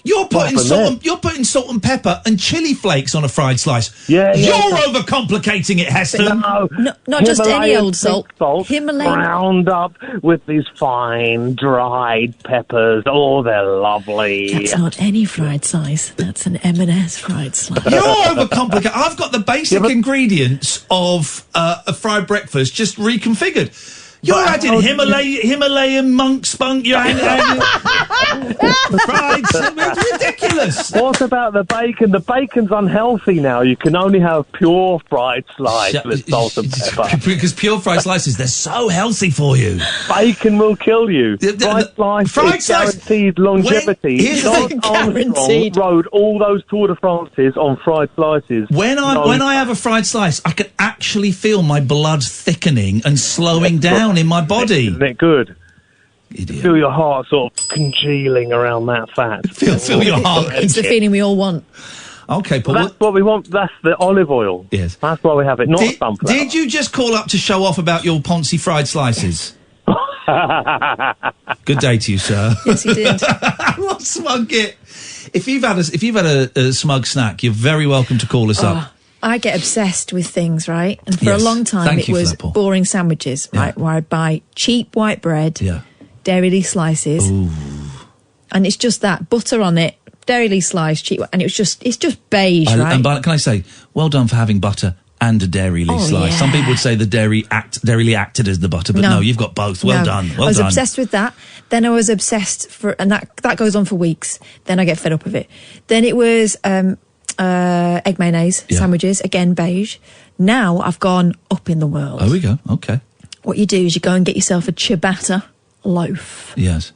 You're putting salt and pepper and chili flakes on a fried slice. Yeah. You're overcomplicating it, Heston. No, not just any old salt. Himalayan. Ground up with these fine dried peppers. Oh, they're lovely. That's not any fried slice. That's an M&S fried slice. You're overcomplicating. I've got the basic ingredients of a fried breakfast just reconfigured. You're adding Himalayan monk spunk. You're adding fried. It's ridiculous. What about the bacon? The bacon's unhealthy now. You can only have pure fried slice with salt and pepper. Because pure fried slices, they're so healthy for you. Bacon will kill you. Fried slice guaranteed longevity. John Armstrong rode all those Tour de France's on fried slices. When I have a fried slice, I can actually feel my blood thickening and slowing down in my body. Isn't it good? Idiot. Feel your heart sort of congealing around that fat. Feel your heart. It's the feeling we all want. Okay, Paul. That's what we want. That's the olive oil. Yes. That's why we have it, not sunflower. Did you just call up to show off about your Ponzi fried slices? Good day to you, sir. Yes, he did. What smug git. If you've had a smug snack, you're very welcome to call us up. I get obsessed with things, right? And for a long time, it was boring sandwiches, right? Where I buy cheap white bread, Dairy Lee slices, and it's just that butter on it, Dairy Lee slice, cheap, and it's just beige, right? And can I say, well done for having butter and a Dairy Lee slice. Yeah. Some people would say the Dairy Lee acted as the butter, but no, you've got both. Well done. I was obsessed with that. Then I was obsessed and that goes on for weeks. Then I get fed up of it. Then it was egg mayonnaise sandwiches, again beige. Now I've gone up in the world. Oh, we go. Okay. What you do is you go and get yourself a ciabatta loaf. Yes.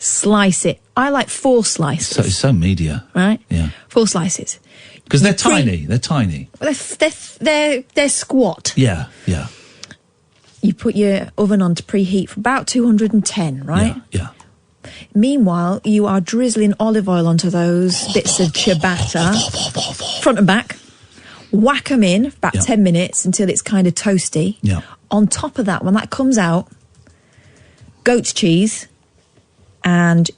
slice it. I like 4 slices. So it's so media. Right? Yeah. 4 slices. Because they're tiny. They're tiny. They're squat. Yeah, yeah. You put your oven on to preheat for about 210, right? Yeah. Meanwhile, you are drizzling olive oil onto those bits of ciabatta, front and back. Whack them in for about 10 minutes until it's kind of toasty. Yeah. On top of that, when that comes out, goat's cheese, and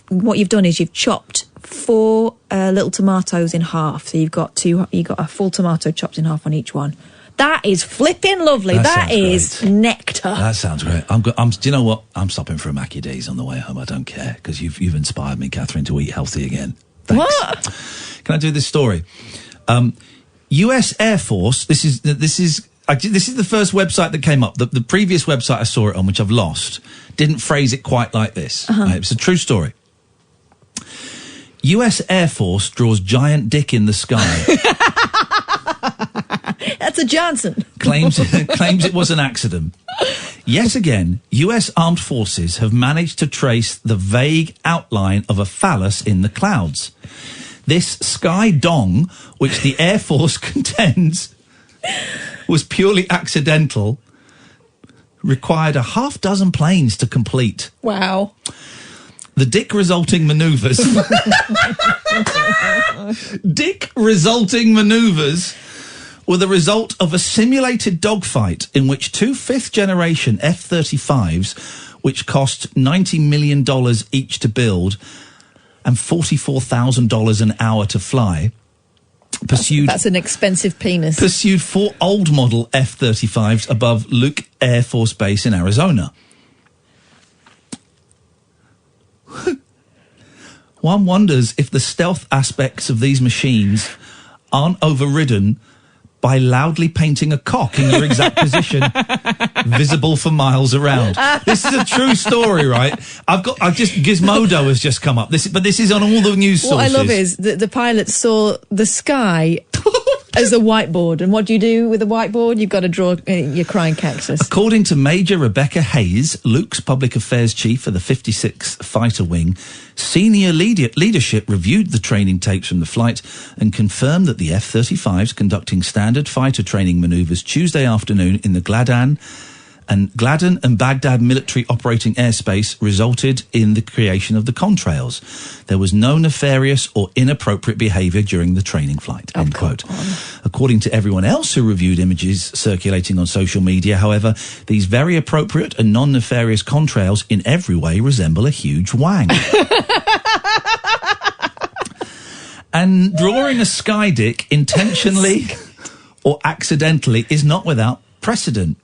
what you've done is you've chopped 4 little tomatoes in half. So you've got a full tomato chopped in half on each one. That is flipping lovely. That is nectar. That sounds great. Do you know what? I'm stopping for a Mackie D's on the way home. I don't care, because you've inspired me, Catherine, to eat healthy again. Thanks. What? Can I do this story? U.S. Air Force. This is the first website that came up. The previous website I saw it on, which I've lost, didn't phrase it quite like this. Right? It's a true story. U.S. Air Force draws giant dick in the sky. That's a Johnson. Claims it was an accident. Yet again, U.S. Armed Forces have managed to trace the vague outline of a phallus in the clouds. This sky dong, which the Air Force contends was purely accidental, required a half dozen planes to complete. Wow. The dick resulting manoeuvres. Dick resulting manoeuvres were the result of a simulated dogfight in which 2 fifth-generation F-35s, which cost $90 million each to build and $44,000 an hour to fly, pursued... That's an expensive penis. ...pursued 4 old-model F-35s above Luke Air Force Base in Arizona. One wonders if the stealth aspects of these machines aren't overridden by loudly painting a cock in your exact position, visible for miles around. This is a true story, right? Gizmodo has just come up. This is on all the news sources. What I love is that the pilot saw the sky as a whiteboard. And what do you do with a whiteboard? You've got to draw your crying cactus. According to Major Rebecca Hayes, Luke's public affairs chief for the 56th Fighter Wing, senior leadership reviewed the training tapes from the flight and confirmed that the F-35s conducting standard fighter training manoeuvres Tuesday afternoon in the Gladden and Baghdad military operating airspace resulted in the creation of the contrails. There was no nefarious or inappropriate behaviour during the training flight, end quote. According to everyone else who reviewed images circulating on social media, however, these very appropriate and non-nefarious contrails in every way resemble a huge wang. And drawing a sky dick intentionally or accidentally is not without precedent.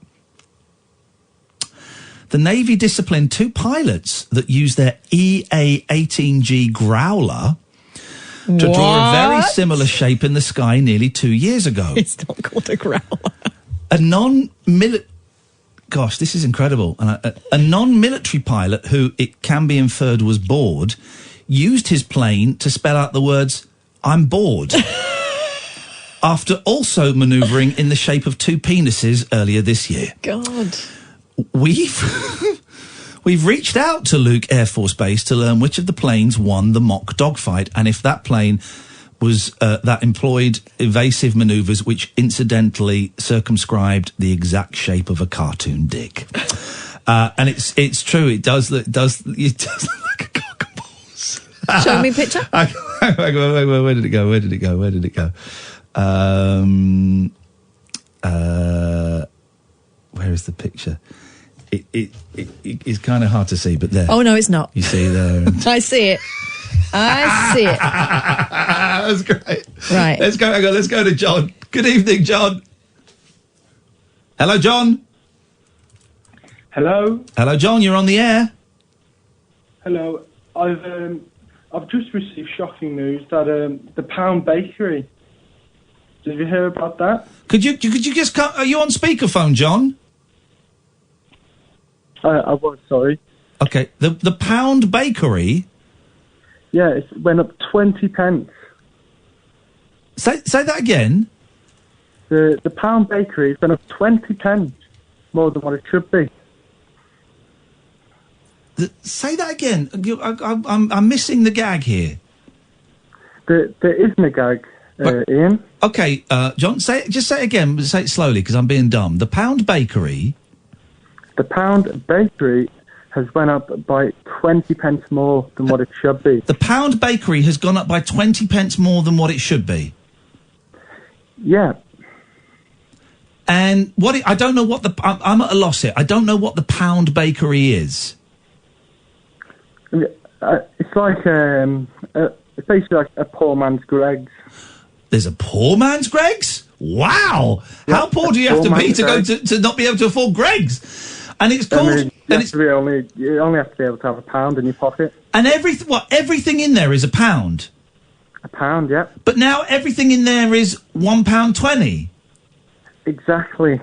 The Navy disciplined 2 pilots that used their EA-18G Growler to draw a very similar shape in the sky nearly 2 years ago. It's not called a Growler. A non-military... Gosh, this is incredible. A non-military pilot who, it can be inferred, was bored, used his plane to spell out the words, "I'm bored," after also manoeuvring in the shape of 2 penises earlier this year. God. We've reached out to Luke Air Force Base to learn which of the planes won the mock dogfight and if that plane was that employed evasive manoeuvres which incidentally circumscribed the exact shape of a cartoon dick. And it's true. It does look like a cock and balls. Show me a picture. Where did it go? Where is the picture? It's kind of hard to see, but there. Oh, no, it's not. You see there. I see it. That's great. Right. Let's go to John. Good evening, John. Hello, John. Hello. Hello, John. You're on the air. Hello. I've just received shocking news that the Pound Bakery. Did you hear about that? Could you just come? Are you on speakerphone, John? I was, sorry. Okay. The Pound Bakery. Yeah, it went up 20 pence. Say that again. The Pound Bakery went up 20 pence more than what it should be. Say that again. I'm missing the gag here. There isn't a gag, Ian. Okay, John, just say it again, but say it slowly, because I'm being dumb. The Pound Bakery... The Pound Bakery has went up by 20 pence more than what it should be. The Pound Bakery has gone up by 20 pence more than what it should be? Yeah. And I don't know what I'm at a loss here. I don't know what the Pound Bakery is. It's like, it's basically like a poor man's Greggs. There's a poor man's Greggs? Wow! Yeah, how poor do you have to be to go to not be able to afford Greggs? And it's called... you only have to be able to have a pound in your pocket. And everything in there is a pound? A pound, yeah. But now everything in there is £1.20? Exactly.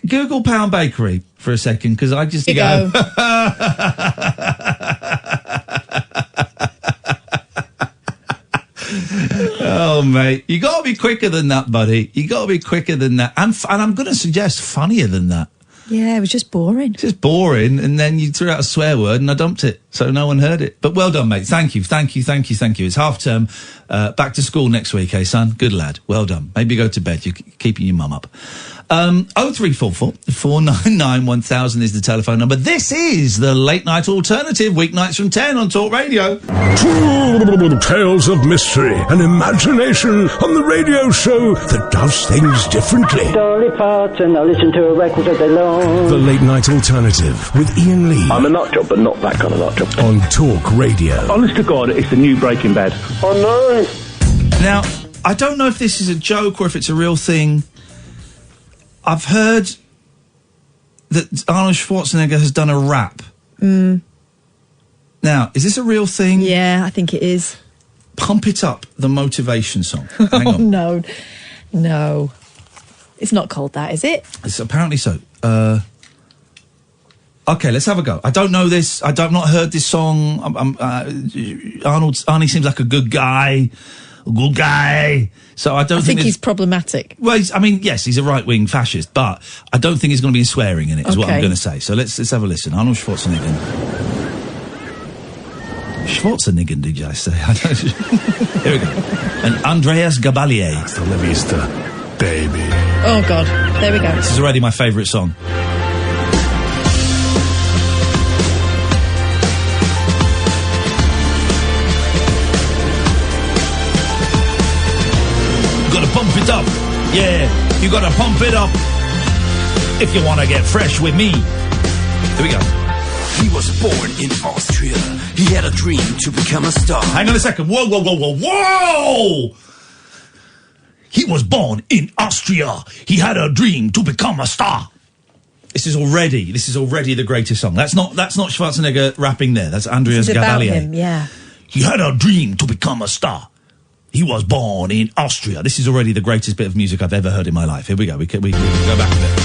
Google Pound Bakery for a second, because I just go. Oh, mate, you got to be quicker than that, buddy. You got to be quicker than that, and I'm going to suggest funnier than that. Yeah, it was just boring. Just boring, and then you threw out a swear word, and I dumped it, so no one heard it. But well done, mate. Thank you. It's half term. Back to school next week, eh, son? Good lad. Well done. Maybe go to bed. You're keeping your mum up. 0344 499 1000 is the telephone number. This is the Late Night Alternative, weeknights from 10 on Talk Radio. Two tales of mystery and imagination on the radio show that does things differently. Dolly Parton, I listen to a record all day long. The Late Night Alternative with Iain Lee. I'm a nut job, but not that kind of nut job. On Talk Radio. Honest to God, it's the new Breaking Bad. Oh, no. Now, I don't know if this is a joke or if it's a real thing. I've heard that Arnold Schwarzenegger has done a rap. Now, is this a real thing? Yeah, I think it is. Pump It Up, the motivation song. Hang on. No. It's not called that, is it? It's apparently so. Okay, let's have a go. I don't know this. I've not heard this song. Arnie seems like a good guy. So I think he's problematic. Well, yes, he's a right-wing fascist, but I don't think he's going to be swearing in it, is what I'm going to say. So let's have a listen. Arnold Schwarzenegger. Schwarzenegger, did I say? Here we go. And Andreas Gabalier. Hasta la vista, baby. Oh, God. There we go. This is already my favourite song. Pump it up, yeah, you gotta pump it up if you wanna get fresh with me. Here we go. He was born in Austria. He had a dream to become a star. Hang on a second. Whoa! He was born in Austria. He had a dream to become a star. This is already the greatest song. That's not Schwarzenegger rapping there. That's Andreas Gabalier. About him, yeah. He had a dream to become a star. He was born in Austria. This is already the greatest bit of music I've ever heard in my life. Here we go. We can go back a bit.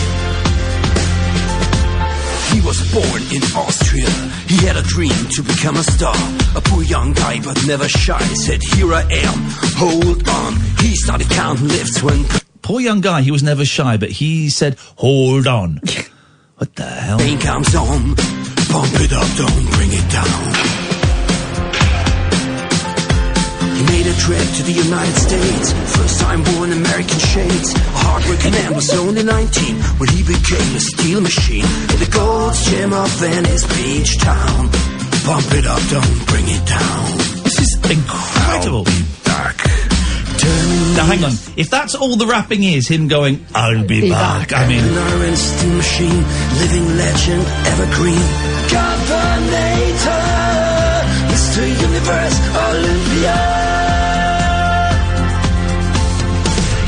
He was born in Austria. He had a dream to become a star. A poor young guy, but never shy. Said, here I am, hold on. He started counting lifts when... Poor young guy, he was never shy, but he said, hold on. What the hell? Pain comes on. Pump it up, don't bring it down. He made a trip to the United States. First time born American shades. A hard-working man was only 19 when he became a steel machine. In the Gold's Gym of Venice Beach Town. Pump it up, don't bring it down. This is incredible. I'll be back. Now hang on. If that's all the rapping is, him going, I'll be back. I mean... An iron steam machine, living legend, evergreen. Governator, Mr. Universe, Olympia.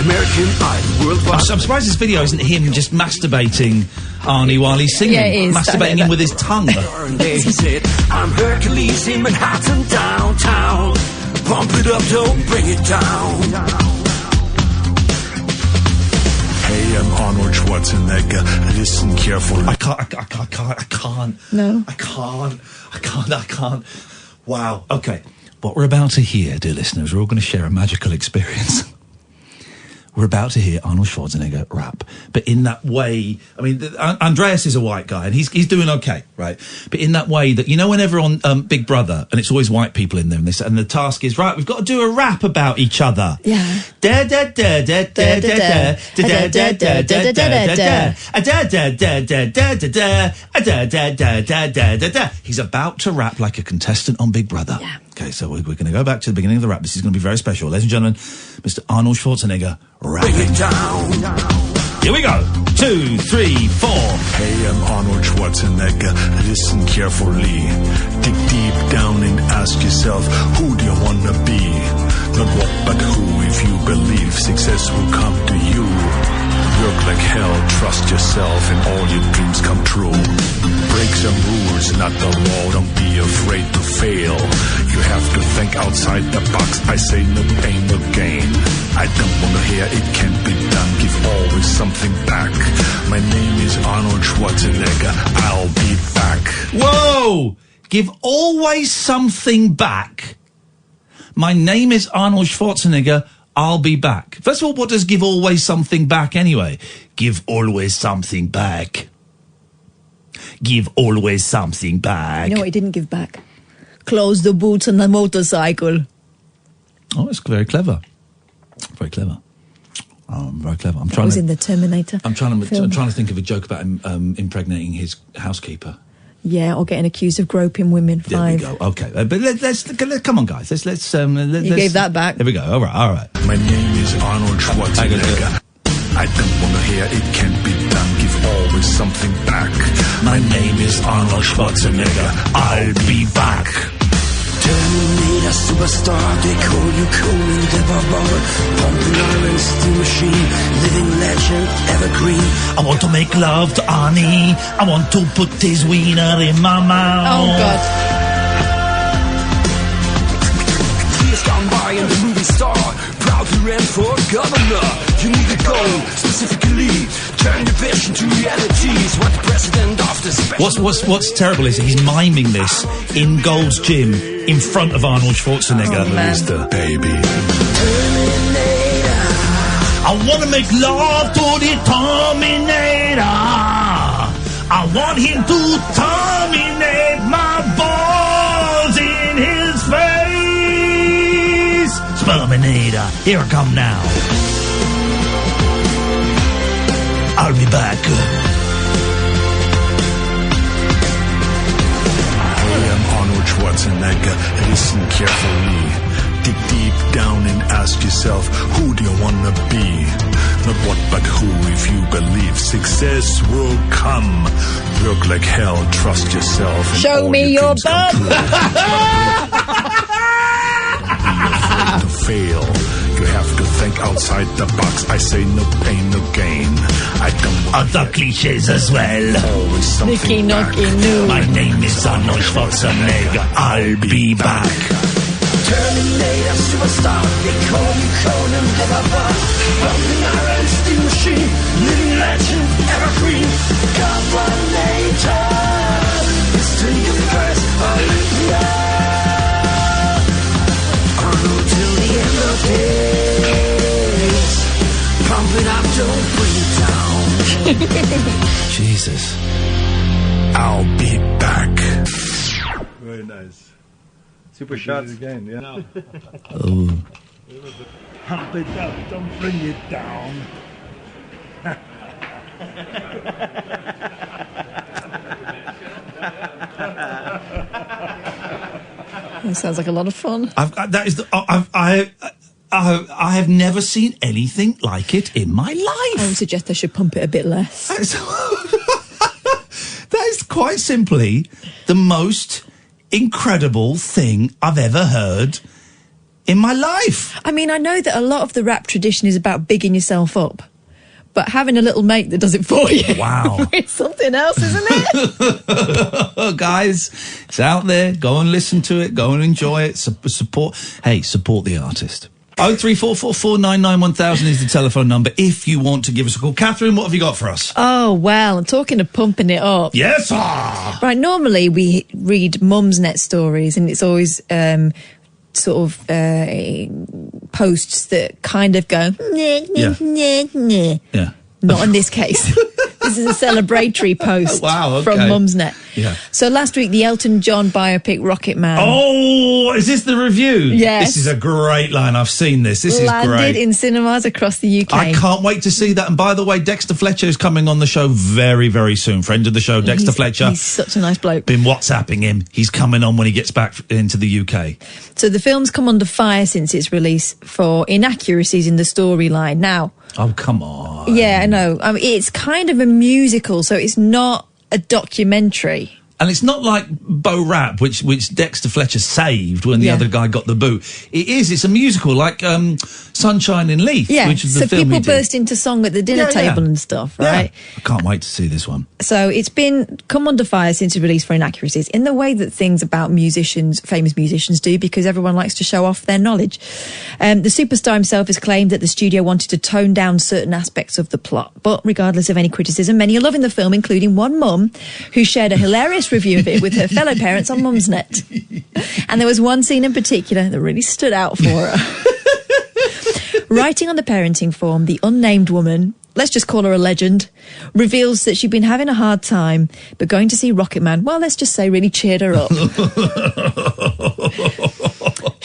American Idol, worldwide. I'm surprised this video isn't him just masturbating Arnie while he's singing. Yeah, it is. Masturbating him with his tongue. I'm Hercules in Manhattan downtown. Pump it up, don't bring it down. Hey, I'm Arnold Schwarzenegger. Listen carefully. I can't. No. I can't. Wow. Okay. What we're about to hear, dear listeners, we're all going to share a magical experience. we're about to hear Arnold Schwarzenegger rap. But in that way, I mean, Andreas is a white guy, and he's doing okay, right? But in that way that, you know, whenever on Big Brother, and it's always white people in there, and the task is, right, we've got to do a rap about each other. Yeah. Da da da da da da da da da da da da da da da. He's about to rap like a contestant on Big Brother. Yeah. Okay, so we're going to go back to the beginning of the rap. This is going to be very special. Ladies and gentlemen, Mr. Arnold Schwarzenegger rapping. Here we go. 2, 3, 4. Hey, I'm Arnold Schwarzenegger. Listen carefully. Dig deep down and ask yourself, who do you want to be? Not what, but who. If you believe success will come to you. Work like hell, trust yourself, and all your dreams come true. Break some rules, not the law, don't be afraid to fail. You have to think outside the box, I say no pain, no gain. I don't want to hear it can't be done, give always something back. My name is Arnold Schwarzenegger, I'll be back. Whoa! Give always something back. My name is Arnold Schwarzenegger, I'll be back. First of all, what does give always something back anyway? Give always something back. Give always something back. You know what he didn't give back? Close the boots on the motorcycle. Oh, it's very clever. Very clever. Very clever. I'm trying was to, in the Terminator. I'm trying to film. think of a joke about him impregnating his housekeeper. Yeah, or getting accused of groping women. 5. There we go. Okay, but let's come on, guys. Let's. You gave that back. There we go. All right. My name is Arnold Schwarzenegger. I don't want to hear it can't be done. Give always something back. My name is Arnold Schwarzenegger. I'll be back. Terminator superstar, they call you Conan the Barbar. Pumping iron, steel machine, living legend, evergreen. I want to make love to Arnie. I want to put his wiener in my mouth. Oh, God. Years gone by and the movie star proudly ran for governor. You need a goal, specifically turn your vision to realities. What the president of the special... What's terrible is he's miming this in Gold's Gym in front of Arnold Schwarzenegger. Oh, Mr. Baby. I want to make love to the Terminator. I want him to terminate my balls in his face. Sperminator, here I come now. I'll be back. Arnold Schwarzenegger, listen carefully. Dig deep down and ask yourself, who do you want to be? Not what, but who. If you believe success will come. Work like hell, trust yourself. And show me your bum. Don't be afraid to fail. You have to think outside the box. I say no pain, no gain. I don't want other cliches as well. Always something back. My name is Arnold Schwarzenegger. I'll be back. Terminator superstar, they call you Conan the Barbar. Pumping iron, steel machine, living legend, evergreen. Governator, Mr. Universe, Olympia. Arnold till the end of days. Pump it up, don't bring it down. Jesus. I'll be back. Very nice. Super shots again, yeah. No. Oh. Pump it up, don't bring it down. That sounds like a lot of fun. I have never seen anything like it in my life. I would suggest they should pump it a bit less. That is quite simply the most incredible thing I've ever heard in my life. I mean, I know that a lot of the rap tradition is about bigging yourself up, but having a little mate that does it for you, wow, it's something else, isn't it? Guys, it's out there. Go and listen to it. Go and enjoy it. Support the artist. 03444991000 is the telephone number if you want to give us a call. Catherine, what have you got for us? Oh, well, I'm talking of pumping it up. Yes, sir. Right, normally we read Mum's Net stories, and it's always sort of posts that kind of go, Yeah. Not in this case. This is a celebratory post from Mumsnet. Yeah. So last week, the Elton John biopic Rocket Man. Oh, is this the review? Yes. This is a great line. I've seen this. This is great. Landed in cinemas across the UK. I can't wait to see that. And by the way, Dexter Fletcher is coming on the show very, very soon. Friend of the show, Dexter Fletcher. He's such a nice bloke. Been WhatsApping him. He's coming on when he gets back into the UK. So the film's come under fire since its release for inaccuracies in the storyline. Now... Oh, come on. Yeah, I know. I mean, it's kind of a musical, so it's not a documentary. And it's not like Bo Rap, which Dexter Fletcher saved when the other guy got the boot. It's a musical, like Sunshine in Leaf, which is the film he did. So people burst into song at the dinner table and stuff, right? Yeah. I can't wait to see this one. So it's been come under fire since it's released for inaccuracies, in the way that things about musicians, famous musicians do, because everyone likes to show off their knowledge. The superstar himself has claimed that the studio wanted to tone down certain aspects of the plot. But regardless of any criticism, many are loving the film, including one mum who shared a hilarious review of it with her fellow parents on Mumsnet. And there was one scene in particular that really stood out for her. Writing on the parenting form, the unnamed woman, let's just call her a legend, reveals that she'd been having a hard time, but going to see Rocket Man, well, let's just say really cheered her up.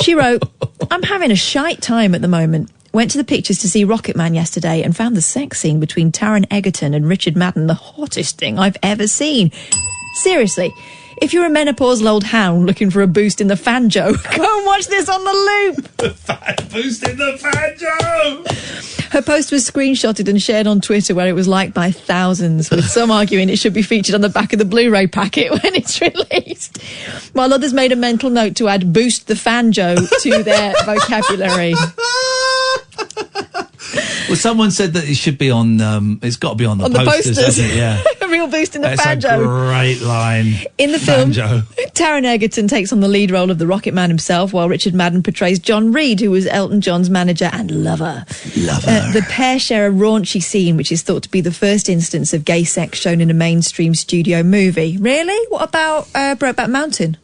She wrote, "I'm having a shite time at the moment. Went to the pictures to see Rocket Man yesterday and found the sex scene between Taron Egerton and Richard Madden the hottest thing I've ever seen. Seriously, if you're a menopausal old hound looking for a boost in the fanjo, go and watch this on the loop." Boost in the fanjo! Her post was screenshotted and shared on Twitter, where it was liked by thousands, with some arguing it should be featured on the back of the Blu-ray packet when it's released, while others made a mental note to add "boost the fanjo" to their vocabulary. Well, someone said that it should be on, it's got to be on the posters, hasn't it? Yeah. A real boost in the That's banjo. A great line. In the film, Banjo. Taron Egerton takes on the lead role of the Rocket Man himself, while Richard Madden portrays John Reed, who was Elton John's manager and lover. The pair share a raunchy scene, which is thought to be the first instance of gay sex shown in a mainstream studio movie. Really? What about Brokeback Mountain?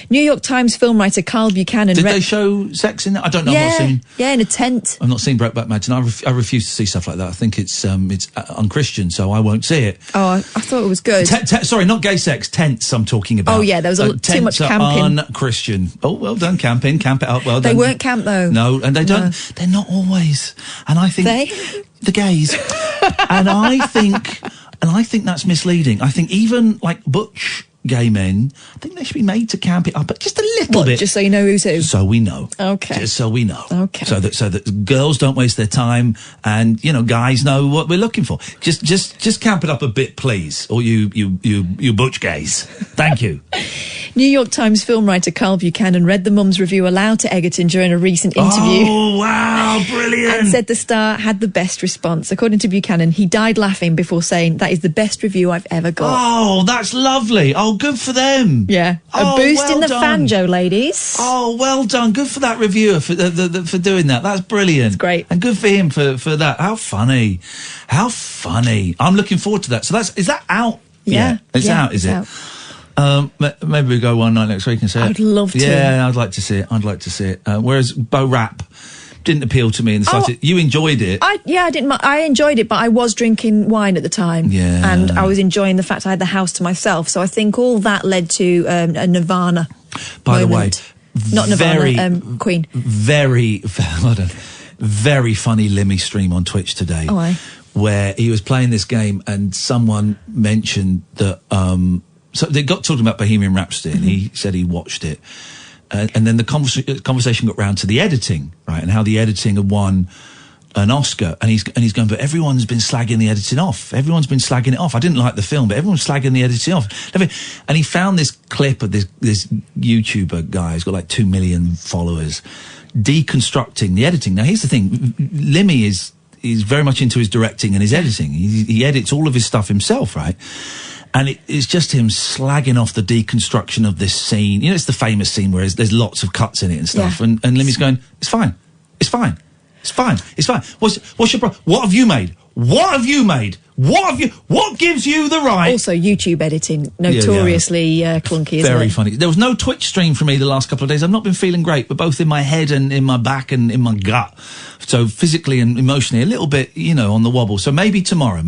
New York Times film writer Carl Buchanan... Did they show sex in that? I don't know. I've not seen... Yeah, in a tent. I've not seen Brokeback Mountain. I refuse to see stuff like that. I think it's unchristian, so I won't see it. Oh, I thought it was good. Sorry, not gay sex. Tents I'm talking about. Oh, yeah, there was too much camping. Unchristian. Oh, well done, camping. Camp it up, well done. They weren't camp, though. No, and they don't... No. They're not always. And I think... The gays. And I think that's misleading. I think even, like, butch... gay men, I think they should be made to camp it up, but just a little bit. Just so you know who's who. So we know. Okay. Just so we know. Okay. So that girls don't waste their time, and guys know what we're looking for. Just camp it up a bit, please, or you butch gays. Thank you. New York Times film writer Carl Buchanan read the mum's review aloud to Egerton during a recent interview. Oh, wow, brilliant. And said the star had the best response. According to Buchanan, he died laughing before saying, "That is the best review I've ever got." Oh, that's lovely. Oh, good for them. Yeah. A boost in the fanjo, ladies. Oh, well done. Good for that reviewer for doing that. That's brilliant. It's great. And good for him for that. How funny. How funny. I'm looking forward to that. So is that out? Yeah. It's out, is it? Out. Maybe we go one night next week and see it. I'd love to. Yeah, I'd like to see it. Whereas Bo Rap didn't appeal to me in the slightest. You enjoyed it. I didn't. I enjoyed it, but I was drinking wine at the time. Yeah. And I was enjoying the fact I had the house to myself. So I think all that led to a Nirvana By moment. the way, not Nirvana, Queen. Very funny Limmy stream on Twitch today. Oh, aye. Where he was playing this game and someone mentioned that... so they got talking about Bohemian Rhapsody and he said he watched it. And then the conversation got round to the editing, right, and how the editing had won an Oscar. And he's going, but everyone's been slagging the editing off. Everyone's been slagging it off. I didn't like the film, but everyone's slagging the editing off. And he found this clip of this YouTuber guy who's got like 2 million followers deconstructing the editing. Now, here's the thing. Limmy is very much into his directing and his editing. He edits all of his stuff himself, right? And it's just him slagging off the deconstruction of this scene. It's the famous scene where there's lots of cuts in it and stuff. Yeah. And Limmy's going, it's fine. It's fine. It's fine. It's fine. What's your problem? What have you made? What have you made? What gives you the right? Also, YouTube editing, notoriously clunky, isn't Very it? funny. There was no Twitch stream for me the last couple of days. I've not been feeling great, but both in my head and in my back and in my gut. So physically and emotionally, a little bit, on the wobble. So maybe tomorrow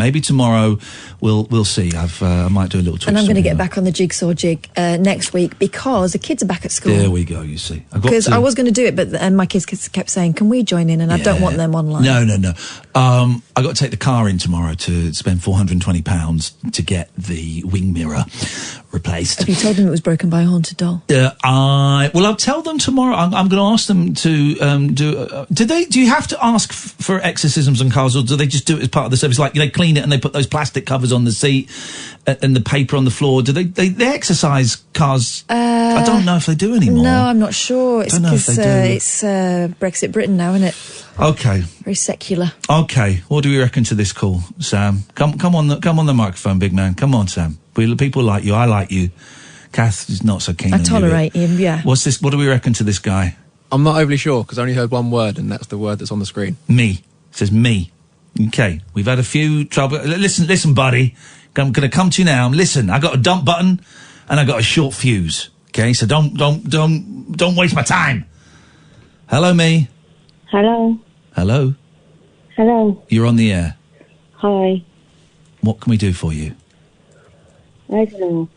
we'll see. I might do a little Twitch. And I'm going to get back on the jigsaw jig next week because the kids are back at school. There we go. You see, because I was going to do it, but my kids kept saying, "Can we join in?" And I don't want them online. No. I got to take the car in tomorrow to spend £420 to get the wing mirror replaced. Have you told them it was broken by a haunted doll? I'll tell them tomorrow. I'm going to ask them to do you have to ask for exorcisms on cars, or do they just do it as part of the service? Like they clean it and they put those plastic covers on the seat and the paper on the floor. Do they exercise cars? I don't know if they do anymore. No, I'm not sure. It's because it's Brexit Britain now, isn't it? Okay. Very secular. Okay. What do we reckon to this call, Sam? Come on the microphone, big man. Come on, Sam. People like you. I like you. Kath is not so keen on you. I tolerate him, yeah. What's this? What do we reckon to this guy? I'm not overly sure, because I only heard one word, and that's the word that's on the screen. Me. It says me. Okay. We've had a few trouble. Listen, buddy. I'm going to come to you now. Listen, I got a dump button, and I got a short fuse. Okay, so don't waste my time. Hello, me. Hello. Hello. Hello. You're on the air. Hi. What can we do for you? I don't know.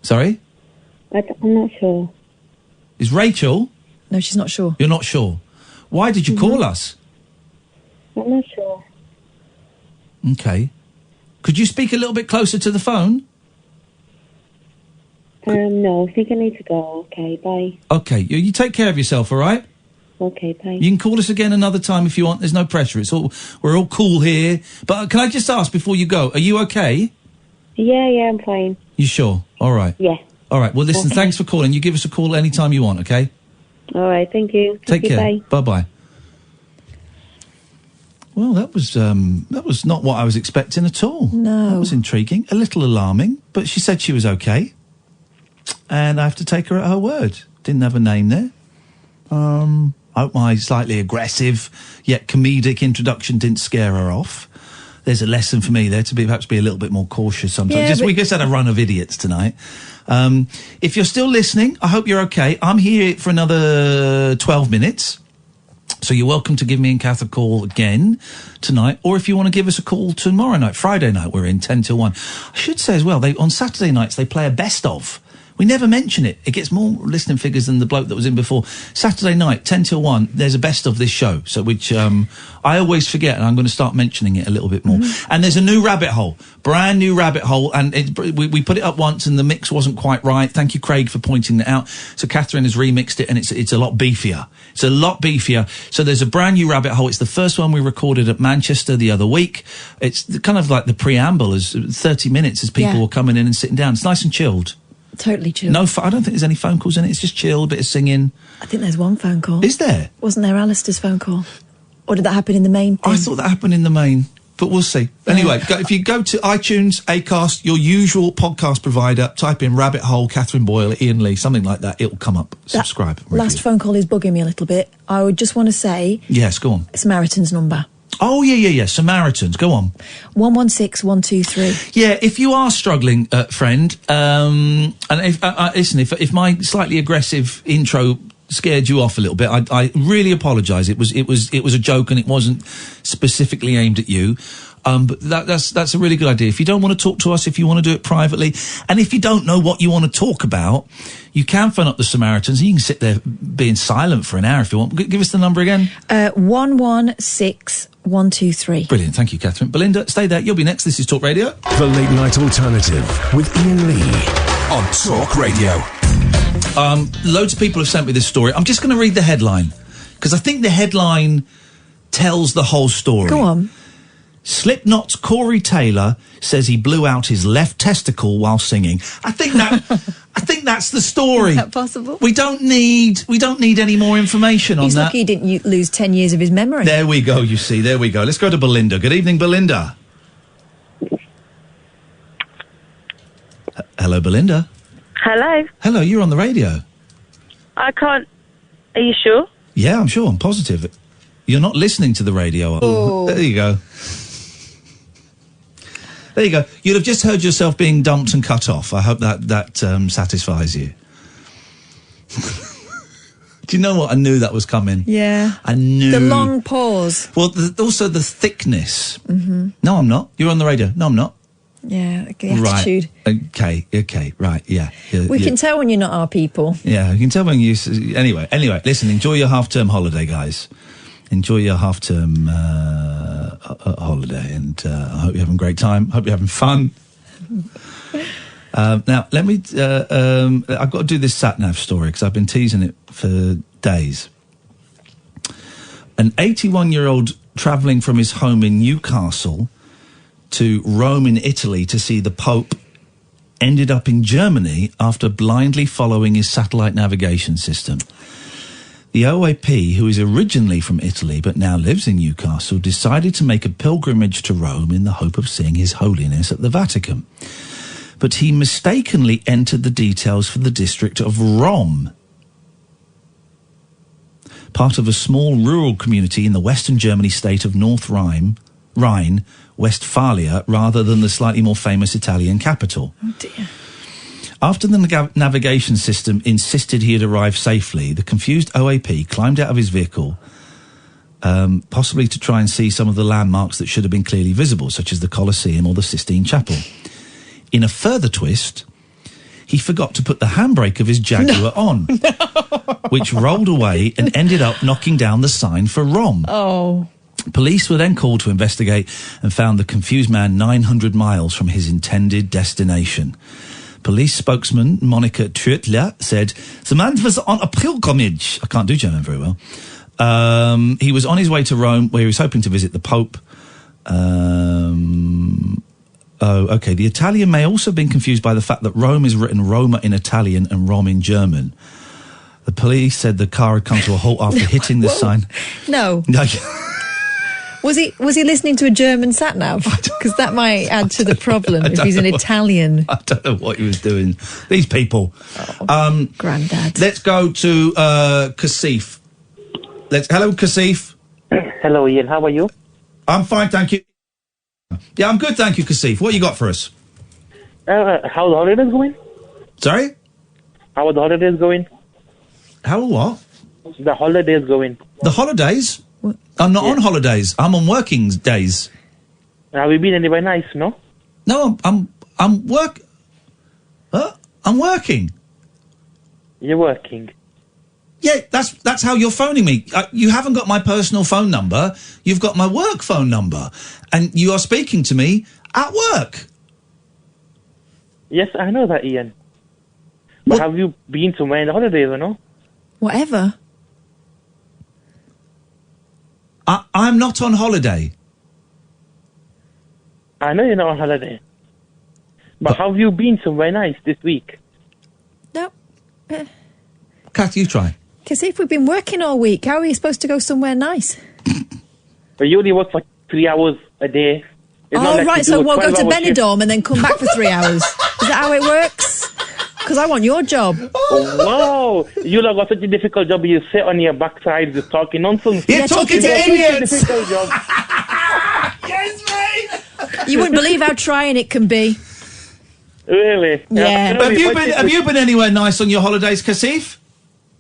Sorry? I'm not sure. Is Rachel? No, she's not sure. You're not sure. Why did you call us? I'm not sure. Okay. Could you speak a little bit closer to the phone? No, I think I need to go. Okay, bye. Okay, you take care of yourself, all right? Okay, bye. You can call us again another time if you want. There's no pressure. We're all cool here. But can I just ask before you go, are you okay? Yeah, I'm fine. You sure? All right. Yeah. All right. Well, listen, thanks for calling. You give us a call anytime you want, okay? All right, thank you. Take care. Bye. Bye-bye. Well, that was not what I was expecting at all. No. That was intriguing. A little alarming, but she said she was okay. And I have to take her at her word. Didn't have a name there. I hope my slightly aggressive yet comedic introduction didn't scare her off. There's a lesson for me there to perhaps be a little bit more cautious sometimes. Yeah, We just had a run of idiots tonight. If you're still listening, I hope you're okay. I'm here for another 12 minutes. So you're welcome to give me and Kath a call again tonight, or if you want to give us a call tomorrow night, Friday night, we're in 10 till 1. I should say as well, on Saturday nights they play a best of. We never mention it. It gets more listening figures than the bloke that was in before. Saturday night, 10 till 1, there's a best of this show, so which I always forget, and I'm going to start mentioning it a little bit more. And there's a new rabbit hole, brand new rabbit hole, and we put it up once and the mix wasn't quite right. Thank you, Craig, for pointing that out. So Catherine has remixed it, and it's a lot beefier. It's a lot beefier. So there's a brand new rabbit hole. It's the first one we recorded at Manchester the other week. It's kind of like the preamble, as 30 minutes as people were coming in and sitting down. It's nice and chilled. Totally chilled. No, I don't think there's any phone calls in it. It's just chill, a bit of singing. I think there's one phone call. Is there? Wasn't there Alistair's phone call? Or did that happen in the main thing? I thought that happened in the main, but we'll see. Anyway, if you go to iTunes, Acast, your usual podcast provider, type in Rabbit Hole, Catherine Boyle, Iain Lee, something like that, it'll come up. Subscribe. Last phone call is bugging me a little bit. I would just want to say... Yes, go on. Samaritan's number. Oh, yeah. Samaritans. Go on. 116123. Yeah, if you are struggling, friend, and if my slightly aggressive intro scared you off a little bit, I really apologise. It was a joke and it wasn't specifically aimed at you. But that's a really good idea. If you don't want to talk to us, if you want to do it privately, and if you don't know what you want to talk about, you can phone up the Samaritans. And you can sit there being silent for an hour if you want. Give us the number again. 116123. Brilliant. Thank you, Catherine. Belinda, stay there. You'll be next. This is Talk Radio. The Late Night Alternative with Iain Lee on Talk Radio. Loads of people have sent me this story. I'm just going to read the headline, because I think the headline tells the whole story. Go on. Slipknot's Corey Taylor says he blew out his left testicle while singing. I think that's the story. Is that possible? We don't need any more information on that. He's lucky he didn't lose 10 years of his memory. There we go, you see. There we go. Let's go to Belinda. Good evening, Belinda. Hello, Belinda. Hello. Hello, you're on the radio. I can't... Are you sure? Yeah, I'm sure. I'm positive. You're not listening to the radio. Oh. There you go. There you go. You'd have just heard yourself being dumped and cut off. I hope that satisfies you. Do you know what? I knew that was coming. Yeah. I knew. The long pause. Well, also the thickness. Mm-hmm. No, I'm not. You're on the radio. No, I'm not. Yeah, the attitude. Right. Okay, right, yeah. We can tell when you're not our people. Yeah, you can tell when you... Anyway, listen, enjoy your half-term holiday, guys. Enjoy your half-term holiday, and I hope you're having a great time. Hope you're having fun. Now, let me... I've got to do this sat-nav story, because I've been teasing it for days. An 81-year-old travelling from his home in Newcastle to Rome in Italy to see the Pope ended up in Germany after blindly following his satellite navigation system. The OAP, who is originally from Italy but now lives in Newcastle, decided to make a pilgrimage to Rome in the hope of seeing His Holiness at the Vatican. But he mistakenly entered the details for the district of Rom, part of a small rural community in the western Germany state of North Rhine, Westphalia, rather than the slightly more famous Italian capital. Oh dear. After the navigation system insisted he had arrived safely, the confused OAP climbed out of his vehicle, possibly to try and see some of the landmarks that should have been clearly visible, such as the Colosseum or the Sistine Chapel. In a further twist, he forgot to put the handbrake of his Jaguar on, which rolled away and ended up knocking down the sign for Rome. Oh. Police were then called to investigate and found the confused man 900 miles from his intended destination. Police spokesman Monica Trüttler said, the man was on a pilgrimage. I can't do German very well. He was on his way to Rome, where he was hoping to visit the Pope. Okay. The Italian may also have been confused by the fact that Rome is written Roma in Italian and Rom in German. The police said the car had come to a halt after hitting the sign. No. Was he listening to a German sat-nav? Because that might add to the problem if he's an Italian. I don't know what he was doing. These people. Grandad. Let's go to Kasif. Hello, Kasif. Hello, Ian. How are you? I'm fine, thank you. Yeah, I'm good, thank you, Kasif. What you got for us? How are the holidays going? Sorry? How are the holidays going? How what? The holidays going. The holidays? What? I'm not on holidays. I'm on working days. Have you been anywhere nice, no? No, I'm working. You're working? Yeah, that's how you're phoning me. You haven't got my personal phone number. You've got my work phone number. And you are speaking to me at work. Yes, I know that, Ian. But have you been somewhere in the holidays or no? Whatever. I'm not on holiday. I know you're not on holiday. But have you been somewhere nice this week? No. Kath, you try. Because if we've been working all week, how are we supposed to go somewhere nice? But you only work for 3 hours a day. Right, so we'll go to Benidorm and then come back for 3 hours. Is that how it works? Because I want your job. Oh, wow. You lot got such a difficult job. You sit on your backside just talking nonsense. You're talking to idiots. Difficult job. Yes, mate. You wouldn't believe how trying it can be. Really? Yeah. Have you been anywhere nice on your holidays, Kasif?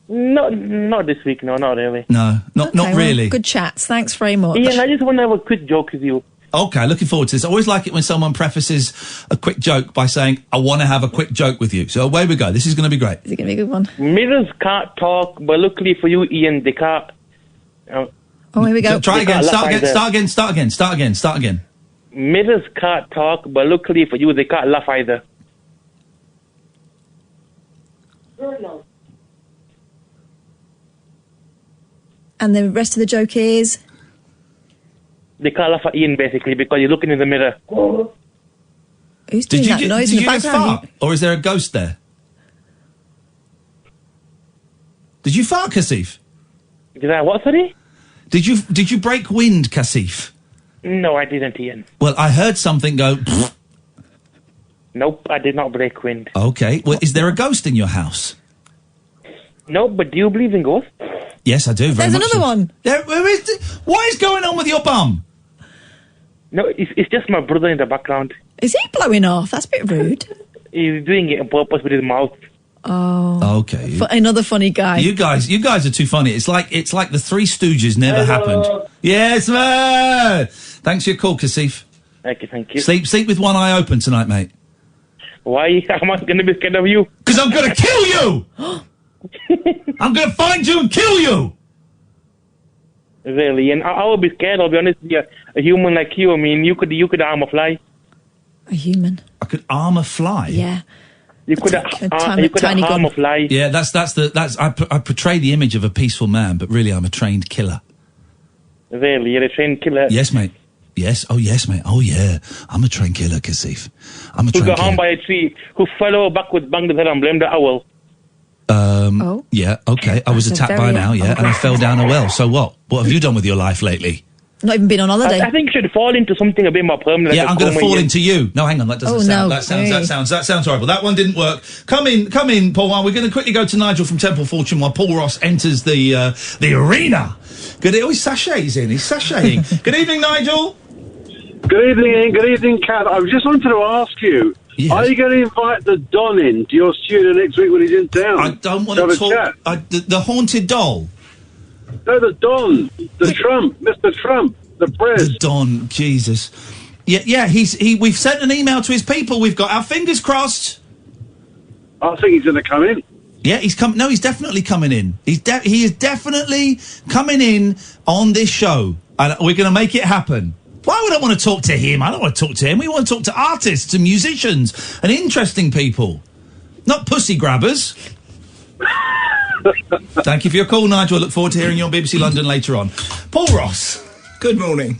Not this week, no, not really. No, not really. Good chats. Thanks very much. Ian, I just want to have a quick joke with you. Okay, looking forward to this. I always like it when someone prefaces a quick joke by saying, I want to have a quick joke with you. So away we go. This is going to be great. Is it going to be a good one? Mirrors can't talk, but luckily for you, Ian, they can't. Here we go. Try again. Start again. Mirrors can't talk, but luckily for you, they can't laugh either. And the rest of the joke is? They can't laugh at Ian, basically, because you're looking in the mirror. Who's doing that noise in the background? Or is there a ghost there? Did you fart, Kasif? Did I what, sorry? Did you break wind, Kasif? No, I didn't, Ian. Well, I heard something go... Nope, I did not break wind. Okay. Well, is there a ghost in your house? No, but do you believe in ghosts? Yes, I do. There's another one. What is going on with your bum? No, it's just my brother in the background. Is he blowing off? That's a bit rude. He's doing it on purpose with his mouth. Oh. Okay. Another funny guy. You guys are too funny. It's like the Three Stooges never happened. Yes, man. Thanks for your call, Kasif. Okay, thank you. Sleep with one eye open tonight, mate. Why am I going to be scared of you? Because I'm going to kill you. I'm going to find you and kill you. Really, and I will be scared. I'll be honest with you. A human like you, I mean, you could arm a fly. A human. I could arm a fly. Yeah. You could arm a fly. Yeah, that's I portray the image of a peaceful man, but really I'm a trained killer. Really, you're a trained killer. Yes, mate. Yes. Oh, yes, mate. Oh, yeah. I'm a trained killer, Kasif. I'm a trained killer. Who got harmed killer. by a tree? Who fell over backwards, banged his head and blamed the owl? Yeah. Okay. I was attacked by an owl. Yeah, and I fell down a well. So what? What have you done with your life lately? Not even been on holiday. I think you should fall into something a bit more permanent. Yeah, I'm going to fall into you. No, hang on, that doesn't sound. No. That sounds horrible. That one didn't work. Come in, Paul. We're going to quickly go to Nigel from Temple Fortune while Paul Ross enters the arena. Good. Oh, he's sashaying in. He's sashaying. Good evening, Nigel. Good evening, Ian. Good evening, Kat. I just wanted to ask you. Yes. Are you going to invite the Don in to your studio next week when he's in town? I don't want to talk. The haunted doll. No, the Don, the Trump, Mr. Trump. The press. The Don, Jesus. Yeah, we've sent an email to his people. We've got our fingers crossed. I think he's going to come in. Yeah, he's definitely coming in. He is definitely coming in on this show. And we're going to make it happen. Why would I want to talk to him? I don't want to talk to him. We want to talk to artists and musicians and interesting people. Not pussy grabbers. Thank you for your call, Nigel. I look forward to hearing you on BBC London later on. Paul Ross. Good morning.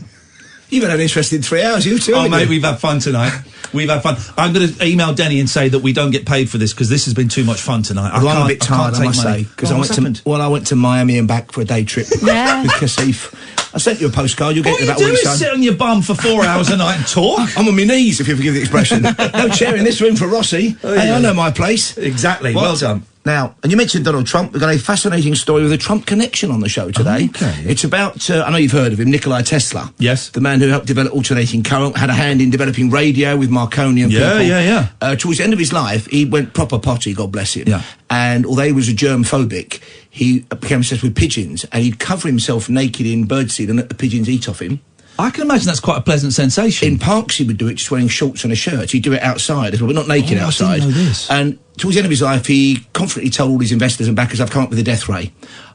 You've had an interesting 3 hours, you two. Oh, mate, we've had fun tonight. We've had fun. I'm going to email Denny and say that we don't get paid for this because this has been too much fun tonight. Well, I'm a bit tired, I must say, because I went to Miami and back for a day trip with Kasif. I sent you a postcard. You'll get to that all week, son. Sit on your bum for 4 hours a night and talk. I'm on my knees, if you forgive the expression. No chair in this room for Rossi. Oh, yeah. Hey, I know my place. Exactly. Well done. Now, and you mentioned Donald Trump. We've got a fascinating story with a Trump connection on the show today. Okay. It's about, I know you've heard of him, Nikola Tesla. Yes. The man who helped develop alternating current, had a hand in developing radio with Marconi and people. Yeah. Towards the end of his life, he went proper potty, God bless him. Yeah. And although he was a germ-phobic, he became obsessed with pigeons, and he'd cover himself naked in birdseed and let the pigeons eat off him. I can imagine that's quite a pleasant sensation. In parks, he would do it just wearing shorts and a shirt. He'd do it outside as well, but not naked outside. I didn't know this. And towards the end of his life, he confidently told all his investors and backers, I've come up with a death ray.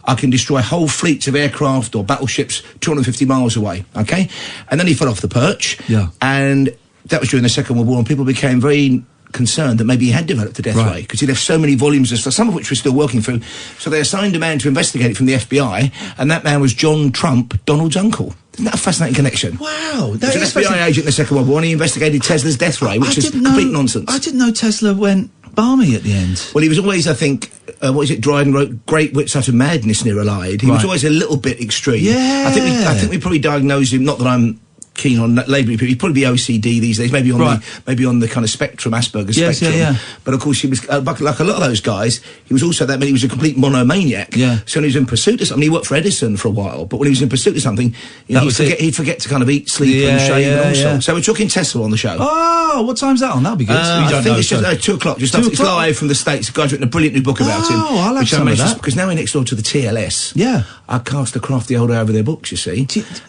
I can destroy whole fleets of aircraft or battleships 250 miles away, okay? And then he fell off the perch. Yeah. And that was during the Second World War, and people became very concerned that maybe he had developed a death ray because he left so many volumes of stuff, some of which we're still working through. So they assigned a man to investigate it from the FBI, and that man was John Trump, Donald's uncle. Isn't that a fascinating connection? Wow. He was an FBI agent in the Second World War, and he investigated Tesla's death ray, which is complete nonsense. I didn't know Tesla went balmy at the end. Well, he was always, I think, Dryden wrote, great wits out of madness near allied. He was always a little bit extreme. Yeah. I think we probably diagnosed him, not that I'm keen on labelling people. He'd probably be OCD these days, maybe on the kind of spectrum, Asperger's spectrum. Yeah. But of course, he was like a lot of those guys. He was also that, but he was a complete monomaniac. Yeah. So when he was in pursuit of something, he worked for Edison for a while. But when he was in pursuit of something, he'd forget to kind of eat, sleep, and shave, and all sorts. So we're talking Tesla on the show. Oh, what time's that on? That'll be good. I think it's just 2 o'clock. Just after, it's live from the States. The guy's written a brilliant new book about him. Oh, I'll have some of that. Because now we're next door to the TLS. Yeah. I cast the crafty old eye over their books, you see,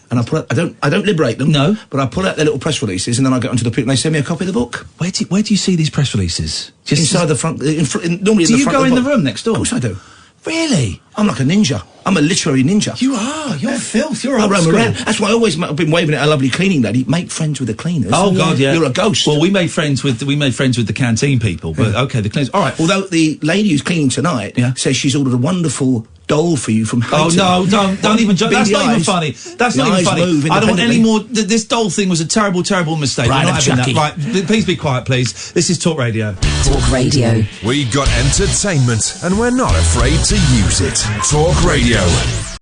and I don't liberate them. No, but I pull out their little press releases, and then I get onto the people and they send me a copy of the book. Where do you see these press releases? Just inside the front. Normally, do in the front. You go in the room next door? Of course I do. Really? I'm like a ninja. I'm a literary ninja. You are. You're filth. You're old roam school. around. That's why I've been waving at a lovely cleaning lady. Make friends with the cleaners. Oh God, yeah. You're a ghost. Well, we made friends with the canteen people, but okay, the cleaners. All right. Although the lady who's cleaning tonight says she's ordered a wonderful doll for you from Haiti. Oh no, don't even joke. That's not even funny. That's not even funny. I don't want any more. This doll thing was a terrible mistake. Right, we're not having that. Right, please be quiet, please. This is Talk Radio. Talk Radio. We got entertainment, and we're not afraid to use it. Talk Radio.